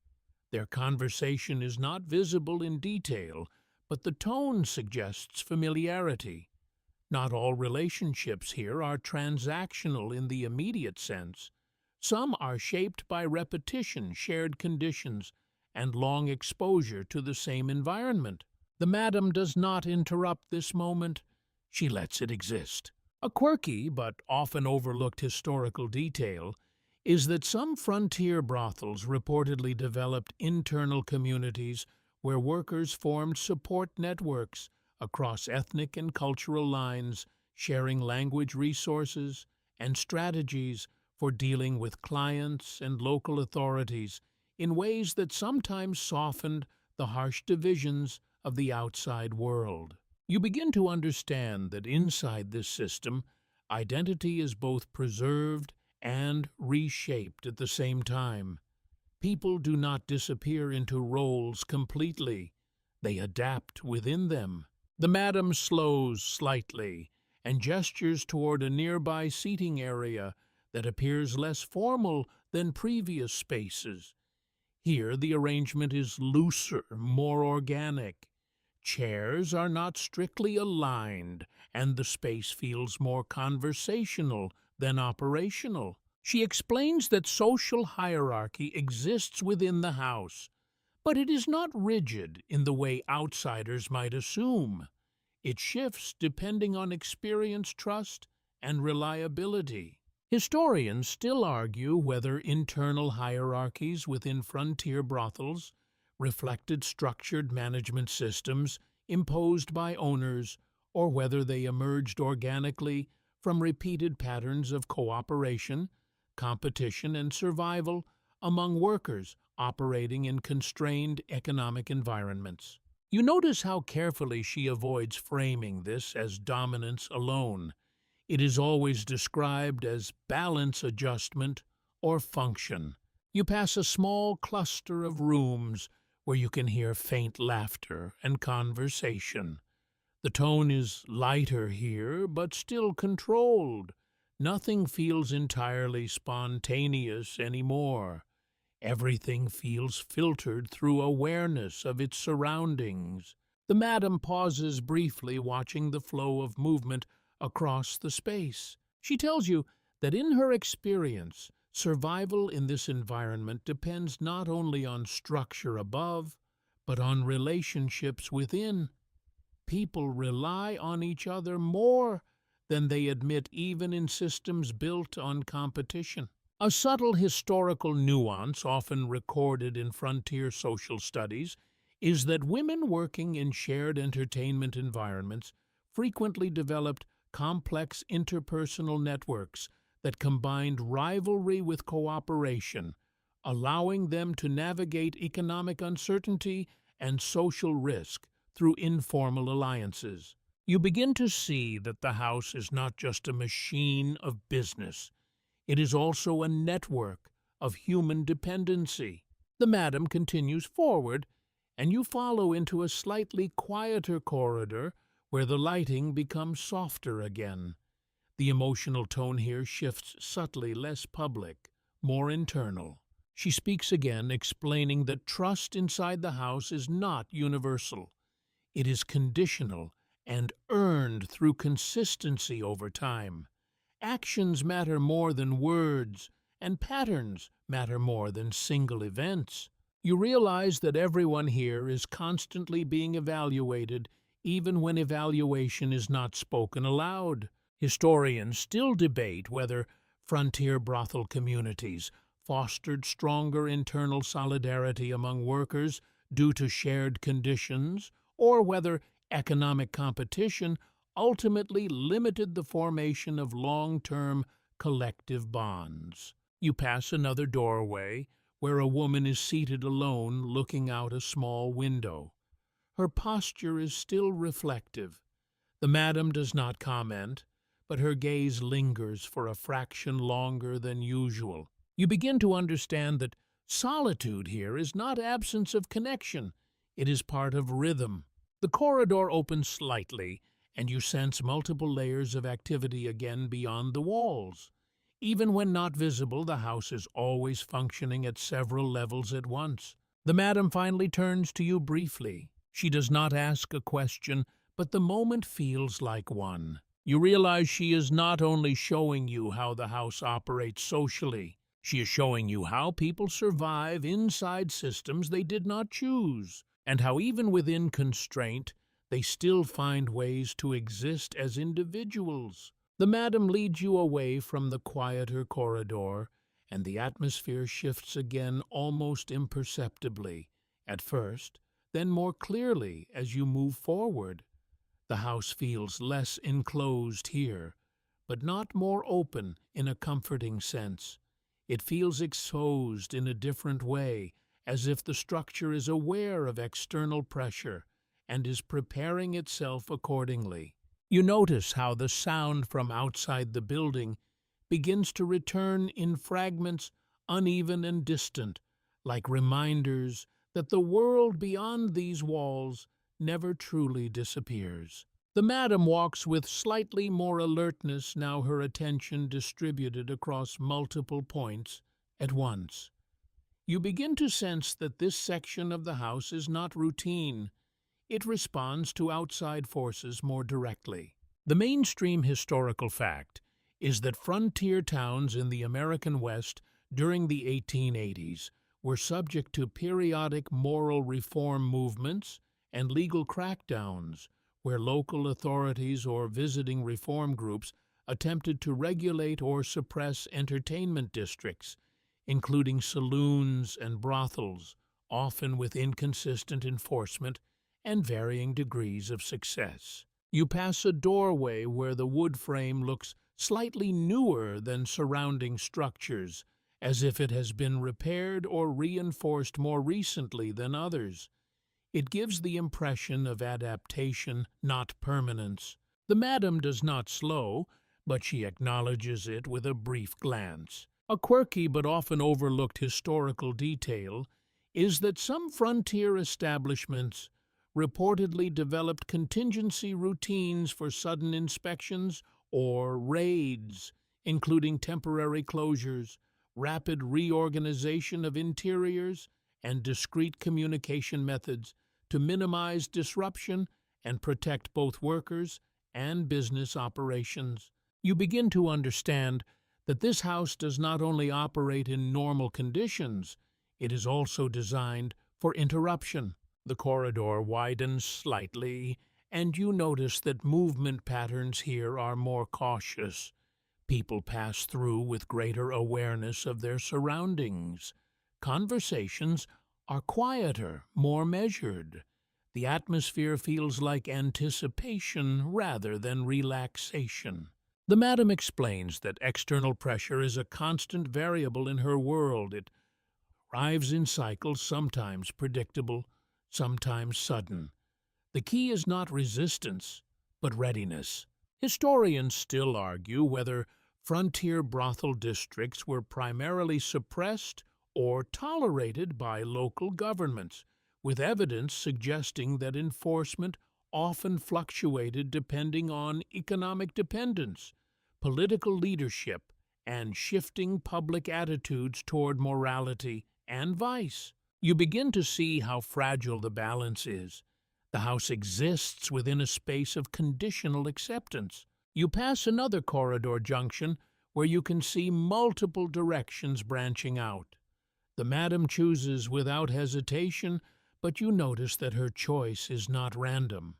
A: Their conversation is not visible in detail, but the tone suggests familiarity. Not all relationships here are transactional in the immediate sense. Some are shaped by repetition, shared conditions, and long exposure to the same environment. The madam does not interrupt this moment. She lets it exist. A quirky but often overlooked historical detail is that some frontier brothels reportedly developed internal communities where workers formed support networks across ethnic and cultural lines, sharing language resources and strategies for dealing with clients and local authorities in ways that sometimes softened the harsh divisions of the outside world. You begin to understand that inside this system, identity is both preserved and reshaped at the same time. People do not disappear into roles completely. They adapt within them. The madam slows slightly and gestures toward a nearby seating area that appears less formal than previous spaces. Here the arrangement is looser, more organic. Chairs are not strictly aligned, and the space feels more conversational than operational. She explains that social hierarchy exists within the house, but it is not rigid in the way outsiders might assume. It shifts depending on experience, trust, and reliability. Historians still argue whether internal hierarchies within frontier brothels reflected structured management systems imposed by owners or whether they emerged organically from repeated patterns of cooperation, competition, and survival among workers operating in constrained economic environments. You notice how carefully she avoids framing this as dominance alone. It is always described as balance adjustment or function. You pass a small cluster of rooms where you can hear faint laughter and conversation. The tone is lighter here, but still controlled. Nothing feels entirely spontaneous anymore. Everything feels filtered through awareness of its surroundings. The madam pauses briefly, watching the flow of movement across the space. She tells you that in her experience, survival in this environment depends not only on structure above, but on relationships within. People rely on each other more than they admit, even in systems built on competition. A subtle historical nuance often recorded in frontier social studies is that women working in shared entertainment environments frequently developed complex interpersonal networks that combined rivalry with cooperation, allowing them to navigate economic uncertainty and social risk through informal alliances. You begin to see that the house is not just a machine of business. It is also a network of human dependency. The madam continues forward, and you follow into a slightly quieter corridor where the lighting becomes softer again. The emotional tone here shifts subtly, less public, more internal. She speaks again, explaining that trust inside the house is not universal. It is conditional and earned through consistency over time. Actions matter more than words, and patterns matter more than single events. You realize that everyone here is constantly being evaluated, even when evaluation is not spoken aloud. Historians still debate whether frontier brothel communities fostered stronger internal solidarity among workers due to shared conditions, or whether economic competition ultimately limited the formation of long-term collective bonds. You pass another doorway where a woman is seated alone, looking out a small window. Her posture is still reflective. The madam does not comment, but her gaze lingers for a fraction longer than usual. You begin to understand that solitude here is not absence of connection. It is part of rhythm. The corridor opens slightly, and you sense multiple layers of activity again beyond the walls. Even when not visible, the house is always functioning at several levels at once. The madam finally turns to you briefly. She does not ask a question, but the moment feels like one. You realize she is not only showing you how the house operates socially, she is showing you how people survive inside systems they did not choose, and how even within constraint, they still find ways to exist as individuals. The madam leads you away from the quieter corridor, and the atmosphere shifts again almost imperceptibly, at first, then more clearly as you move forward. The house feels less enclosed here, but not more open in a comforting sense. It feels exposed in a different way, as if the structure is aware of external pressure and is preparing itself accordingly. You notice how the sound from outside the building begins to return in fragments, uneven and distant, like reminders that the world beyond these walls never truly disappears. The madam walks with slightly more alertness, now her attention distributed across multiple points at once. You begin to sense that this section of the house is not routine. It responds to outside forces more directly. The mainstream historical fact is that frontier towns in the American West during the 1880s were subject to periodic moral reform movements and legal crackdowns, where local authorities or visiting reform groups attempted to regulate or suppress entertainment districts, including saloons and brothels, often with inconsistent enforcement and varying degrees of success. You pass a doorway where the wood frame looks slightly newer than surrounding structures, as if it has been repaired or reinforced more recently than others. It gives the impression of adaptation, not permanence. The madam does not slow, but she acknowledges it with a brief glance. A quirky but often overlooked historical detail is that some frontier establishments reportedly developed contingency routines for sudden inspections or raids, including temporary closures, rapid reorganization of interiors, and discrete communication methods to minimize disruption and protect both workers and business operations. You begin to understand that this house does not only operate in normal conditions, it is also designed for interruption. The corridor widens slightly, and you notice that movement patterns here are more cautious. People pass through with greater awareness of their surroundings. Conversations are quieter, more measured. The atmosphere feels like anticipation rather than relaxation. The madam explains that external pressure is a constant variable in her world. It arrives in cycles, sometimes predictable, sometimes sudden. The key is not resistance, but readiness. Historians still argue whether frontier brothel districts were primarily suppressed or tolerated by local governments, with evidence suggesting that enforcement often fluctuated depending on economic dependence, political leadership, and shifting public attitudes toward morality and vice. You begin to see how fragile the balance is. The house exists within a space of conditional acceptance. You pass another corridor junction where you can see multiple directions branching out. The madam chooses without hesitation, but you notice that her choice is not random.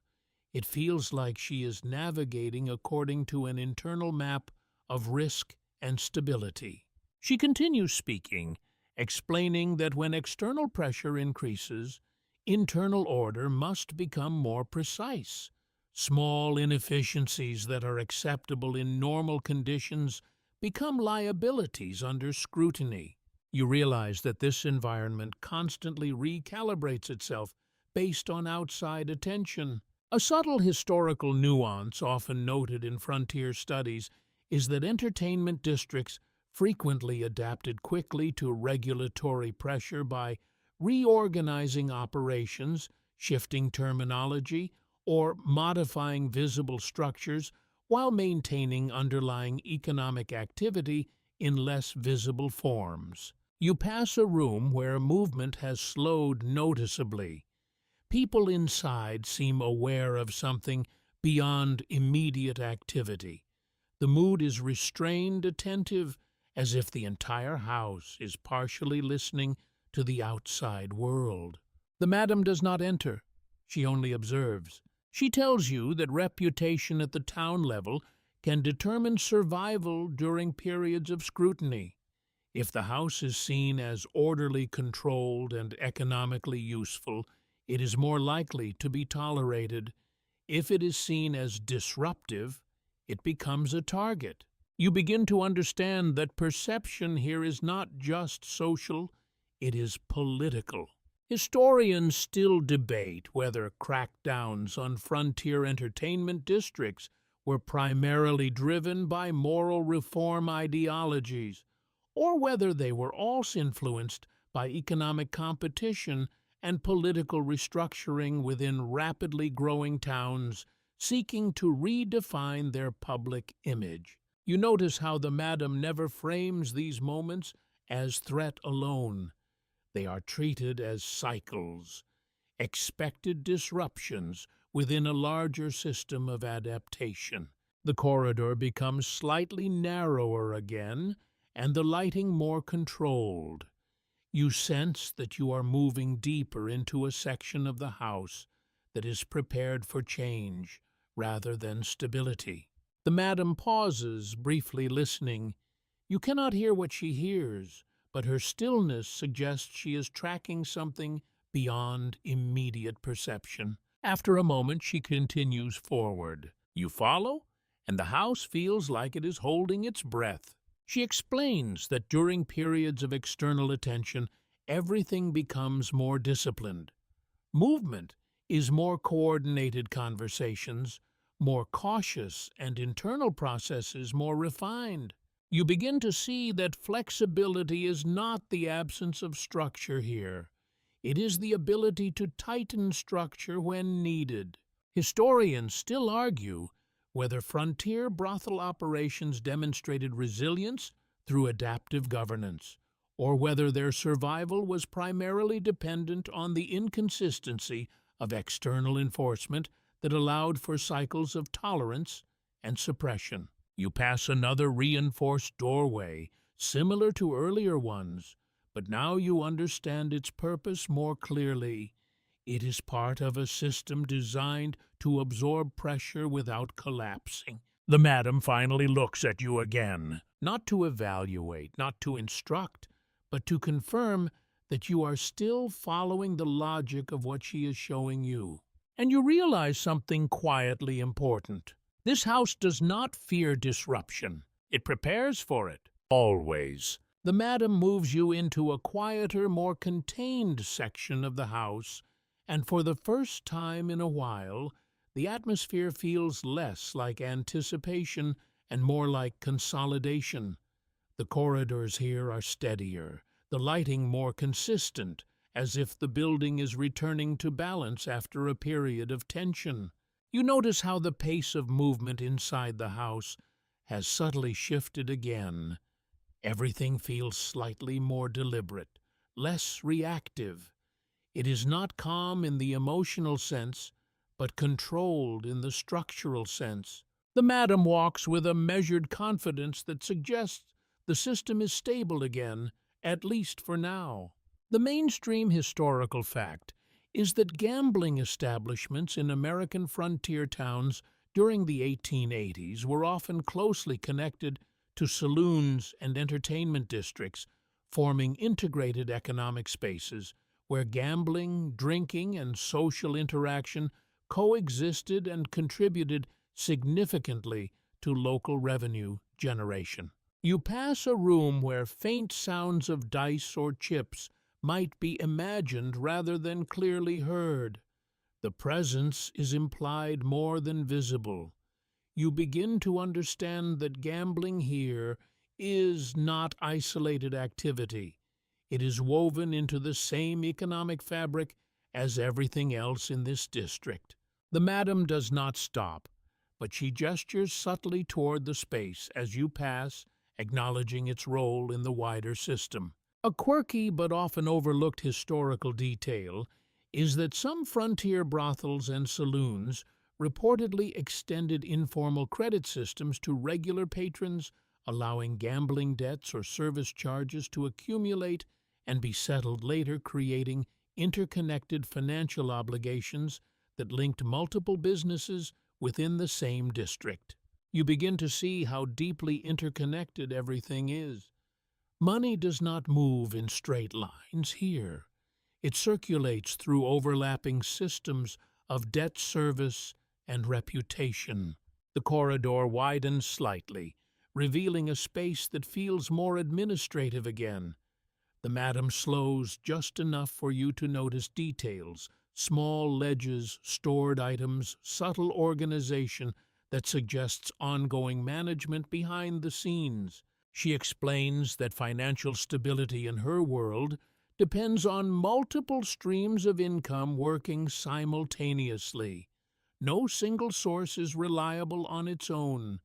A: It feels like she is navigating according to an internal map of risk and stability. She continues speaking, explaining that when external pressure increases, internal order must become more precise. Small inefficiencies that are acceptable in normal conditions become liabilities under scrutiny. You realize that this environment constantly recalibrates itself based on outside attention. A subtle historical nuance often noted in frontier studies is that entertainment districts frequently adapted quickly to regulatory pressure by reorganizing operations, shifting terminology, or modifying visible structures while maintaining underlying economic activity in less visible forms. You pass a room where movement has slowed noticeably. People inside seem aware of something beyond immediate activity. The mood is restrained, attentive, as if the entire house is partially listening to the outside world. The madam does not enter. She only observes. She tells you that reputation at the town level can determine survival during periods of scrutiny. If the house is seen as orderly, controlled, and economically useful, it is more likely to be tolerated. If it is seen as disruptive, it becomes a target. You begin to understand that perception here is not just social, it is political. Historians still debate whether crackdowns on frontier entertainment districts were primarily driven by moral reform ideologies, or whether they were also influenced by economic competition and political restructuring within rapidly growing towns seeking to redefine their public image. You notice how the madam never frames these moments as threat alone. They are treated as cycles, expected disruptions within a larger system of adaptation. The corridor becomes slightly narrower again, and the lighting more controlled. You sense that you are moving deeper into a section of the house that is prepared for change rather than stability. The madam pauses, briefly listening. You cannot hear what she hears, but her stillness suggests she is tracking something beyond immediate perception. After a moment, she continues forward. You follow, and the house feels like it is holding its breath. She explains that during periods of external attention, everything becomes more disciplined. Movement is more coordinated conversations, more cautious, and internal processes more refined. You begin to see that flexibility is not the absence of structure here. It is the ability to tighten structure when needed. Historians still argue whether frontier brothel operations demonstrated resilience through adaptive governance, or whether their survival was primarily dependent on the inconsistency of external enforcement that allowed for cycles of tolerance and suppression. You pass another reinforced doorway, similar to earlier ones, but now you understand its purpose more clearly. It is part of a system designed to absorb pressure without collapsing. The madam finally looks at you again, not to evaluate, not to instruct, but to confirm that you are still following the logic of what she is showing you. And you realize something quietly important. This house does not fear disruption. It prepares for it. Always. The madam moves you into a quieter, more contained section of the house, and for the first time in a while, the atmosphere feels less like anticipation and more like consolidation. The corridors here are steadier, the lighting more consistent, as if the building is returning to balance after a period of tension. You notice how the pace of movement inside the house has subtly shifted again. Everything feels slightly more deliberate, less reactive. It is not calm in the emotional sense, but controlled in the structural sense. The madam walks with a measured confidence that suggests the system is stable again, at least for now. The mainstream historical fact is that gambling establishments in American frontier towns during the 1880s were often closely connected to saloons and entertainment districts, forming integrated economic spaces where gambling, drinking, and social interaction coexisted and contributed significantly to local revenue generation. You pass a room where faint sounds of dice or chips might be imagined rather than clearly heard. The presence is implied more than visible. You begin to understand that gambling here is not isolated activity. It is woven into the same economic fabric as everything else in this district. The madam does not stop, but she gestures subtly toward the space as you pass, acknowledging its role in the wider system. A quirky but often overlooked historical detail is that some frontier brothels and saloons reportedly extended informal credit systems to regular patrons, allowing gambling debts or service charges to accumulate and be settled later, creating interconnected financial obligations that linked multiple businesses within the same district. You begin to see how deeply interconnected everything is. Money does not move in straight lines here. It circulates through overlapping systems of debt service and reputation. The corridor widens slightly, revealing a space that feels more administrative again. The madam slows just enough for you to notice details, small ledges, stored items, subtle organization that suggests ongoing management behind the scenes. She explains that financial stability in her world depends on multiple streams of income working simultaneously. No single source is reliable on its own.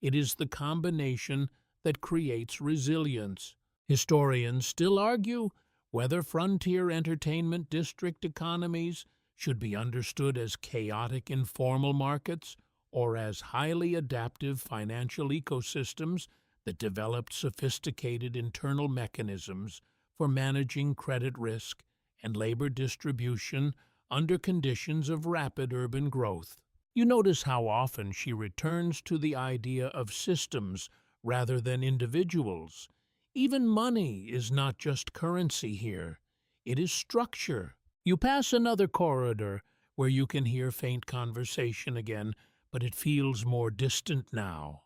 A: It is the combination that creates resilience. Historians still argue whether frontier entertainment district economies should be understood as chaotic informal markets or as highly adaptive financial ecosystems that developed sophisticated internal mechanisms for managing credit risk and labor distribution under conditions of rapid urban growth. You notice how often she returns to the idea of systems rather than individuals. Even money is not just currency here. It is structure. You pass another corridor where you can hear faint conversation again, but it feels more distant now.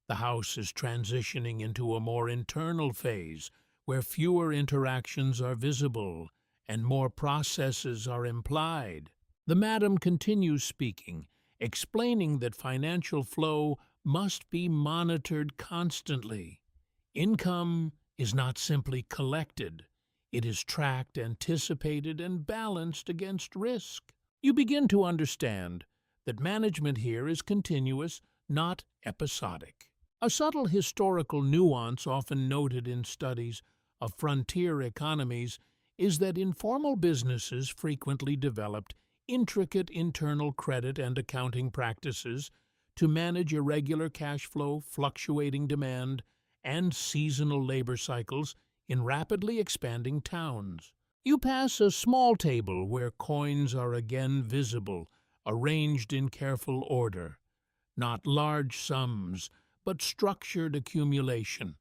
A: The house is transitioning into a more internal phase where fewer interactions are visible and more processes are implied. The madam continues speaking, explaining that financial flow must be monitored constantly. Income is not simply collected. It is tracked, anticipated, and balanced against risk. You begin to understand that management here is continuous, not episodic. A subtle historical nuance often noted in studies of frontier economies is that informal businesses frequently developed intricate internal credit and accounting practices to manage irregular cash flow, fluctuating demand, and seasonal labor cycles in rapidly expanding towns. You pass a small table where coins are again visible, arranged in careful order. Not large sums, but structured accumulation.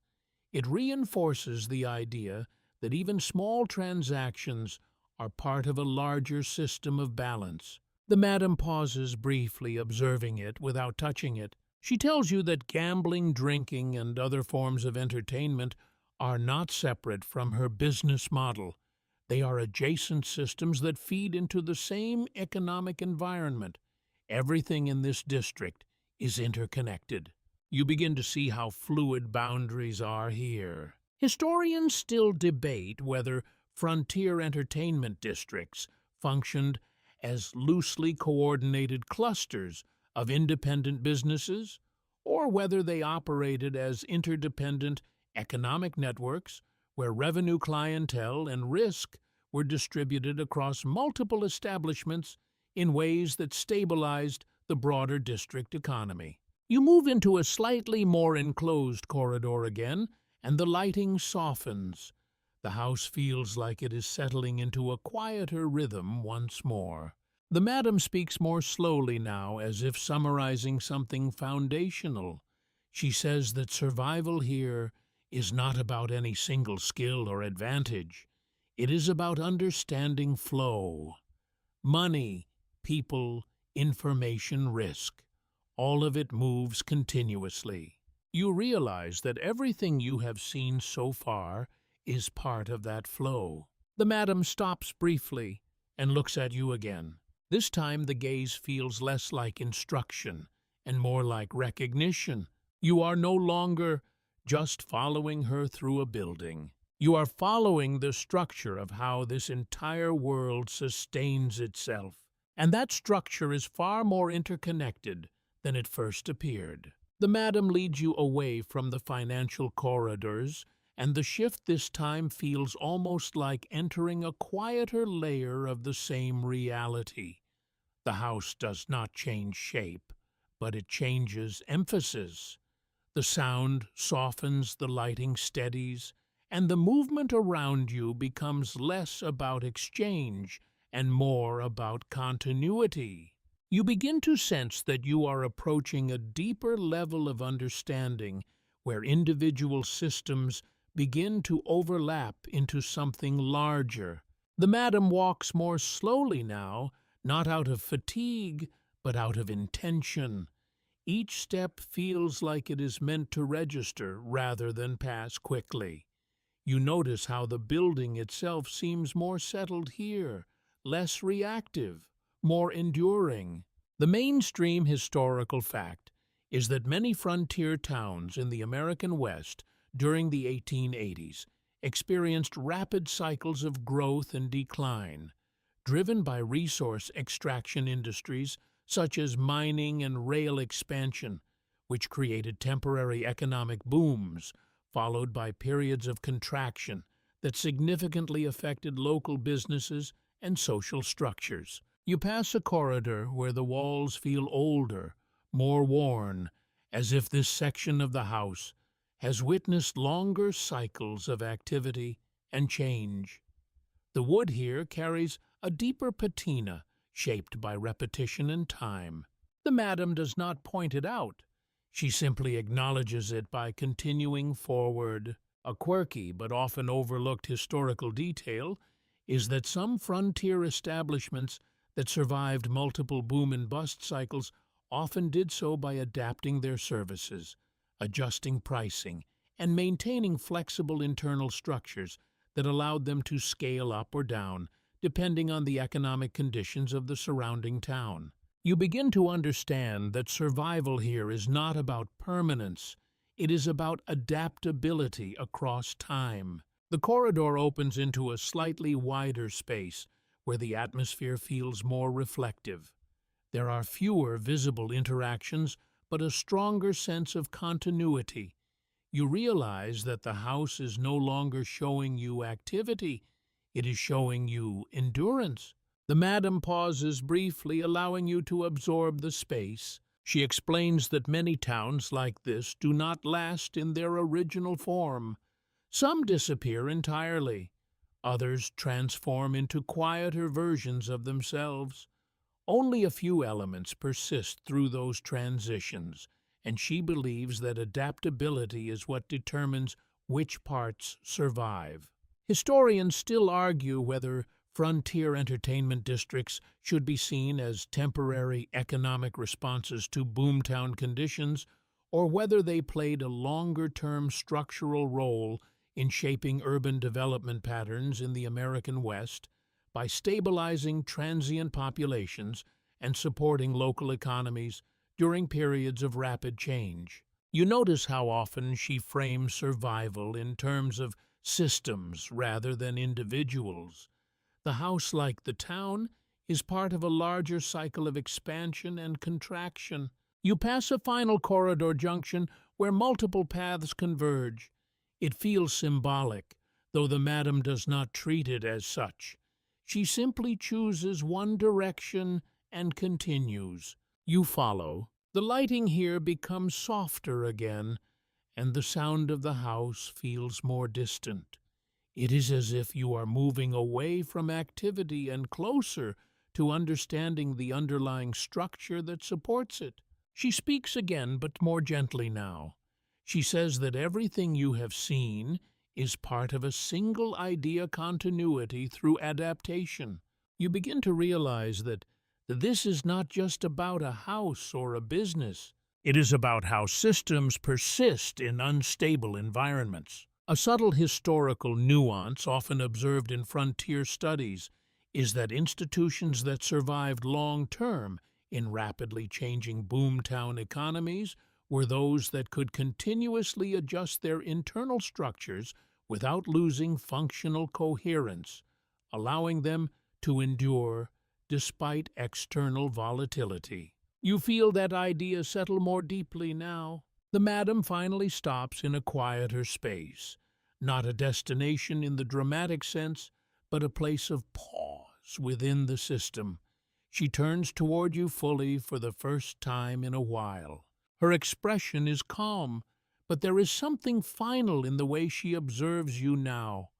A: It reinforces the idea that even small transactions are part of a larger system of balance. The madam pauses briefly, observing it without touching it. She tells you that gambling, drinking, and other forms of entertainment are not separate from her business model. They are adjacent systems that feed into the same economic environment. Everything in this district is interconnected. You begin to see how fluid boundaries are here. Historians still debate whether frontier entertainment districts functioned as loosely coordinated clusters of independent businesses, or whether they operated as interdependent economic networks where revenue, clientele, and risk were distributed across multiple establishments in ways that stabilized the broader district economy. You move into a slightly more enclosed corridor again, and the lighting softens. The house feels like it is settling into a quieter rhythm once more. The madam speaks more slowly now, as if summarizing something foundational. She says that survival here is not about any single skill or advantage. It is about understanding flow. Money, people, information, risk. All of it moves continuously. You realize that everything you have seen so far is part of that flow. The madam stops briefly and looks at you again. This time the gaze feels less like instruction and more like recognition. You are no longer just following her through a building. You are following the structure of how this entire world sustains itself. And that structure is far more interconnected than it first appeared. The madam leads you away from the financial corridors, and the shift this time feels almost like entering a quieter layer of the same reality. The house does not change shape, but it changes emphasis. The sound softens, the lighting steadies, and the movement around you becomes less about exchange and more about continuity. You begin to sense that you are approaching a deeper level of understanding where individual systems begin to overlap into something larger. The madam walks more slowly now, not out of fatigue, but out of intention. Each step feels like it is meant to register rather than pass quickly. You notice how the building itself seems more settled here, less reactive, more enduring. The mainstream historical fact is that many frontier towns in the American West during the 1880s experienced rapid cycles of growth and decline, driven by resource extraction industries such as mining and rail expansion, which created temporary economic booms, followed by periods of contraction that significantly affected local businesses and social structures. You pass a corridor where the walls feel older, more worn, as if this section of the house has witnessed longer cycles of activity and change. The wood here carries a deeper patina shaped by repetition and time. The madam does not point it out. She simply acknowledges it by continuing forward. A quirky but often overlooked historical detail is that some frontier establishments that survived multiple boom and bust cycles often did so by adapting their services, adjusting pricing, and maintaining flexible internal structures that allowed them to scale up or down depending on the economic conditions of the surrounding town. You begin to understand that survival here is not about permanence, it is about adaptability across time. The corridor opens into a slightly wider space where the atmosphere feels more reflective. There are fewer visible interactions, but a stronger sense of continuity. You realize that the house is no longer showing you activity, it is showing you endurance. The madam pauses briefly, allowing you to absorb the space. She explains that many towns like this do not last in their original form. Some disappear entirely. Others transform into quieter versions of themselves. Only a few elements persist through those transitions, and she believes that adaptability is what determines which parts survive. Historians still argue whether frontier entertainment districts should be seen as temporary economic responses to boomtown conditions, or whether they played a longer-term structural role in shaping urban development patterns in the American West by stabilizing transient populations and supporting local economies during periods of rapid change. You notice how often she frames survival in terms of systems rather than individuals. The house, like the town, is part of a larger cycle of expansion and contraction. You pass a final corridor junction where multiple paths converge. It feels symbolic, though the madam does not treat it as such. She simply chooses one direction and continues. You follow. The lighting here becomes softer again, and the sound of the house feels more distant. It is as if you are moving away from activity and closer to understanding the underlying structure that supports it. She speaks again, but more gently now. She says that everything you have seen is part of a single idea continuity through adaptation. You begin to realize that this is not just about a house or a business. It is about how systems persist in unstable environments. A subtle historical nuance often observed in frontier studies is that institutions that survived long-term in rapidly changing boomtown economies were those that could continuously adjust their internal structures without losing functional coherence, allowing them to endure despite external volatility. You feel that idea settle more deeply now. The madam finally stops in a quieter space, not a destination in the dramatic sense, but a place of pause within the system. She turns toward you fully for the first time in a while. Her expression is calm, but there is something final in the way she observes you now.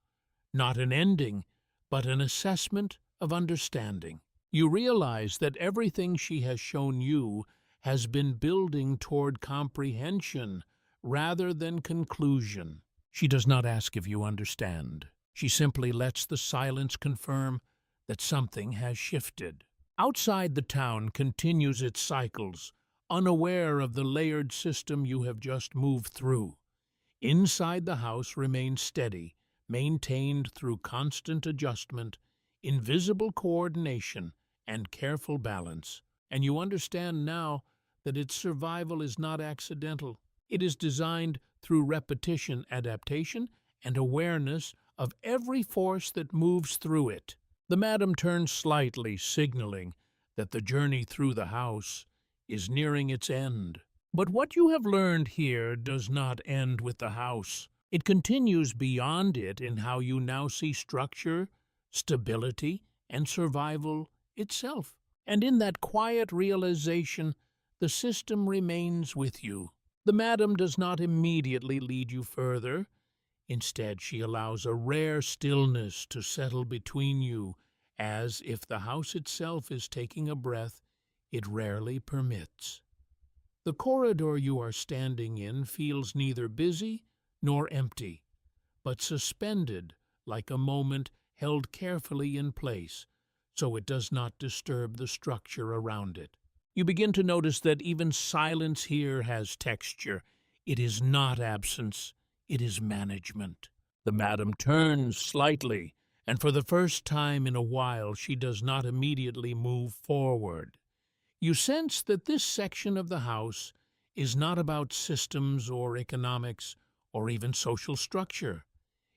A: Not an ending, but an assessment of understanding. You realize that everything she has shown you has been building toward comprehension rather than conclusion. She does not ask if you understand. She simply lets the silence confirm that something has shifted. Outside the town continues its cycles, unaware of the layered system you have just moved through. Inside the house remains steady, maintained through constant adjustment, invisible coordination, and careful balance. And you understand now that its survival is not accidental. It is designed through repetition, adaptation, and awareness of every force that moves through it. The madam turns slightly, signaling that the journey through the house is nearing its end. But what you have learned here does not end with the house. It continues beyond it in how you now see structure, stability, and survival itself. And in that quiet realization, the system remains with you. The madam does not immediately lead you further. Instead, she allows a rare stillness to settle between you, as if the house itself is taking a breath it rarely permits. The corridor you are standing in feels neither busy nor empty, but suspended like a moment held carefully in place, so it does not disturb the structure around it. You begin to notice that even silence here has texture. It is not absence, it is management. The madam turns slightly, and for the first time in a while she does not immediately move forward. You sense that this section of the house is not about systems or economics or even social structure.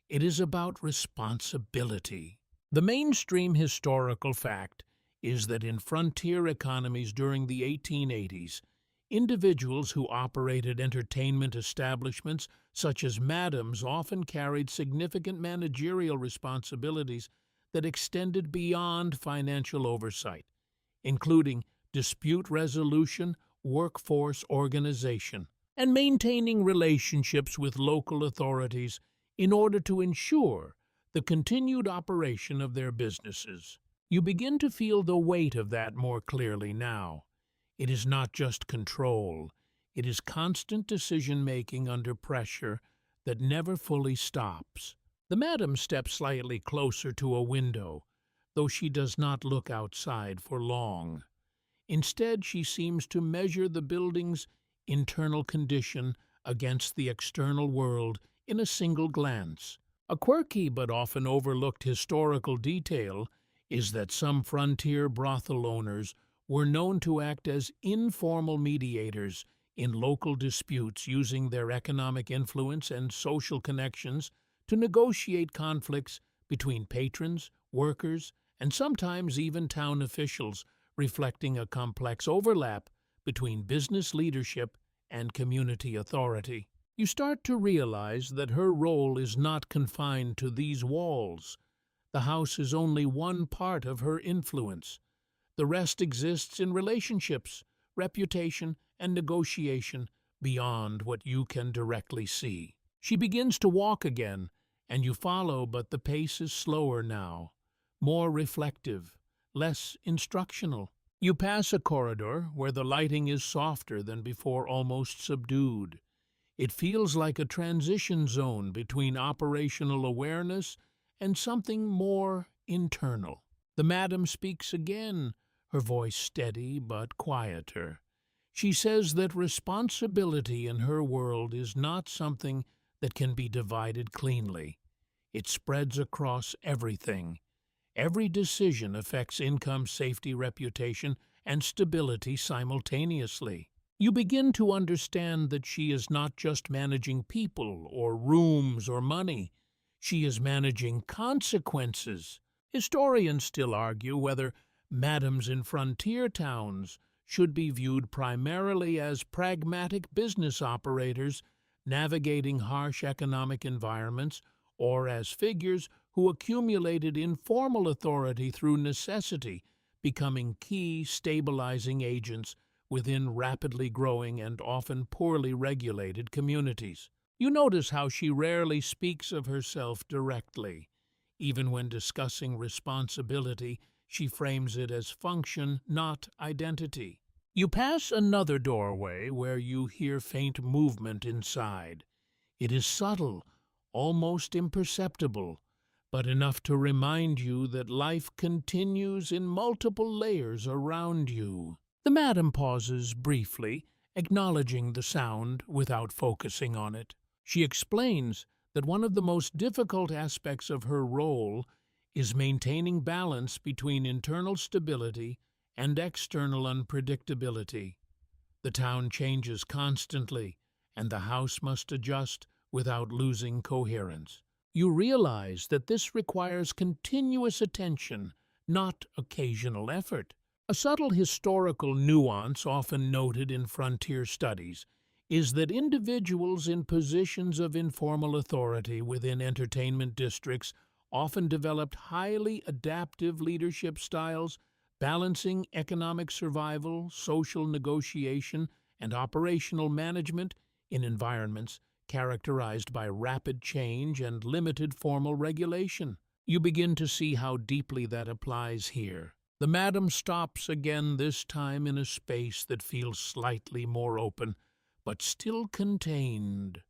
A: It is about responsibility. The mainstream historical fact is that in frontier economies during the 1880s, Individuals who operated entertainment establishments, such as madams, often carried significant managerial responsibilities that extended beyond financial oversight, including dispute resolution, workforce organization, and maintaining relationships with local authorities in order to ensure the continued operation of their businesses. You begin to feel the weight of that more clearly now. It is not just control, it is constant decision-making under pressure that never fully stops. The madam steps slightly closer to a window, though she does not look outside for long. Instead, she seems to measure the building's internal condition against the external world in a single glance. A quirky but often overlooked historical detail is that some frontier brothel owners were known to act as informal mediators in local disputes, using their economic influence and social connections to negotiate conflicts between patrons, workers, and sometimes even town officials, reflecting a complex overlap between business leadership and community authority. You start to realize that her role is not confined to these walls. The house is only one part of her influence. The rest exists in relationships, reputation, and negotiation beyond what you can directly see. She begins to walk again, and you follow, but the pace is slower now, more reflective, less instructional. You pass a corridor where the lighting is softer than before, almost subdued. It feels like a transition zone between operational awareness and something more internal. The madam speaks again, her voice steady but quieter. She says that responsibility in her world is not something that can be divided cleanly. It spreads across everything. Every decision affects income, safety, reputation, and stability simultaneously. You begin to understand that she is not just managing people or rooms or money. She is managing consequences. Historians still argue whether madams in frontier towns should be viewed primarily as pragmatic business operators navigating harsh economic environments, or as figures who accumulated informal authority through necessity, becoming key stabilizing agents within rapidly growing and often poorly regulated communities. You notice how she rarely speaks of herself directly. Even when discussing responsibility, she frames it as function, not identity. You pass another doorway where you hear faint movement inside. It is subtle, almost imperceptible, but enough to remind you that life continues in multiple layers around you. The madam pauses briefly, acknowledging the sound without focusing on it. She explains that one of the most difficult aspects of her role is maintaining balance between internal stability and external unpredictability. The town changes constantly, and the house must adjust without losing coherence. You realize that this requires continuous attention, not occasional effort. A subtle historical nuance often noted in frontier studies is that individuals in positions of informal authority within entertainment districts often developed highly adaptive leadership styles, balancing economic survival, social negotiation, and operational management in environments characterized by rapid change and limited formal regulation. You begin to see how deeply that applies here. The madam stops again, this time in a space that feels slightly more open, but still contained.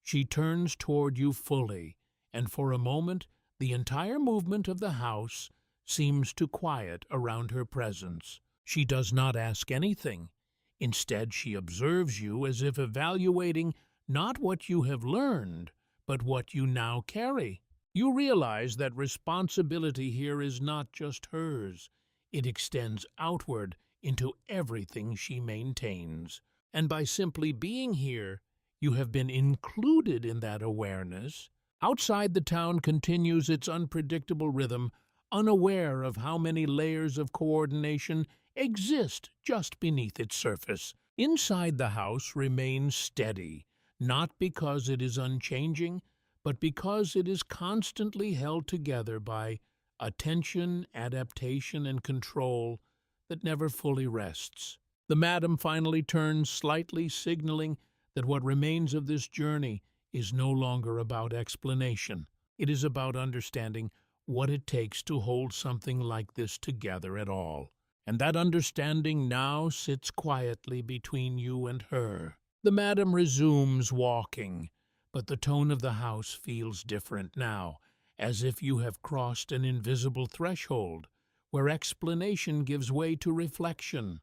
A: She turns toward you fully, and for a moment the entire movement of the house seems to quiet around her presence. She does not ask anything. Instead, she observes you as if evaluating not what you have learned, but what you now carry. You realize that responsibility here is not just hers. It extends outward into everything she maintains. And by simply being here, you have been included in that awareness. Outside, the town continues its unpredictable rhythm, unaware of how many layers of coordination exist just beneath its surface. Inside the house remains steady, not because it is unchanging, but because it is constantly held together by attention, adaptation, and control that never fully rests. The madam finally turns slightly, signaling that what remains of this journey is no longer about explanation. It is about understanding what it takes to hold something like this together at all. And that understanding now sits quietly between you and her. The madam resumes walking, but the tone of the house feels different now, as if you have crossed an invisible threshold, where explanation gives way to reflection.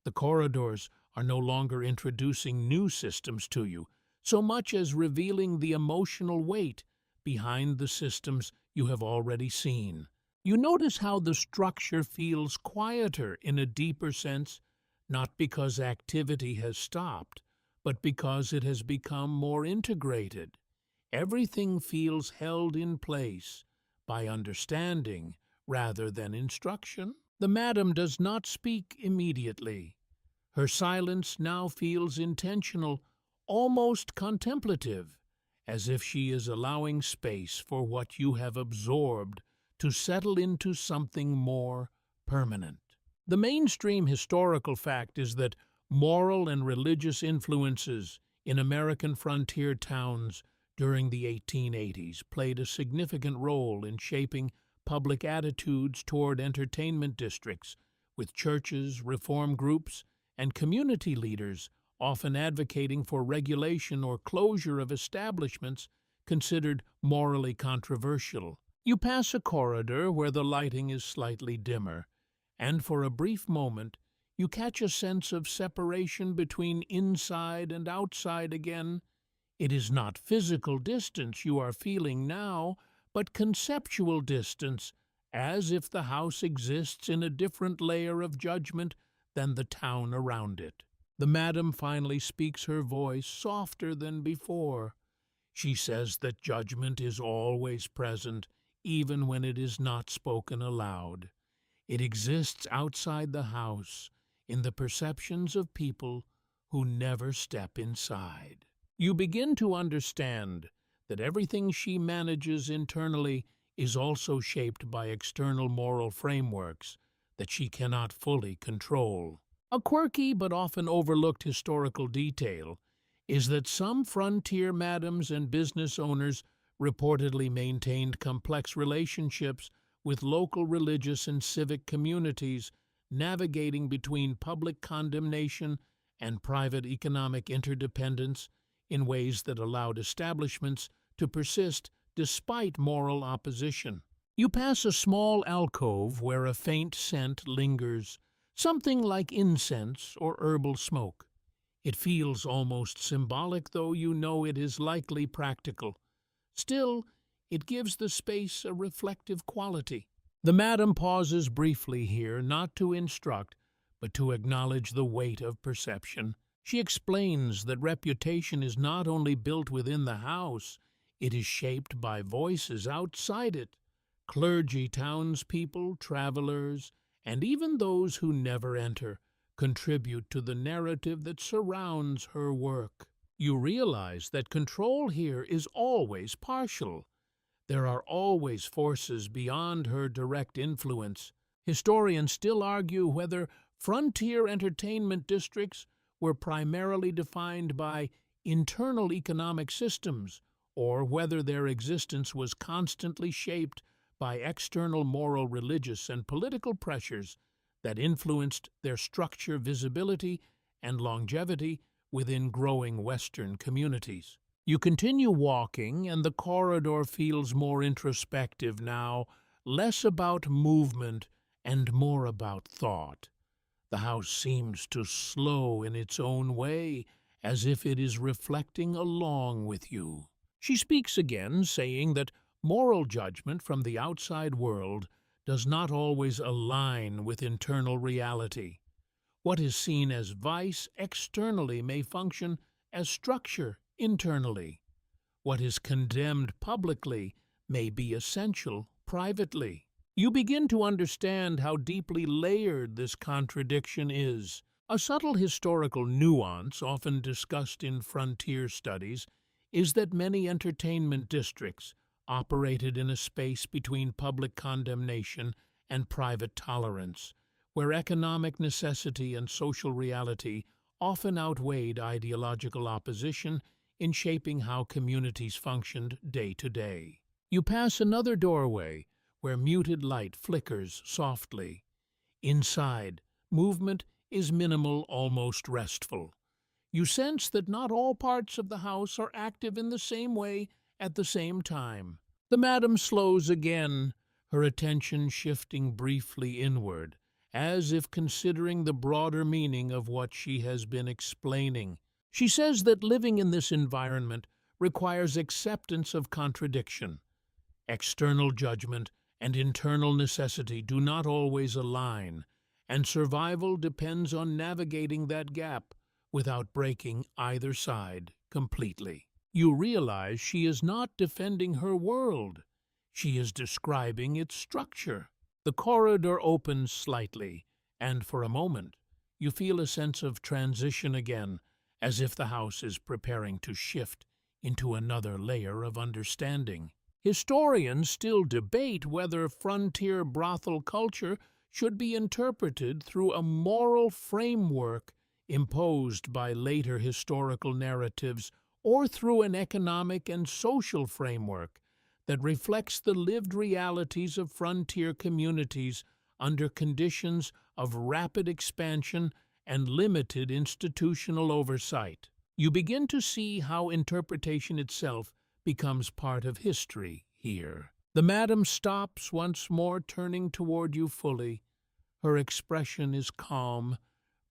A: The corridors are no longer introducing new systems to you, so much as revealing the emotional weight behind the systems you have already seen. You notice how the structure feels quieter in a deeper sense, not because activity has stopped, but because it has become more integrated. Everything feels held in place by understanding rather than instruction. The madam does not speak immediately. Her silence now feels intentional, almost contemplative, as if she is allowing space for what you have absorbed to settle into something more permanent. The mainstream historical fact is that moral and religious influences in American frontier towns during the 1880s played a significant role in shaping public attitudes toward entertainment districts, with churches, reform groups, and community leaders often advocating for regulation or closure of establishments considered morally controversial. You pass a corridor where the lighting is slightly dimmer, and for a brief moment you catch a sense of separation between inside and outside again. It is not physical distance you are feeling now, but conceptual distance, as if the house exists in a different layer of judgment than the town around it. The madam finally speaks, her voice softer than before. She says that judgment is always present, even when it is not spoken aloud. It exists outside the house, in the perceptions of people who never step inside. You begin to understand that everything she manages internally is also shaped by external moral frameworks that she cannot fully control. A quirky but often overlooked historical detail is that some frontier madams and business owners reportedly maintained complex relationships with local religious and civic communities, navigating between public condemnation and private economic interdependence in ways that allowed establishments to persist despite moral opposition. You pass a small alcove where a faint scent lingers, something like incense or herbal smoke. It feels almost symbolic, though you know it is likely practical. Still, it gives the space a reflective quality. The madam pauses briefly here, not to instruct, but to acknowledge the weight of perception. She explains that reputation is not only built within the house, it is shaped by voices outside it. Clergy, townspeople, travelers, and even those who never enter contribute to the narrative that surrounds her work. You realize that control here is always partial. There are always forces beyond her direct influence. Historians still argue whether frontier entertainment districts were primarily defined by internal economic systems, or whether their existence was constantly shaped by external moral, religious, and political pressures that influenced their structure, visibility, and longevity within growing Western communities. You continue walking, and the corridor feels more introspective now, less about movement and more about thought. The house seems to slow in its own way, as if it is reflecting along with you. She speaks again, saying that moral judgment from the outside world does not always align with internal reality. What is seen as vice externally may function as structure internally. What is condemned publicly may be essential privately. You begin to understand how deeply layered this contradiction is. A subtle historical nuance often discussed in frontier studies is that many entertainment districts operated in a space between public condemnation and private tolerance, where economic necessity and social reality often outweighed ideological opposition in shaping how communities functioned day to day. You pass another doorway where muted light flickers softly. Inside, movement is minimal, almost restful. You sense that not all parts of the house are active in the same way at the same time. The madam slows again, her attention shifting briefly inward, as if considering the broader meaning of what she has been explaining. She says that living in this environment requires acceptance of contradiction. External judgment and internal necessity do not always align, and survival depends on navigating that gap without breaking either side completely. You realize she is not defending her world. She is describing its structure. The corridor opens slightly, and for a moment, you feel a sense of transition again, as if the house is preparing to shift into another layer of understanding. Historians still debate whether frontier brothel culture should be interpreted through a moral framework imposed by later historical narratives or through an economic and social framework that reflects the lived realities of frontier communities under conditions of rapid expansion and limited institutional oversight. You begin to see how interpretation itself becomes part of history here. The madam stops once more, turning toward you fully. Her expression is calm,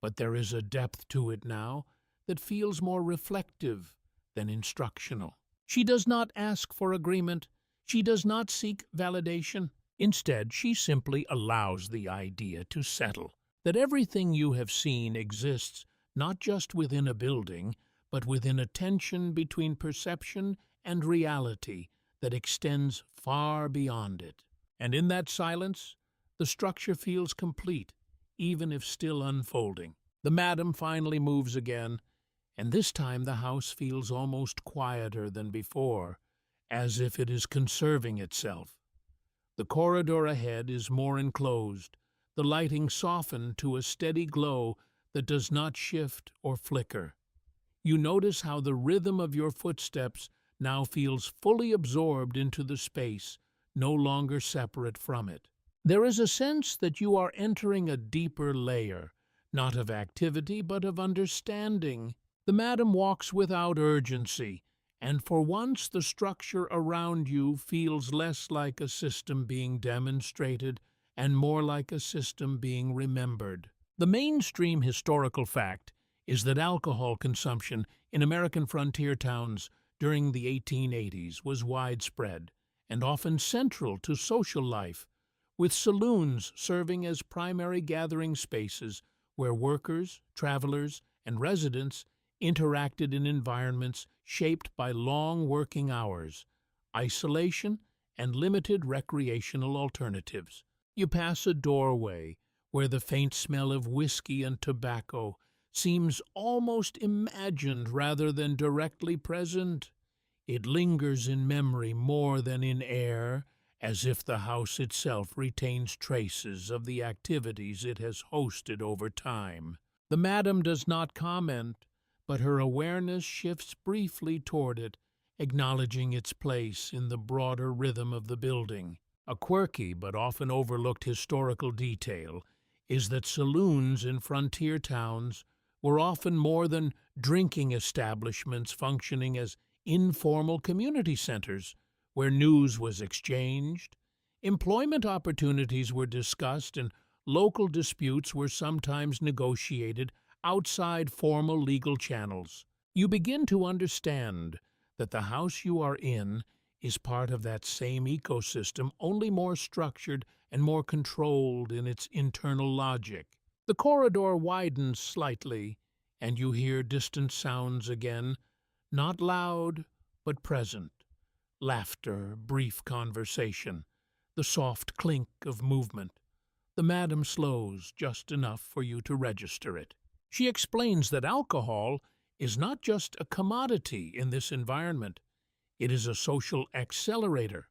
A: but there is a depth to it now that feels more reflective than instructional. She does not ask for agreement. She does not seek validation. Instead, she simply allows the idea to settle that everything you have seen exists not just within a building, but within a tension between perception and reality that extends far beyond it. And in that silence, the structure feels complete, even if still unfolding. The madam finally moves again, and this time the house feels almost quieter than before, as if it is conserving itself. The corridor ahead is more enclosed, the lighting softened to a steady glow that does not shift or flicker. You notice how the rhythm of your footsteps now feels fully absorbed into the space, no longer separate from it. There is a sense that you are entering a deeper layer, not of activity but of understanding. The madam walks without urgency, and for once the structure around you feels less like a system being demonstrated and more like a system being remembered. The mainstream historical fact is that alcohol consumption in American frontier towns during the 1880s was widespread and often central to social life, with saloons serving as primary gathering spaces where workers, travelers, and residents interacted in environments shaped by long working hours, isolation, and limited recreational alternatives. You pass a doorway where the faint smell of whiskey and tobacco seems almost imagined rather than directly present. It lingers in memory more than in air, as if the house itself retains traces of the activities it has hosted over time. The madam does not comment, but her awareness shifts briefly toward it, acknowledging its place in the broader rhythm of the building. A quirky but often overlooked historical detail is that saloons in frontier towns were often more than drinking establishments functioning as informal community centers where news was exchanged, employment opportunities were discussed, and local disputes were sometimes negotiated outside formal legal channels. You begin to understand that the house you are in is part of that same ecosystem, only more structured and more controlled in its internal logic. The corridor widens slightly, and you hear distant sounds again, not loud, but present. Laughter, brief conversation, the soft clink of movement. The madam slows just enough for you to register it. She explains that alcohol is not just a commodity in this environment, it is a social accelerator.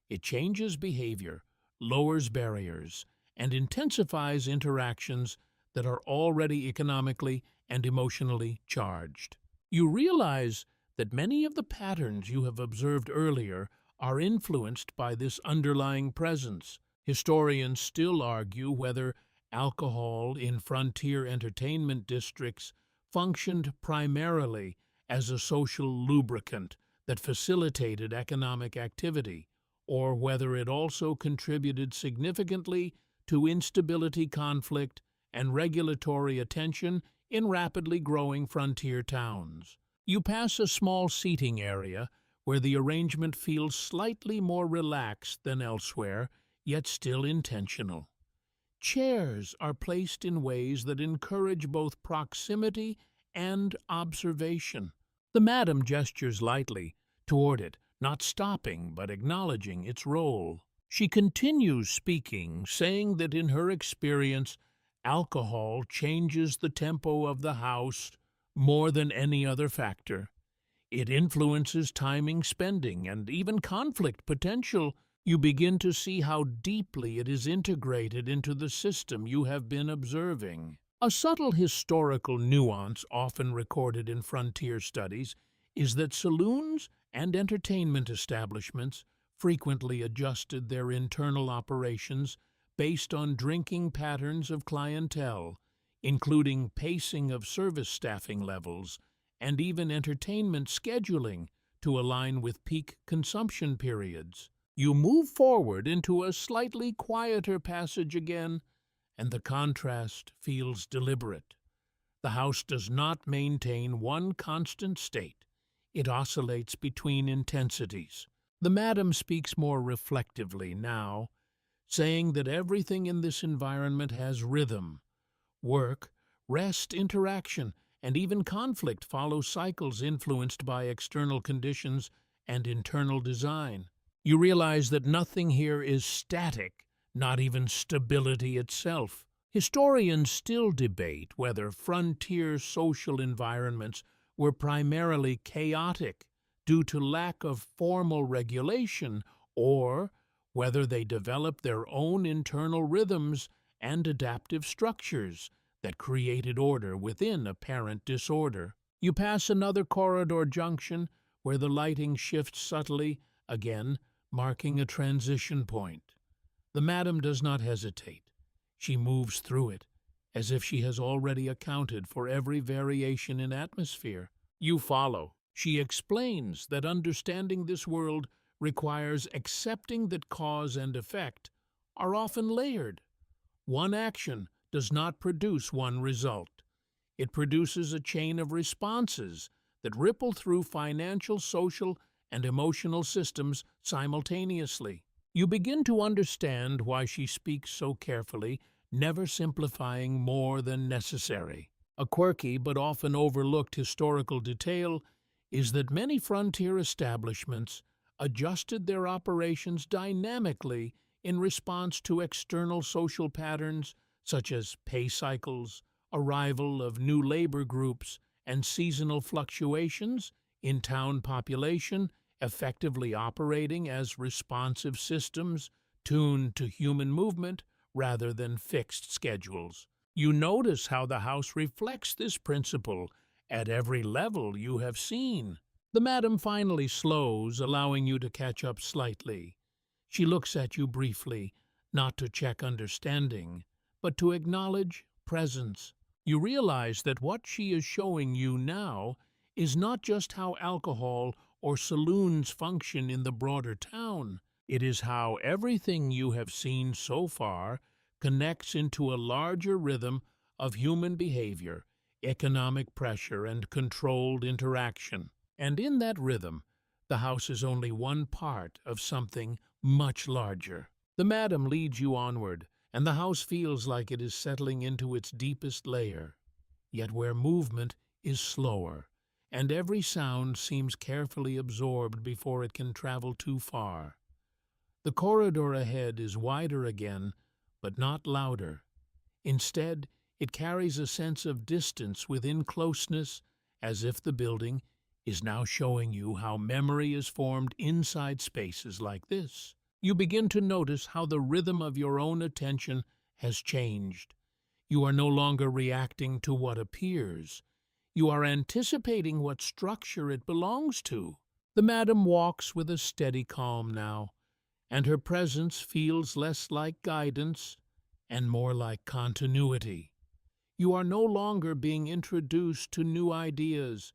A: It changes behavior, lowers barriers, and intensifies interactions that are already economically and emotionally charged. You realize that many of the patterns you have observed earlier are influenced by this underlying presence. Historians still argue whether alcohol in frontier entertainment districts functioned primarily as a social lubricant that facilitated economic activity, or whether it also contributed significantly to instability, conflict, and regulatory attention in rapidly growing frontier towns. You pass a small seating area where the arrangement feels slightly more relaxed than elsewhere, yet still intentional. Chairs are placed in ways that encourage both proximity and observation. The madam gestures lightly toward it, not stopping but acknowledging its role. She continues speaking, saying that in her experience, alcohol changes the tempo of the house more than any other factor. It influences timing, spending, and even conflict potential. You begin to see how deeply it is integrated into the system you have been observing. A subtle historical nuance often recorded in frontier studies is that saloons and entertainment establishments frequently adjusted their internal operations based on drinking patterns of clientele, including pacing of service staffing levels and even entertainment scheduling to align with peak consumption periods. You move forward into a slightly quieter passage again, and the contrast feels deliberate. The house does not maintain one constant state. It oscillates between intensities. The madam speaks more reflectively now, saying that everything in this environment has rhythm. Work, rest, interaction, and even conflict follow cycles influenced by external conditions and internal design. You realize that nothing here is static, not even stability itself. Historians still debate whether frontier social environments were primarily chaotic due to lack of formal regulation, or whether they developed their own internal rhythms and adaptive structures that created order within apparent disorder. You pass another corridor junction where the lighting shifts subtly, again marking a transition point. The madam does not hesitate. She moves through it, as if she has already accounted for every variation in atmosphere. You follow. She explains that understanding this world requires accepting that cause and effect are often layered. One action does not produce one result. It produces a chain of responses that ripple through financial, social, and emotional systems simultaneously. You begin to understand why she speaks so carefully, never simplifying more than necessary. A quirky but often overlooked historical detail is that many frontier establishments adjusted their operations dynamically in response to external social patterns such as pay cycles, arrival of new labor groups, and seasonal fluctuations in town population, effectively operating as responsive systems tuned to human movement rather than fixed schedules. You notice how the house reflects this principle at every level you have seen. The madam finally slows, allowing you to catch up slightly. She looks at you briefly, not to check understanding, but to acknowledge presence. You realize that what she is showing you now is not just how alcohol or saloons function in the broader town. It is how everything you have seen so far connects into a larger rhythm of human behavior, economic pressure, and controlled interaction. And in that rhythm, the house is only one part of something much larger. The madam leads you onward, and the house feels like it is settling into its deepest layer, yet where movement is slower, and every sound seems carefully absorbed before it can travel too far. The corridor ahead is wider again, but not louder. Instead, It carries a sense of distance within closeness, as if the building is now showing you how memory is formed inside spaces like this. You begin to notice how the rhythm of your own attention has changed. You are no longer reacting to what appears. You are anticipating what structure it belongs to. The madam walks with a steady calm now, and her presence feels less like guidance and more like continuity. You are no longer being introduced to new ideas.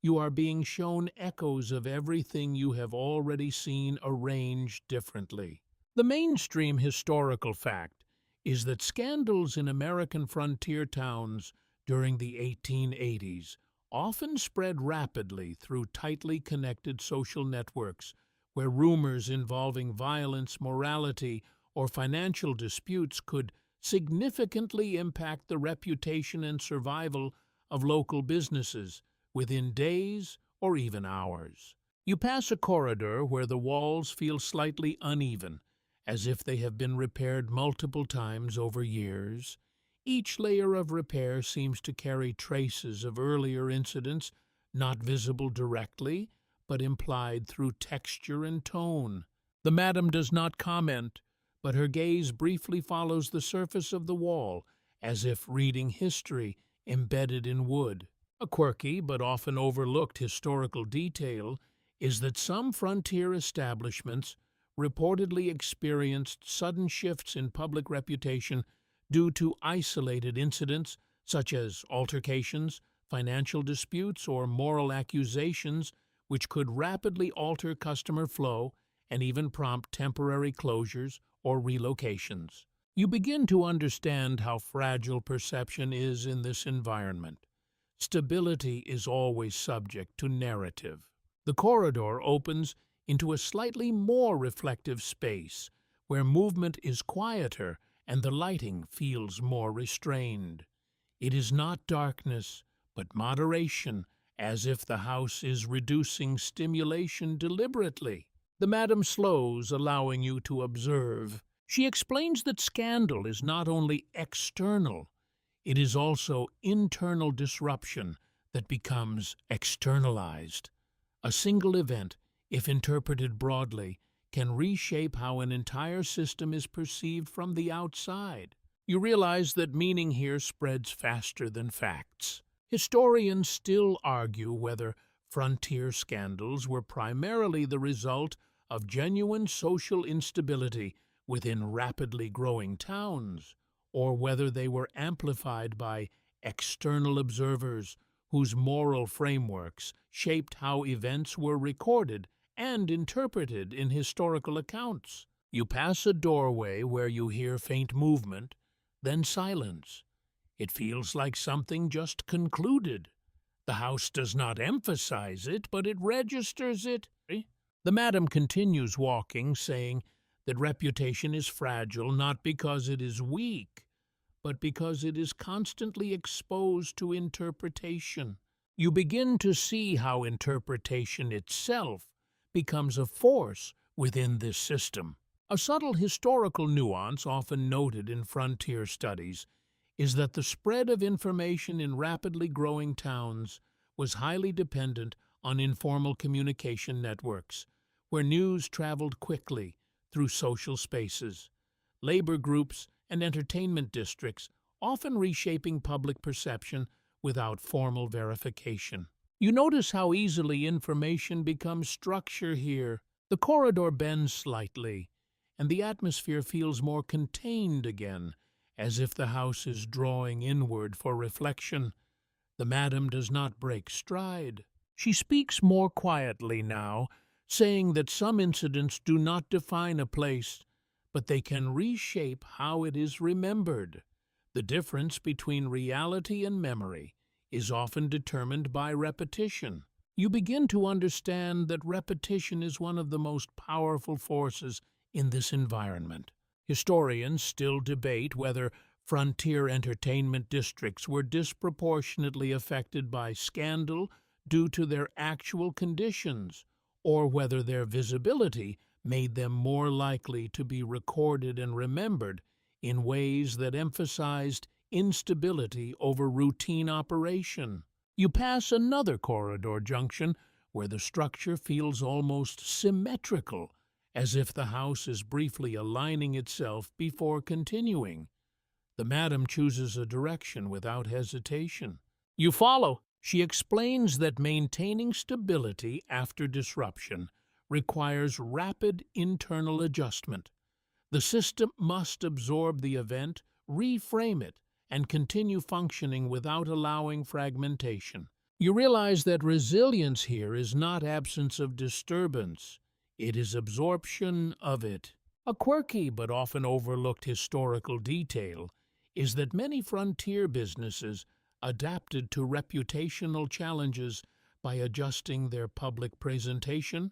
A: You are being shown echoes of everything you have already seen arranged differently. The mainstream historical fact is that scandals in American frontier towns during the 1880s often spread rapidly through tightly connected social networks, where rumors involving violence, morality, or financial disputes could significantly impact the reputation and survival of local businesses within days or even hours. You pass a corridor where the walls feel slightly uneven, as if they have been repaired multiple times over years. Each layer of repair seems to carry traces of earlier incidents, not visible directly, but implied through texture and tone. The madam does not comment, but her gaze briefly follows the surface of the wall, as if reading history embedded in wood. A quirky but often overlooked historical detail is that some frontier establishments reportedly experienced sudden shifts in public reputation due to isolated incidents such as altercations, financial disputes, or moral accusations, which could rapidly alter customer flow and even prompt temporary closures or relocations. You begin to understand how fragile perception is in this environment. Stability is always subject to narrative. The corridor opens into a slightly more reflective space, where movement is quieter and the lighting feels more restrained. It is not darkness, but moderation, as if the house is reducing stimulation deliberately. The madam slows, allowing you to observe. She explains that scandal is not only external, it is also internal disruption that becomes externalized. A single event, if interpreted broadly, can reshape how an entire system is perceived from the outside. You realize that meaning here spreads faster than facts. Historians still argue whether frontier scandals were primarily the result of genuine social instability within rapidly growing towns, or whether they were amplified by external observers whose moral frameworks shaped how events were recorded and interpreted in historical accounts. You pass a doorway where you hear faint movement, then silence. It feels like something just concluded. The house does not emphasize it, but it registers it. The madam continues walking, saying that reputation is fragile not because it is weak, but because it is constantly exposed to interpretation. You begin to see how interpretation itself becomes a force within this system. A subtle historical nuance often noted in frontier studies is that the spread of information in rapidly growing towns was highly dependent on informal communication networks, where news traveled quickly through social spaces, labor groups, and entertainment districts, often reshaping public perception without formal verification. You notice how easily information becomes structure here. The corridor bends slightly, and the atmosphere feels more contained again, as if the house is drawing inward for reflection. The madam does not break stride. She speaks more quietly now, saying that some incidents do not define a place, but they can reshape how it is remembered. The difference between reality and memory is often determined by repetition. You begin to understand that repetition is one of the most powerful forces in this environment. Historians still debate whether frontier entertainment districts were disproportionately affected by scandal due to their actual conditions, or whether their visibility made them more likely to be recorded and remembered in ways that emphasized instability over routine operation. You pass another corridor junction where the structure feels almost symmetrical, as if the house is briefly aligning itself before continuing. The madam chooses a direction without hesitation. You follow. She explains that maintaining stability after disruption requires rapid internal adjustment. The system must absorb the event, reframe it, and continue functioning without allowing fragmentation. You realize that resilience here is not absence of disturbance, it is absorption of it. A quirky but often overlooked historical detail is that many frontier businesses adapted to reputational challenges by adjusting their public presentation,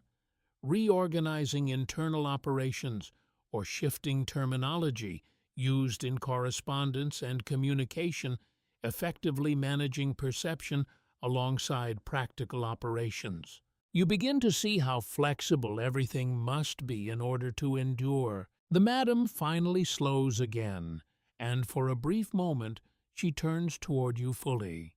A: reorganizing internal operations, or shifting terminology used in correspondence and communication, effectively managing perception alongside practical operations. You begin to see how flexible everything must be in order to endure. The madam finally slows again, and for a brief moment she turns toward you fully.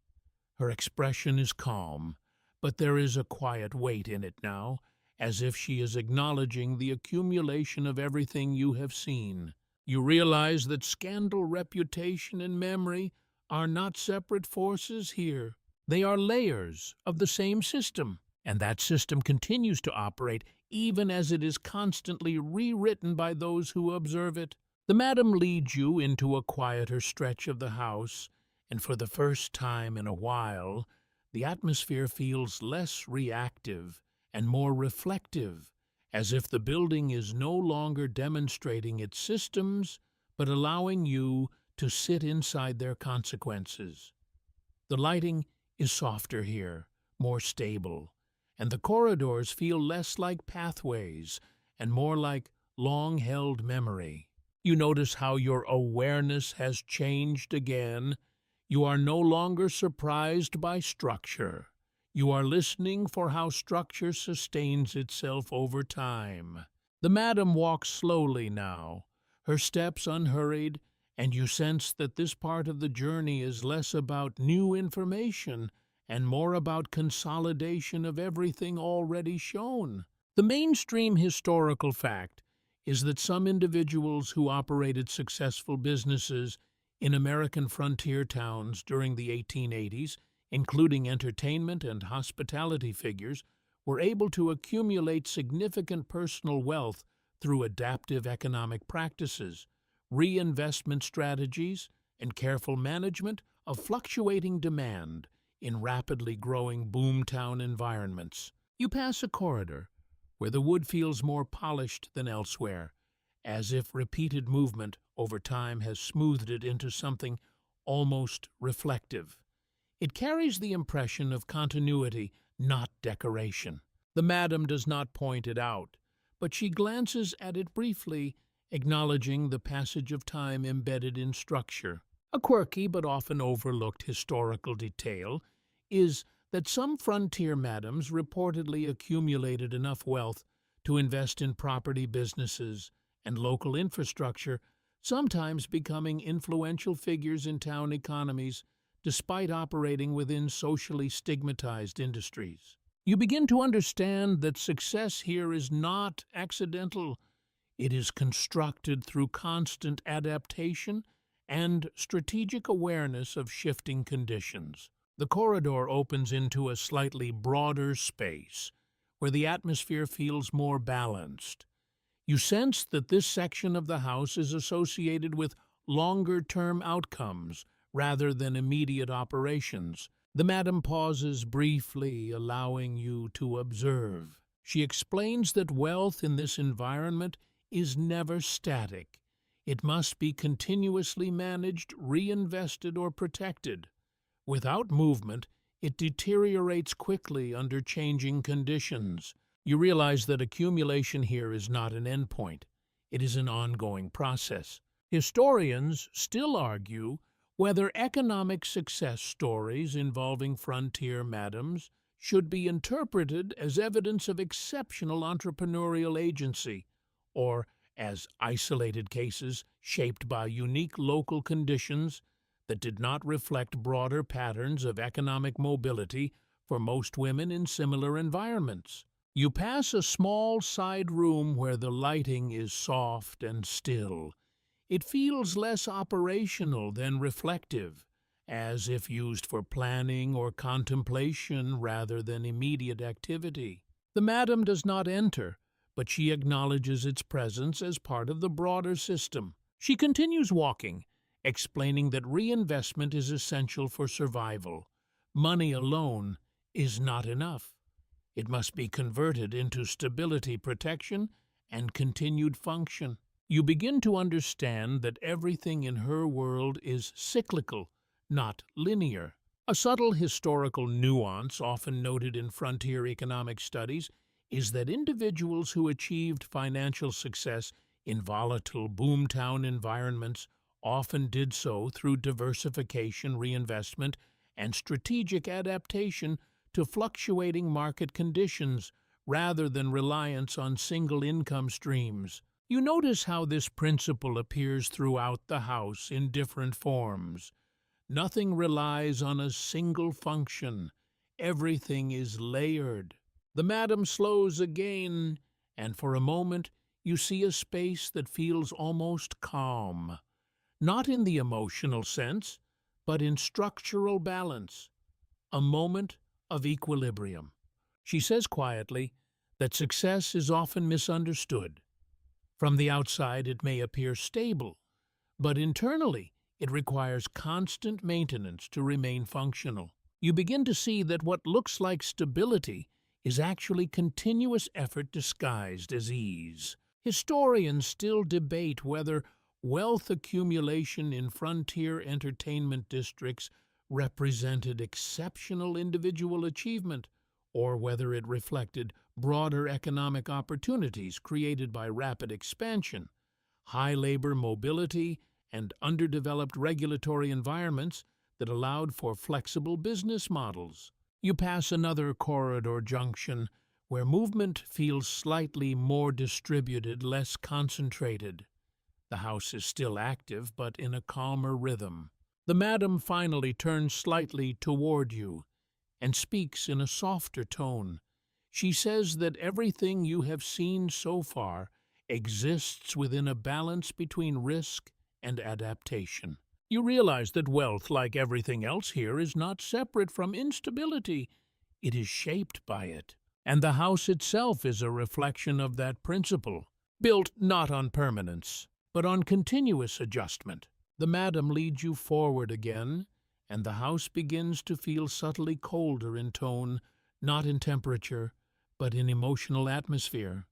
A: Her expression is calm, but there is a quiet weight in it now, as if she is acknowledging the accumulation of everything you have seen. You realize that scandal, reputation, and memory are not separate forces here. They are layers of the same system, and that system continues to operate even as it is constantly rewritten by those who observe it. The madam leads you into a quieter stretch of the house, and for the first time in a while, the atmosphere feels less reactive and more reflective, as if the building is no longer demonstrating its systems, but allowing you to sit inside their consequences. The lighting is softer here, more stable, and the corridors feel less like pathways and more like long-held memory. You notice how your awareness has changed again. You are no longer surprised by structure. You are listening for how structure sustains itself over time. The madam walks slowly now, her steps unhurried, and you sense that this part of the journey is less about new information and more about consolidation of everything already shown. The mainstream historical fact is that some individuals who operated successful businesses in American frontier towns during the 1880s, including entertainment and hospitality figures, were able to accumulate significant personal wealth through adaptive economic practices, reinvestment strategies, and careful management of fluctuating demand in rapidly growing boomtown environments. You pass a corridor where the wood feels more polished than elsewhere, as if repeated movement over time has smoothed it into something almost reflective. It carries the impression of continuity, not decoration. The madam does not point it out, but she glances at it briefly, acknowledging the passage of time embedded in structure. A quirky but often overlooked historical detail is that some frontier madams reportedly accumulated enough wealth to invest in property businesses and local infrastructure, sometimes becoming influential figures in town economies despite operating within socially stigmatized industries. You begin to understand that success here is not accidental. It is constructed through constant adaptation and strategic awareness of shifting conditions. The corridor opens into a slightly broader space, where the atmosphere feels more balanced. You sense that this section of the house is associated with longer-term outcomes rather than immediate operations. The madam pauses briefly, allowing you to observe. She explains that wealth in this environment is never static. It must be continuously managed, reinvested, or protected. Without movement, it deteriorates quickly under changing conditions. You realize that accumulation here is not an endpoint. It is an ongoing process. Historians still argue whether economic success stories involving frontier madams should be interpreted as evidence of exceptional entrepreneurial agency, or as isolated cases shaped by unique local conditions that did not reflect broader patterns of economic mobility for most women in similar environments. You pass a small side room where the lighting is soft and still. It feels less operational than reflective, as if used for planning or contemplation rather than immediate activity. The madam does not enter, but she acknowledges its presence as part of the broader system. She continues walking, explaining that reinvestment is essential for survival. Money alone is not enough. It must be converted into stability, protection, and continued function. You begin to understand that everything in her world is cyclical, not linear. A subtle historical nuance often noted in frontier economic studies is that individuals who achieved financial success in volatile boomtown environments often did so through diversification, reinvestment, and strategic adaptation to fluctuating market conditions rather than reliance on single income streams. You notice how this principle appears throughout the house in different forms. Nothing relies on a single function. Everything is layered. The madam slows again, and for a moment you see a space that feels almost calm. Not in the emotional sense, but in structural balance. A moment of equilibrium. She says quietly that success is often misunderstood. From the outside it may appear stable, but internally it requires constant maintenance to remain functional. You begin to see that what looks like stability is actually continuous effort disguised as ease. Historians still debate whether wealth accumulation in frontier entertainment districts represented exceptional individual achievement, or whether it reflected broader economic opportunities created by rapid expansion, high labor mobility, and underdeveloped regulatory environments that allowed for flexible business models. You pass another corridor junction where movement feels slightly more distributed, less concentrated. The house is still active, but in a calmer rhythm. The madam finally turns slightly toward you and speaks in a softer tone. She says that everything you have seen so far exists within a balance between risk and adaptation. You realize that wealth, like everything else here, is not separate from instability. It is shaped by it. And the house itself is a reflection of that principle, built not on permanence, but on continuous adjustment. The madam leads you forward again, and the house begins to feel subtly colder in tone, not in temperature, but in emotional atmosphere.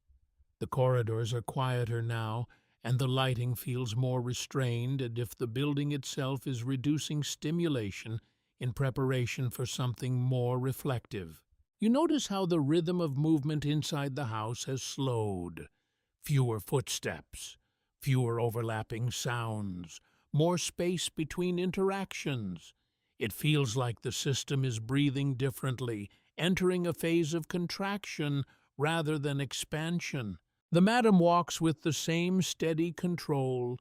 A: The corridors are quieter now, and the lighting feels more restrained, as if the building itself is reducing stimulation in preparation for something more reflective. You notice how the rhythm of movement inside the house has slowed. Fewer footsteps, fewer overlapping sounds, more space between interactions. It feels like the system is breathing differently, entering a phase of contraction rather than expansion. The madam walks with the same steady control,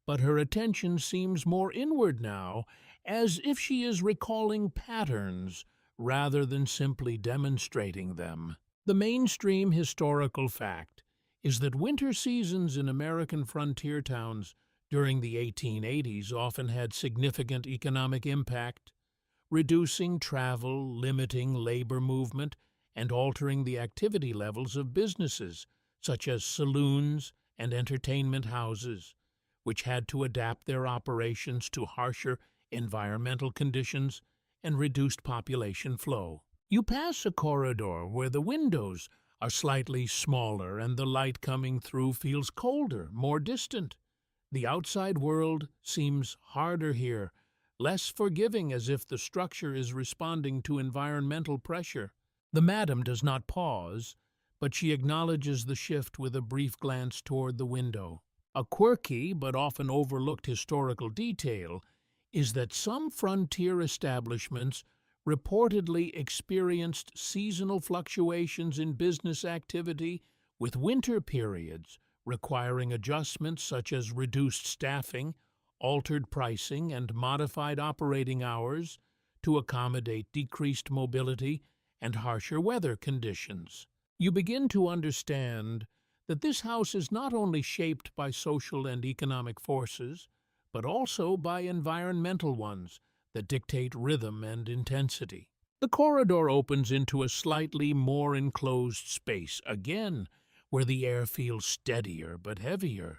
A: but her attention seems more inward now, as if she is recalling patterns rather than simply demonstrating them. The mainstream historical fact is that winter seasons in American frontier towns during the 1880s often had significant economic impact, reducing travel, limiting labor movement, and altering the activity levels of businesses such as saloons and entertainment houses, which had to adapt their operations to harsher environmental conditions and reduced population flow. You pass a corridor where the windows are slightly smaller and the light coming through feels colder, more distant. The outside world seems harder here, less forgiving, as if the structure is responding to environmental pressure. The madam does not pause, but she acknowledges the shift with a brief glance toward the window. A quirky but often overlooked historical detail is that some frontier establishments reportedly experienced seasonal fluctuations in business activity, with winter periods requiring adjustments such as reduced staffing, altered pricing and modified operating hours to accommodate decreased mobility and harsher weather conditions. You begin to understand that this house is not only shaped by social and economic forces, but also by environmental ones that dictate rhythm and intensity. The corridor opens into a slightly more enclosed space, again, where the air feels steadier but heavier.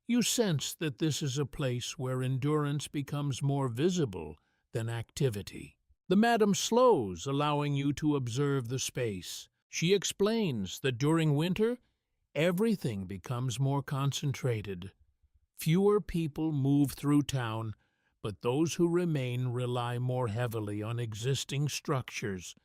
A: You sense that this is a place where endurance becomes more visible than activity. The madam slows, allowing you to observe the space. She explains that during winter, everything becomes more concentrated. Fewer people move through town, but those who remain rely more heavily on existing structures.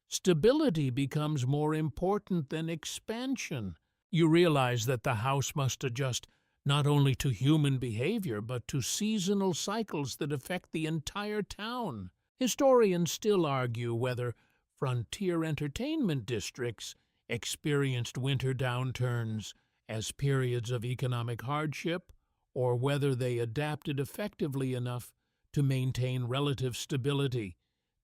A: Stability becomes more important than expansion. You realize that the house must adjust not only to human behavior, but to seasonal cycles that affect the entire town. Historians still argue whether frontier entertainment districts experienced winter downturns as periods of economic hardship, or whether they adapted effectively enough to maintain relative stability,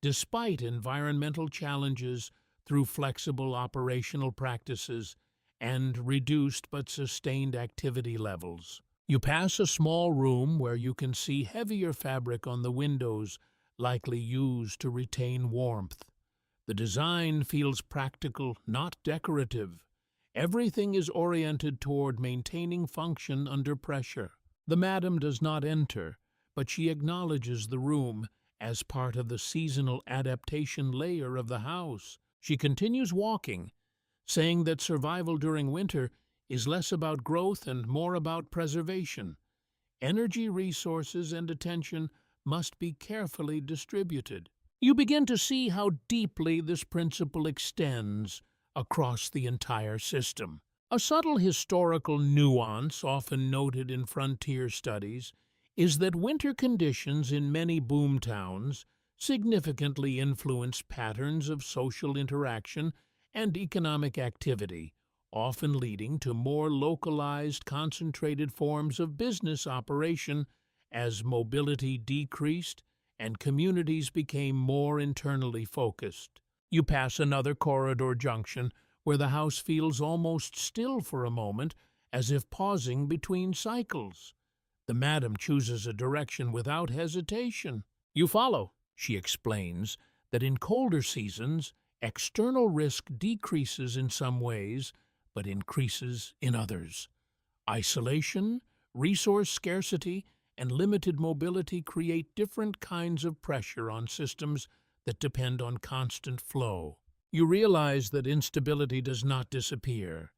A: despite environmental challenges, through flexible operational practices and reduced but sustained activity levels. You pass a small room where you can see heavier fabric on the windows, likely used to retain warmth. The design feels practical, not decorative. Everything is oriented toward maintaining function under pressure. The madam does not enter, but she acknowledges the room as part of the seasonal adaptation layer of the house. She continues walking, saying that survival during winter is less about growth and more about preservation. Energy, resources, and attention must be carefully distributed. You begin to see how deeply this principle extends across the entire system. A subtle historical nuance often noted in frontier studies is that winter conditions in many boom towns significantly influence patterns of social interaction and economic activity, often leading to more localized, concentrated forms of business operation as mobility decreased and communities became more internally focused. You pass another corridor junction where the house feels almost still for a moment, as if pausing between cycles. The madam chooses a direction without hesitation. You follow. She explains that in colder seasons, external risk decreases in some ways, but increases in others. Isolation, resource scarcity, and limited mobility create different kinds of pressure on systems that depend on constant flow. You realize that instability does not disappear.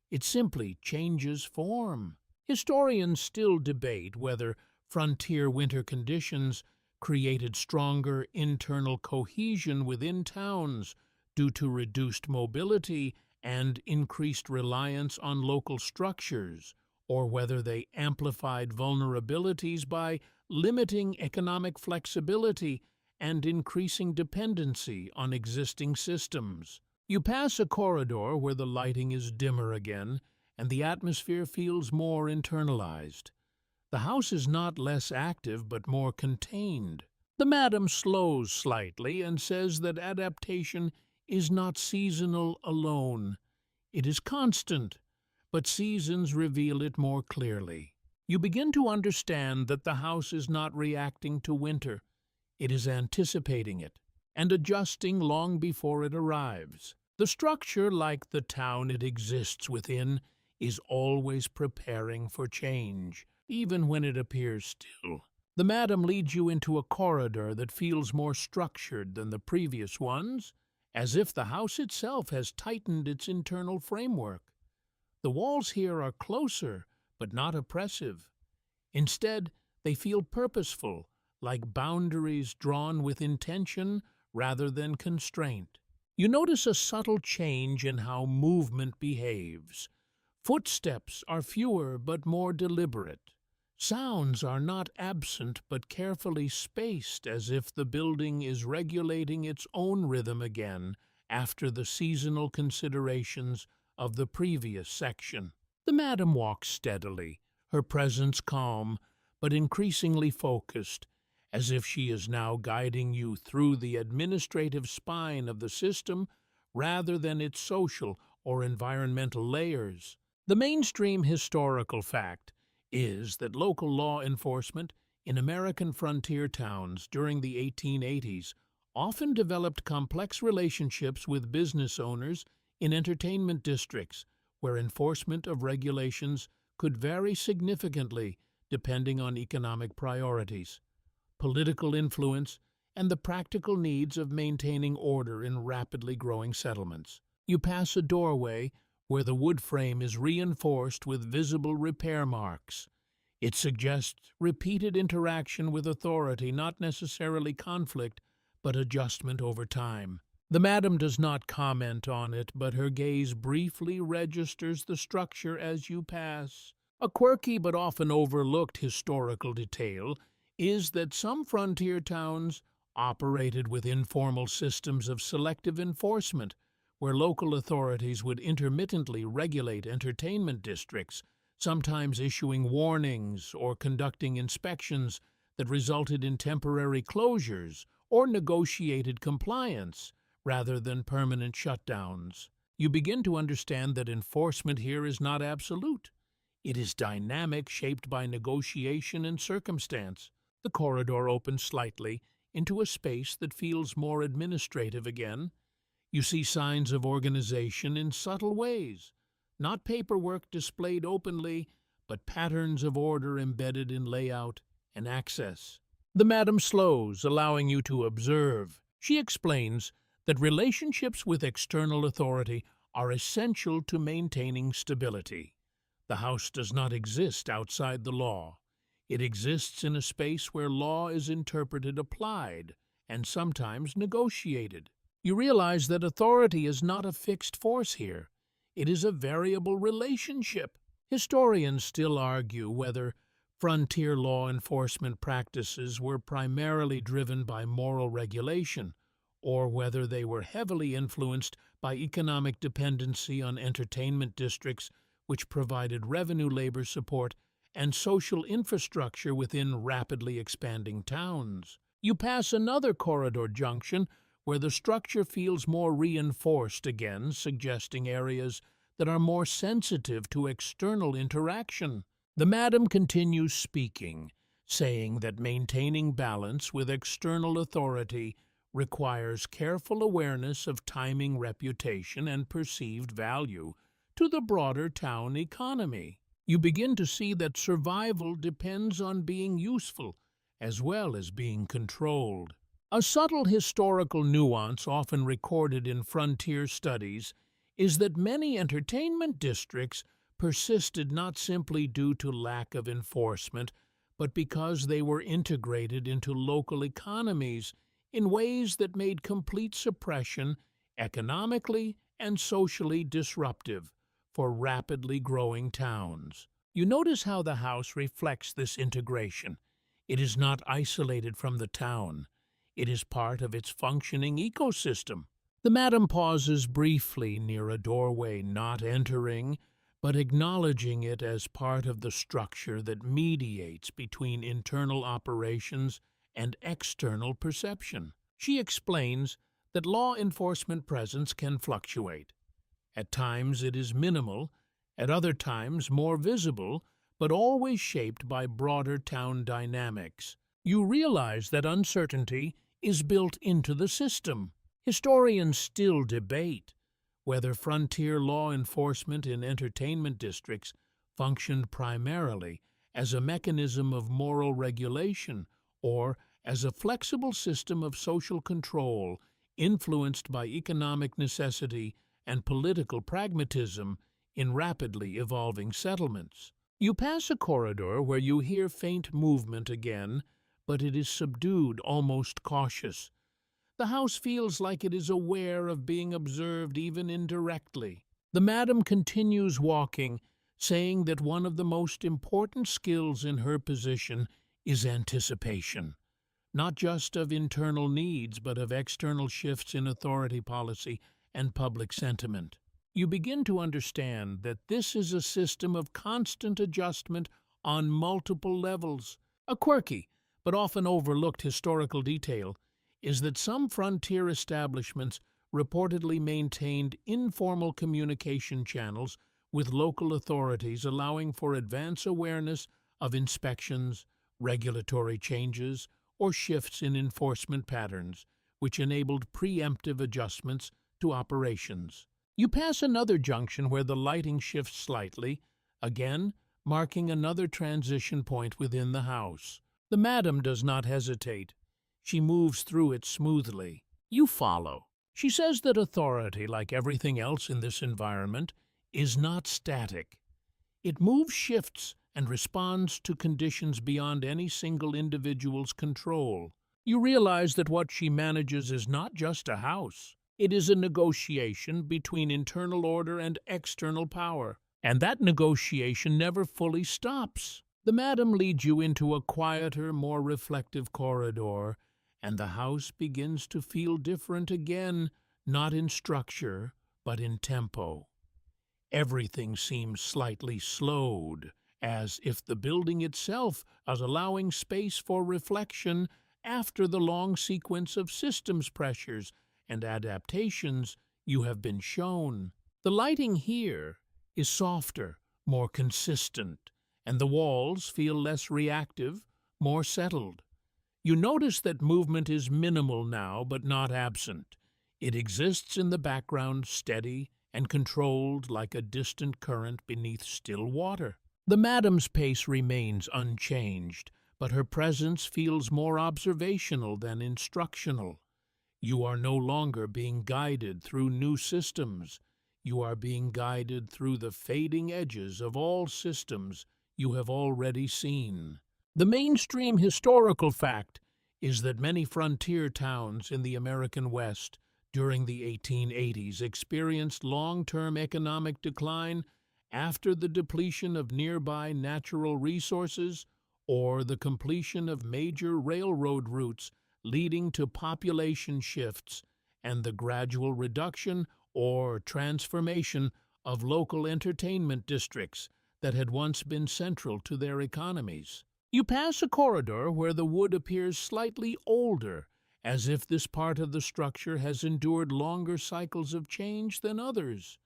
A: It simply changes form. Historians still debate whether frontier winter conditions created stronger internal cohesion within towns due to reduced mobility and increased reliance on local structures, or whether they amplified vulnerabilities by limiting economic flexibility and increasing dependency on existing systems. You pass a corridor where the lighting is dimmer again, and the atmosphere feels more internalized. The house is not less active, but more contained. The madam slows slightly and says that adaptation is not seasonal alone. It is constant, but seasons reveal it more clearly. You begin to understand that the house is not reacting to winter. It is anticipating it and adjusting long before it arrives. The structure, like the town it exists within, is always preparing for change, even when it appears still. The madam leads you into a corridor that feels more structured than the previous ones, as if the house itself has tightened its internal framework. The walls here are closer, but not oppressive. Instead, they feel purposeful, like boundaries drawn with intention rather than constraint. You notice a subtle change in how movement behaves. Footsteps are fewer but more deliberate. Sounds are not absent but carefully spaced, as if the building is regulating its own rhythm again after the seasonal considerations of the previous section. The madam walks steadily, her presence calm, but increasingly focused, as if she is now guiding you through the administrative spine of the system rather than its social or environmental layers. The mainstream historical fact is that local law enforcement in American frontier towns during the 1880s often developed complex relationships with business owners in entertainment districts where enforcement of regulations could vary significantly depending on economic priorities, political influence, and the practical needs of maintaining order in rapidly growing settlements. You pass a doorway where the wood frame is reinforced with visible repair marks. It suggests repeated interaction with authority, not necessarily conflict, but adjustment over time. The madam does not comment on it, but her gaze briefly registers the structure as you pass. A quirky but often overlooked historical detail is that some frontier towns operated with informal systems of selective enforcement, where local authorities would intermittently regulate entertainment districts, sometimes issuing warnings or conducting inspections that resulted in temporary closures or negotiated compliance rather than permanent shutdowns. You begin to understand that enforcement here is not absolute. It is dynamic, shaped by negotiation and circumstance. The corridor opens slightly into a space that feels more administrative again. You see signs of organization in subtle ways, not paperwork displayed openly, but patterns of order embedded in layout and access. The madam slows, allowing you to observe. She explains that relationships with external authority are essential to maintaining stability. The house does not exist outside the law. It exists in a space where law is interpreted, applied, and sometimes negotiated. You realize that authority is not a fixed force here. It is a variable relationship. Historians still argue whether frontier law enforcement practices were primarily driven by moral regulation, or whether they were heavily influenced by economic dependency on entertainment districts which provided revenue labor support and social infrastructure within rapidly expanding towns. You pass another corridor junction where the structure feels more reinforced again, suggesting areas that are more sensitive to external interaction. The madam continues speaking, saying that maintaining balance with external authority requires careful awareness of timing, reputation, and perceived value to the broader town economy. You begin to see that survival depends on being useful as well as being controlled. A subtle historical nuance often recorded in frontier studies is that many entertainment districts persisted not simply due to lack of enforcement, but because they were integrated into local economies in ways that made complete suppression economically and socially disruptive for rapidly growing towns. You notice how the house reflects this integration. It is not isolated from the town. It is part of its functioning ecosystem. The madam pauses briefly near a doorway, not entering, but acknowledging it as part of the structure that mediates between internal operations and external perception. She explains that law enforcement presence can fluctuate. At times it is minimal, at other times more visible, but always shaped by broader town dynamics. You realize that uncertainty is built into the system. Historians still debate whether frontier law enforcement in entertainment districts functioned primarily as a mechanism of moral regulation or as a flexible system of social control influenced by economic necessity and political pragmatism in rapidly evolving settlements. You pass a corridor where you hear faint movement again, but it is subdued, almost cautious. The house feels like it is aware of being observed even indirectly. The madam continues walking, saying that one of the most important skills in her position is anticipation, not just of internal needs, but of external shifts in authority policy and public sentiment. You begin to understand that this is a system of constant adjustment on multiple levels, A quirky, but often overlooked historical detail is that some frontier establishments reportedly maintained informal communication channels with local authorities, allowing for advance awareness of inspections, regulatory changes, or shifts in enforcement patterns, which enabled preemptive adjustments to operations. You pass another junction where the lighting shifts slightly, again marking another transition point within the house. The madam does not hesitate. She moves through it smoothly. You follow. She says that authority, like everything else in this environment, is not static. It moves, shifts, and responds to conditions beyond any single individual's control. You realize that what she manages is not just a house. It is a negotiation between internal order and external power. And that negotiation never fully stops. The madam leads you into a quieter, more reflective corridor, and the house begins to feel different again, not in structure, but in tempo. Everything seems slightly slowed, as if the building itself is allowing space for reflection after the long sequence of systems pressures and adaptations you have been shown. The lighting here is softer, more consistent, and the walls feel less reactive, more settled. You notice that movement is minimal now, but not absent. It exists in the background, steady and controlled like a distant current beneath still water. The madam's pace remains unchanged, but her presence feels more observational than instructional. You are no longer being guided through new systems. You are being guided through the fading edges of all systems you have already seen. The mainstream historical fact is that many frontier towns in the American West during the 1880s experienced long-term economic decline after the depletion of nearby natural resources or the completion of major railroad routes, leading to population shifts and the gradual reduction or transformation of local entertainment districts that had once been central to their economies. You pass a corridor where the wood appears slightly older, as if this part of the structure has endured longer cycles of change than others.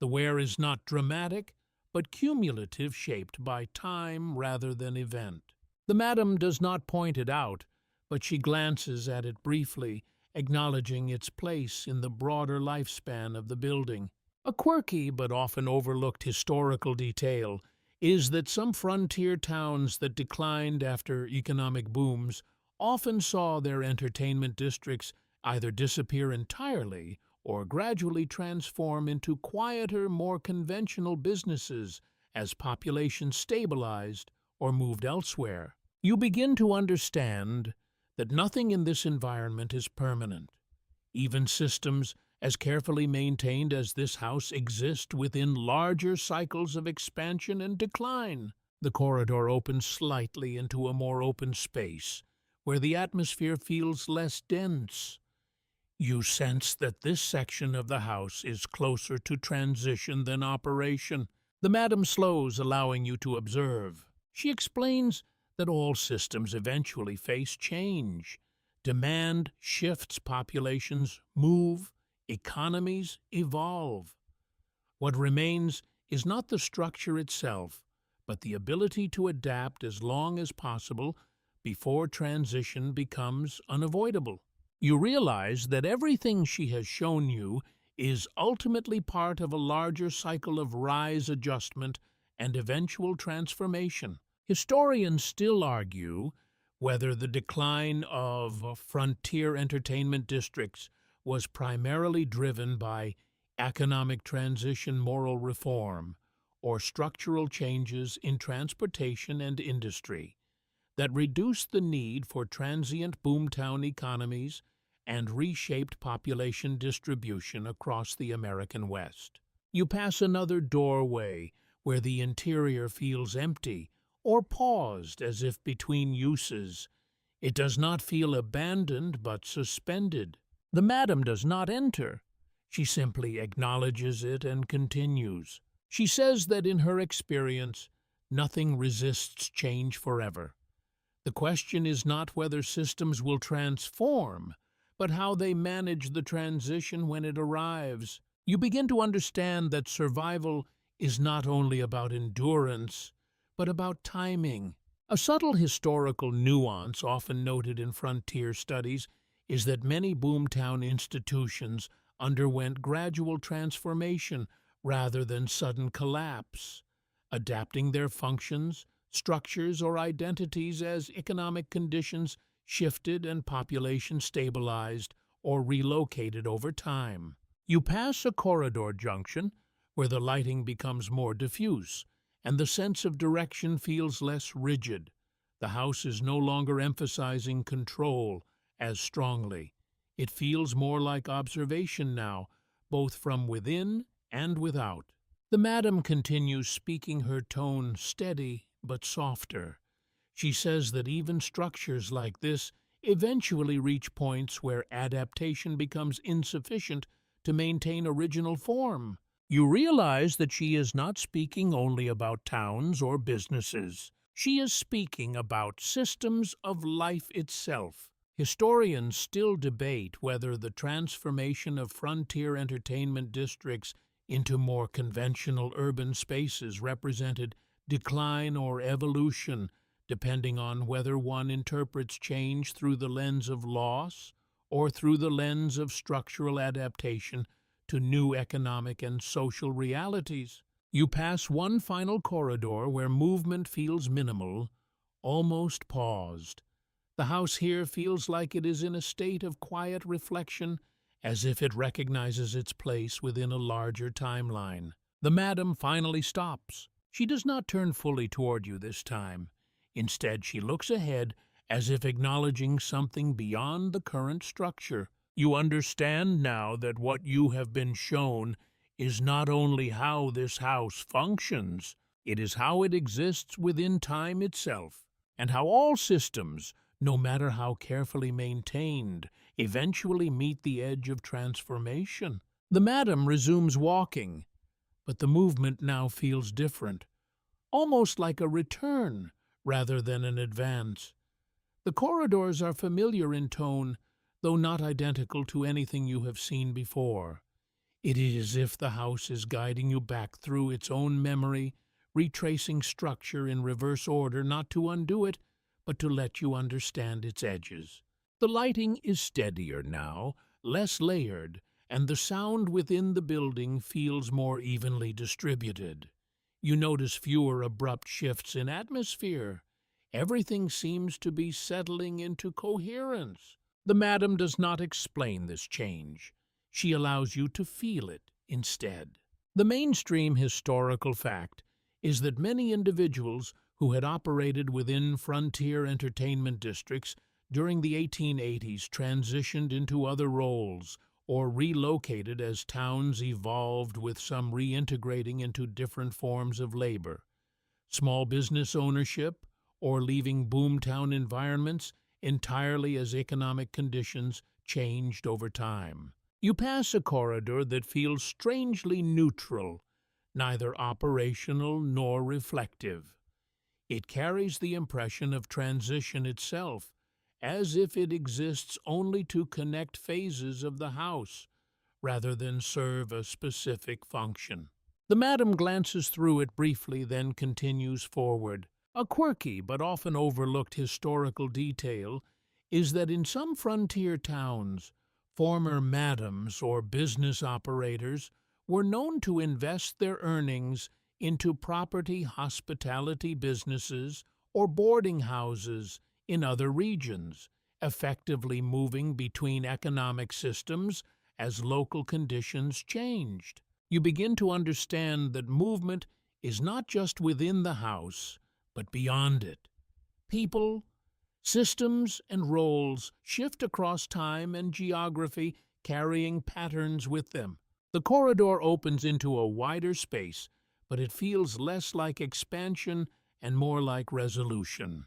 A: The wear is not dramatic, but cumulative, shaped by time rather than event. The madam does not point it out, but she glances at it briefly, acknowledging its place in the broader lifespan of the building. A quirky but often overlooked historical detail is that some frontier towns that declined after economic booms often saw their entertainment districts either disappear entirely or gradually transform into quieter, more conventional businesses as population stabilized or moved elsewhere. You begin to understand that nothing in this environment is permanent. Even systems as carefully maintained as this house exist within larger cycles of expansion and decline. The corridor opens slightly into a more open space, where the atmosphere feels less dense. You sense that this section of the house is closer to transition than operation. The madam slows, allowing you to observe. She explains that all systems eventually face change. Demand shifts, populations move, economies evolve. What remains is not the structure itself, but the ability to adapt as long as possible before transition becomes unavoidable. You realize that everything she has shown you is ultimately part of a larger cycle of rise, adjustment, and eventual transformation. Historians still argue whether the decline of frontier entertainment districts was primarily driven by economic transition, moral reform, or structural changes in transportation and industry that reduced the need for transient boomtown economies and reshaped population distribution across the American West. You pass another doorway where the interior feels empty or paused as if between uses. It does not feel abandoned but suspended. The madam does not enter. She simply acknowledges it and continues. She says that in her experience, nothing resists change forever. The question is not whether systems will transform, but how they manage the transition when it arrives. You begin to understand that survival is not only about endurance, but about timing. A subtle historical nuance often noted in frontier studies is that many boomtown institutions underwent gradual transformation rather than sudden collapse, adapting their functions, structures, or identities as economic conditions shifted and population stabilized or relocated over time. You pass a corridor junction where the lighting becomes more diffuse and the sense of direction feels less rigid. The house is no longer emphasizing control as strongly. It feels more like observation now, both from within and without. The madam continues, speaking, her tone steady but softer. She says that even structures like this eventually reach points where adaptation becomes insufficient to maintain original form. You realize that she is not speaking only about towns or businesses. She is speaking about systems of life itself. Historians still debate whether the transformation of frontier entertainment districts into more conventional urban spaces represented decline or evolution, depending on whether one interprets change through the lens of loss or through the lens of structural adaptation to new economic and social realities. You pass one final corridor where movement feels minimal, almost paused. The house here feels like it is in a state of quiet reflection, as if it recognizes its place within a larger timeline. The madam finally stops. She does not turn fully toward you this time. Instead, she looks ahead as if acknowledging something beyond the current structure. You understand now that what you have been shown is not only how this house functions, it is how it exists within time itself, and how all systems, no matter how carefully maintained, eventually meet the edge of transformation. The madam resumes walking, but the movement now feels different, almost like a return rather than an advance. The corridors are familiar in tone, though not identical to anything you have seen before. It is as if the house is guiding you back through its own memory, retracing structure in reverse order, not to undo it, but to let you understand its edges. The lighting is steadier now, less layered, and the sound within the building feels more evenly distributed. You notice fewer abrupt shifts in atmosphere. Everything seems to be settling into coherence. The madam does not explain this change. She allows you to feel it instead. The mainstream historical fact is that many individuals who had operated within frontier entertainment districts during the 1880s transitioned into other roles or relocated as towns evolved, with some reintegrating into different forms of labor. Small business ownership, or leaving boomtown environments entirely as economic conditions changed over time. You pass a corridor that feels strangely neutral, neither operational nor reflective. It carries the impression of transition itself, as if it exists only to connect phases of the house, rather than serve a specific function. The madam glances through it briefly, then continues forward. A quirky but often overlooked historical detail is that in some frontier towns, former madams or business operators were known to invest their earnings into property hospitality businesses or boarding houses in other regions, effectively moving between economic systems as local conditions changed. You begin to understand that movement is not just within the house, but beyond it. People, systems, and roles shift across time and geography, carrying patterns with them. The corridor opens into a wider space, but it feels less like expansion and more like resolution.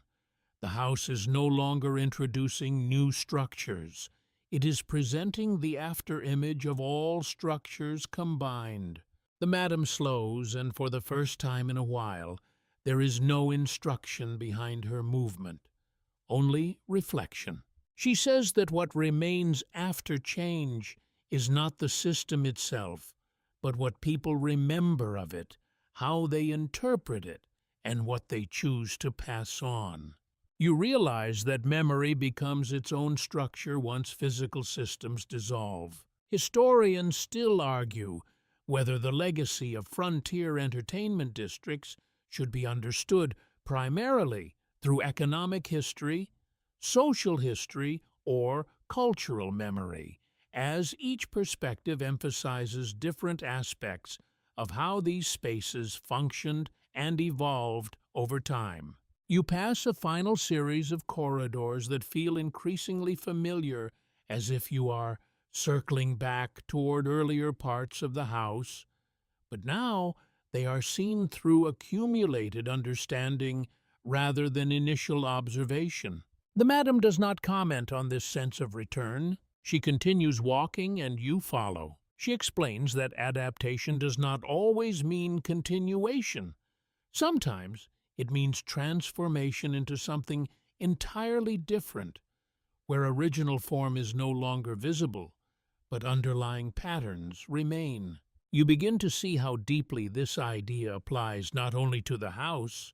A: The house is no longer introducing new structures. It is presenting the after-image of all structures combined. The madam slows, and for the first time in a while, there is no instruction behind her movement, only reflection. She says that what remains after change is not the system itself, but what people remember of it, how they interpret it, and what they choose to pass on. You realize that memory becomes its own structure once physical systems dissolve. Historians still argue whether the legacy of frontier entertainment districts should be understood primarily through economic history, social history, or cultural memory, as each perspective emphasizes different aspects of how these spaces functioned and evolved over time. You pass a final series of corridors that feel increasingly familiar, as if you are circling back toward earlier parts of the house, but now they are seen through accumulated understanding rather than initial observation. The madam does not comment on this sense of return. She continues walking and you follow. She explains that adaptation does not always mean continuation. Sometimes it means transformation into something entirely different, where original form is no longer visible, but underlying patterns remain. You begin to see how deeply this idea applies not only to the house,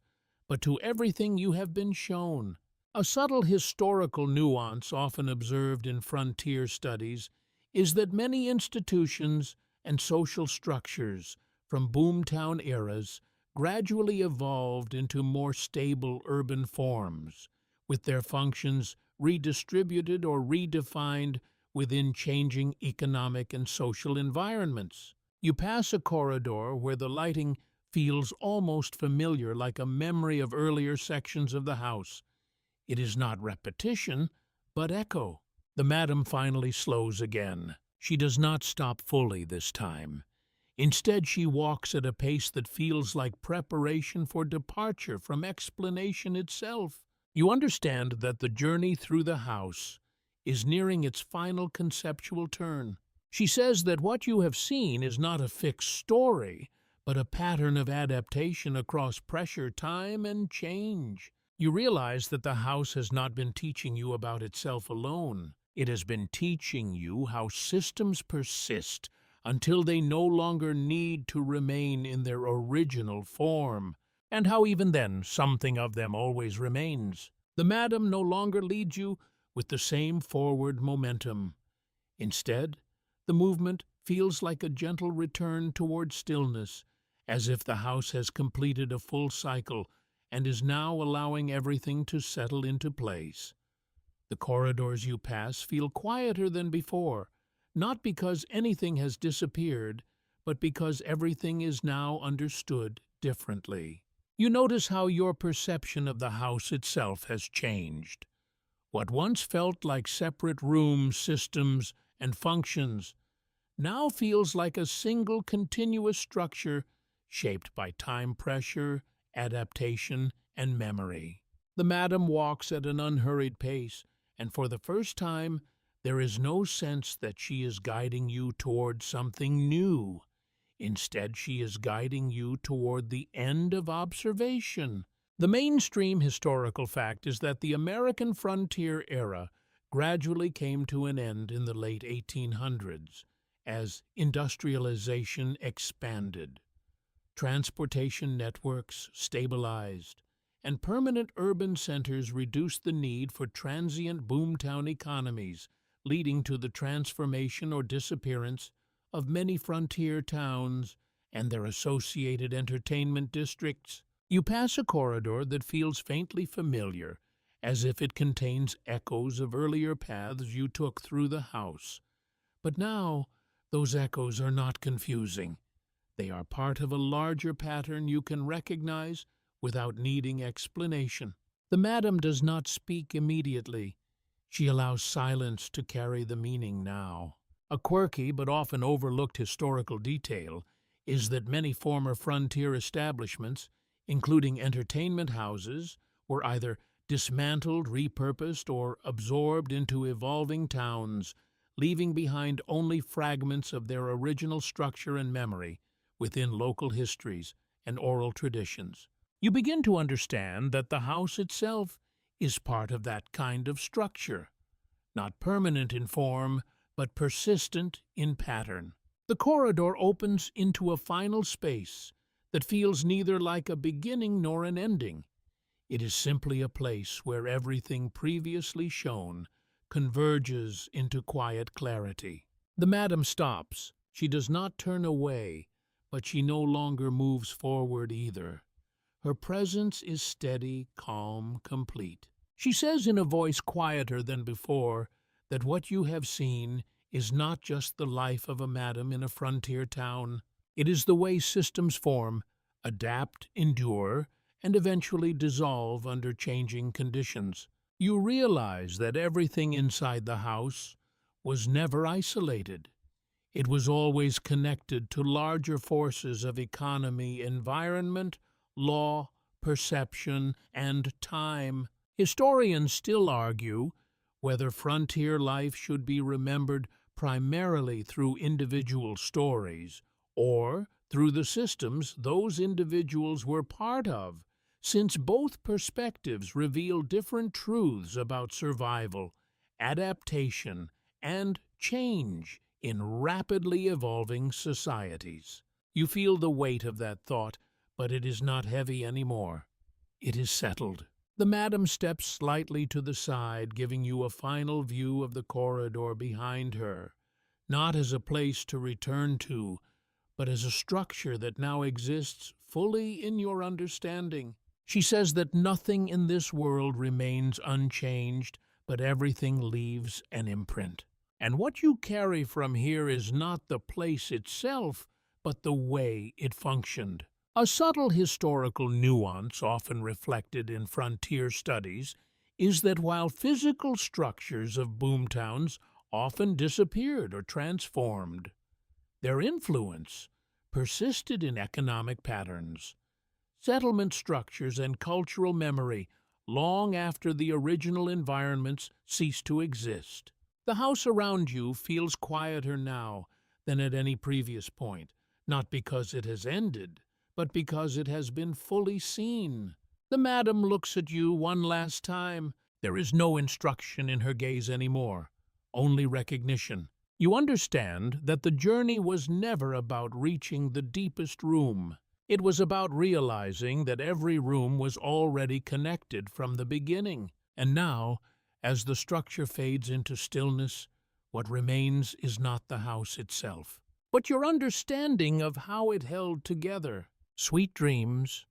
A: but to everything you have been shown. A subtle historical nuance often observed in frontier studies is that many institutions and social structures from boomtown eras gradually evolved into more stable urban forms, with their functions redistributed or redefined within changing economic and social environments. You pass a corridor where the lighting feels almost familiar, like a memory of earlier sections of the house. It is not repetition, but echo. The madam finally slows again. She does not stop fully this time. Instead, she walks at a pace that feels like preparation for departure from explanation itself. You understand that the journey through the house is nearing its final conceptual turn. She says that what you have seen is not a fixed story, but a pattern of adaptation across pressure, time, and change. You realize that the house has not been teaching you about itself alone. It has been teaching you how systems persist until they no longer need to remain in their original form, and how even then something of them always remains. The madam no longer leads you with the same forward momentum. Instead, the movement feels like a gentle return toward stillness, as if the house has completed a full cycle and is now allowing everything to settle into place. The corridors you pass feel quieter than before, not because anything has disappeared, but because everything is now understood differently. You notice how your perception of the house itself has changed. What once felt like separate rooms, systems, and functions now feels like a single continuous structure shaped by time pressure, adaptation, and memory. The madam walks at an unhurried pace, and for the first time, there is no sense that she is guiding you toward something new. Instead, she is guiding you toward the end of observation. The mainstream historical fact is that the American frontier era gradually came to an end in the late 1800s as industrialization expanded. Transportation networks stabilized, and permanent urban centers reduced the need for transient boomtown economies, leading to the transformation or disappearance of many frontier towns and their associated entertainment districts. You pass a corridor that feels faintly familiar, as if it contains echoes of earlier paths you took through the house. But now, those echoes are not confusing. They are part of a larger pattern you can recognize without needing explanation. The madam does not speak immediately. She allows silence to carry the meaning now. A quirky but often overlooked historical detail is that many former frontier establishments, including entertainment houses, were either dismantled, repurposed, or absorbed into evolving towns, leaving behind only fragments of their original structure and memory within local histories and oral traditions. You begin to understand that the house itself is part of that kind of structure, not permanent in form, but persistent in pattern. The corridor opens into a final space that feels neither like a beginning nor an ending. It is simply a place where everything previously shown converges into quiet clarity. The madam stops. She does not turn away, but she no longer moves forward either. Her presence is steady, calm, complete. She says in a voice quieter than before that what you have seen is not just the life of a madam in a frontier town. It is the way systems form, adapt, endure, and eventually dissolve under changing conditions. You realize that everything inside the house was never isolated. It was always connected to larger forces of economy, environment, law, perception, and time. Historians still argue whether frontier life should be remembered primarily through individual stories or through the systems those individuals were part of, since both perspectives reveal different truths about survival, adaptation, and change in rapidly evolving societies. You feel the weight of that thought, but it is not heavy anymore. It is settled. The madam steps slightly to the side, giving you a final view of the corridor behind her, not as a place to return to, but as a structure that now exists fully in your understanding. She says that nothing in this world remains unchanged, but everything leaves an imprint. And what you carry from here is not the place itself, but the way it functioned. A subtle historical nuance often reflected in frontier studies is that while physical structures of boomtowns often disappeared or transformed, their influence persisted in economic patterns, settlement structures, and cultural memory long after the original environments ceased to exist. The house around you feels quieter now than at any previous point, not because it has ended, but because it has been fully seen. The madam looks at you one last time. There is no instruction in her gaze anymore, only recognition. You understand that the journey was never about reaching the deepest room. It was about realizing that every room was already connected from the beginning. And now, as the structure fades into stillness, what remains is not the house itself, but your understanding of how it held together. Sweet dreams.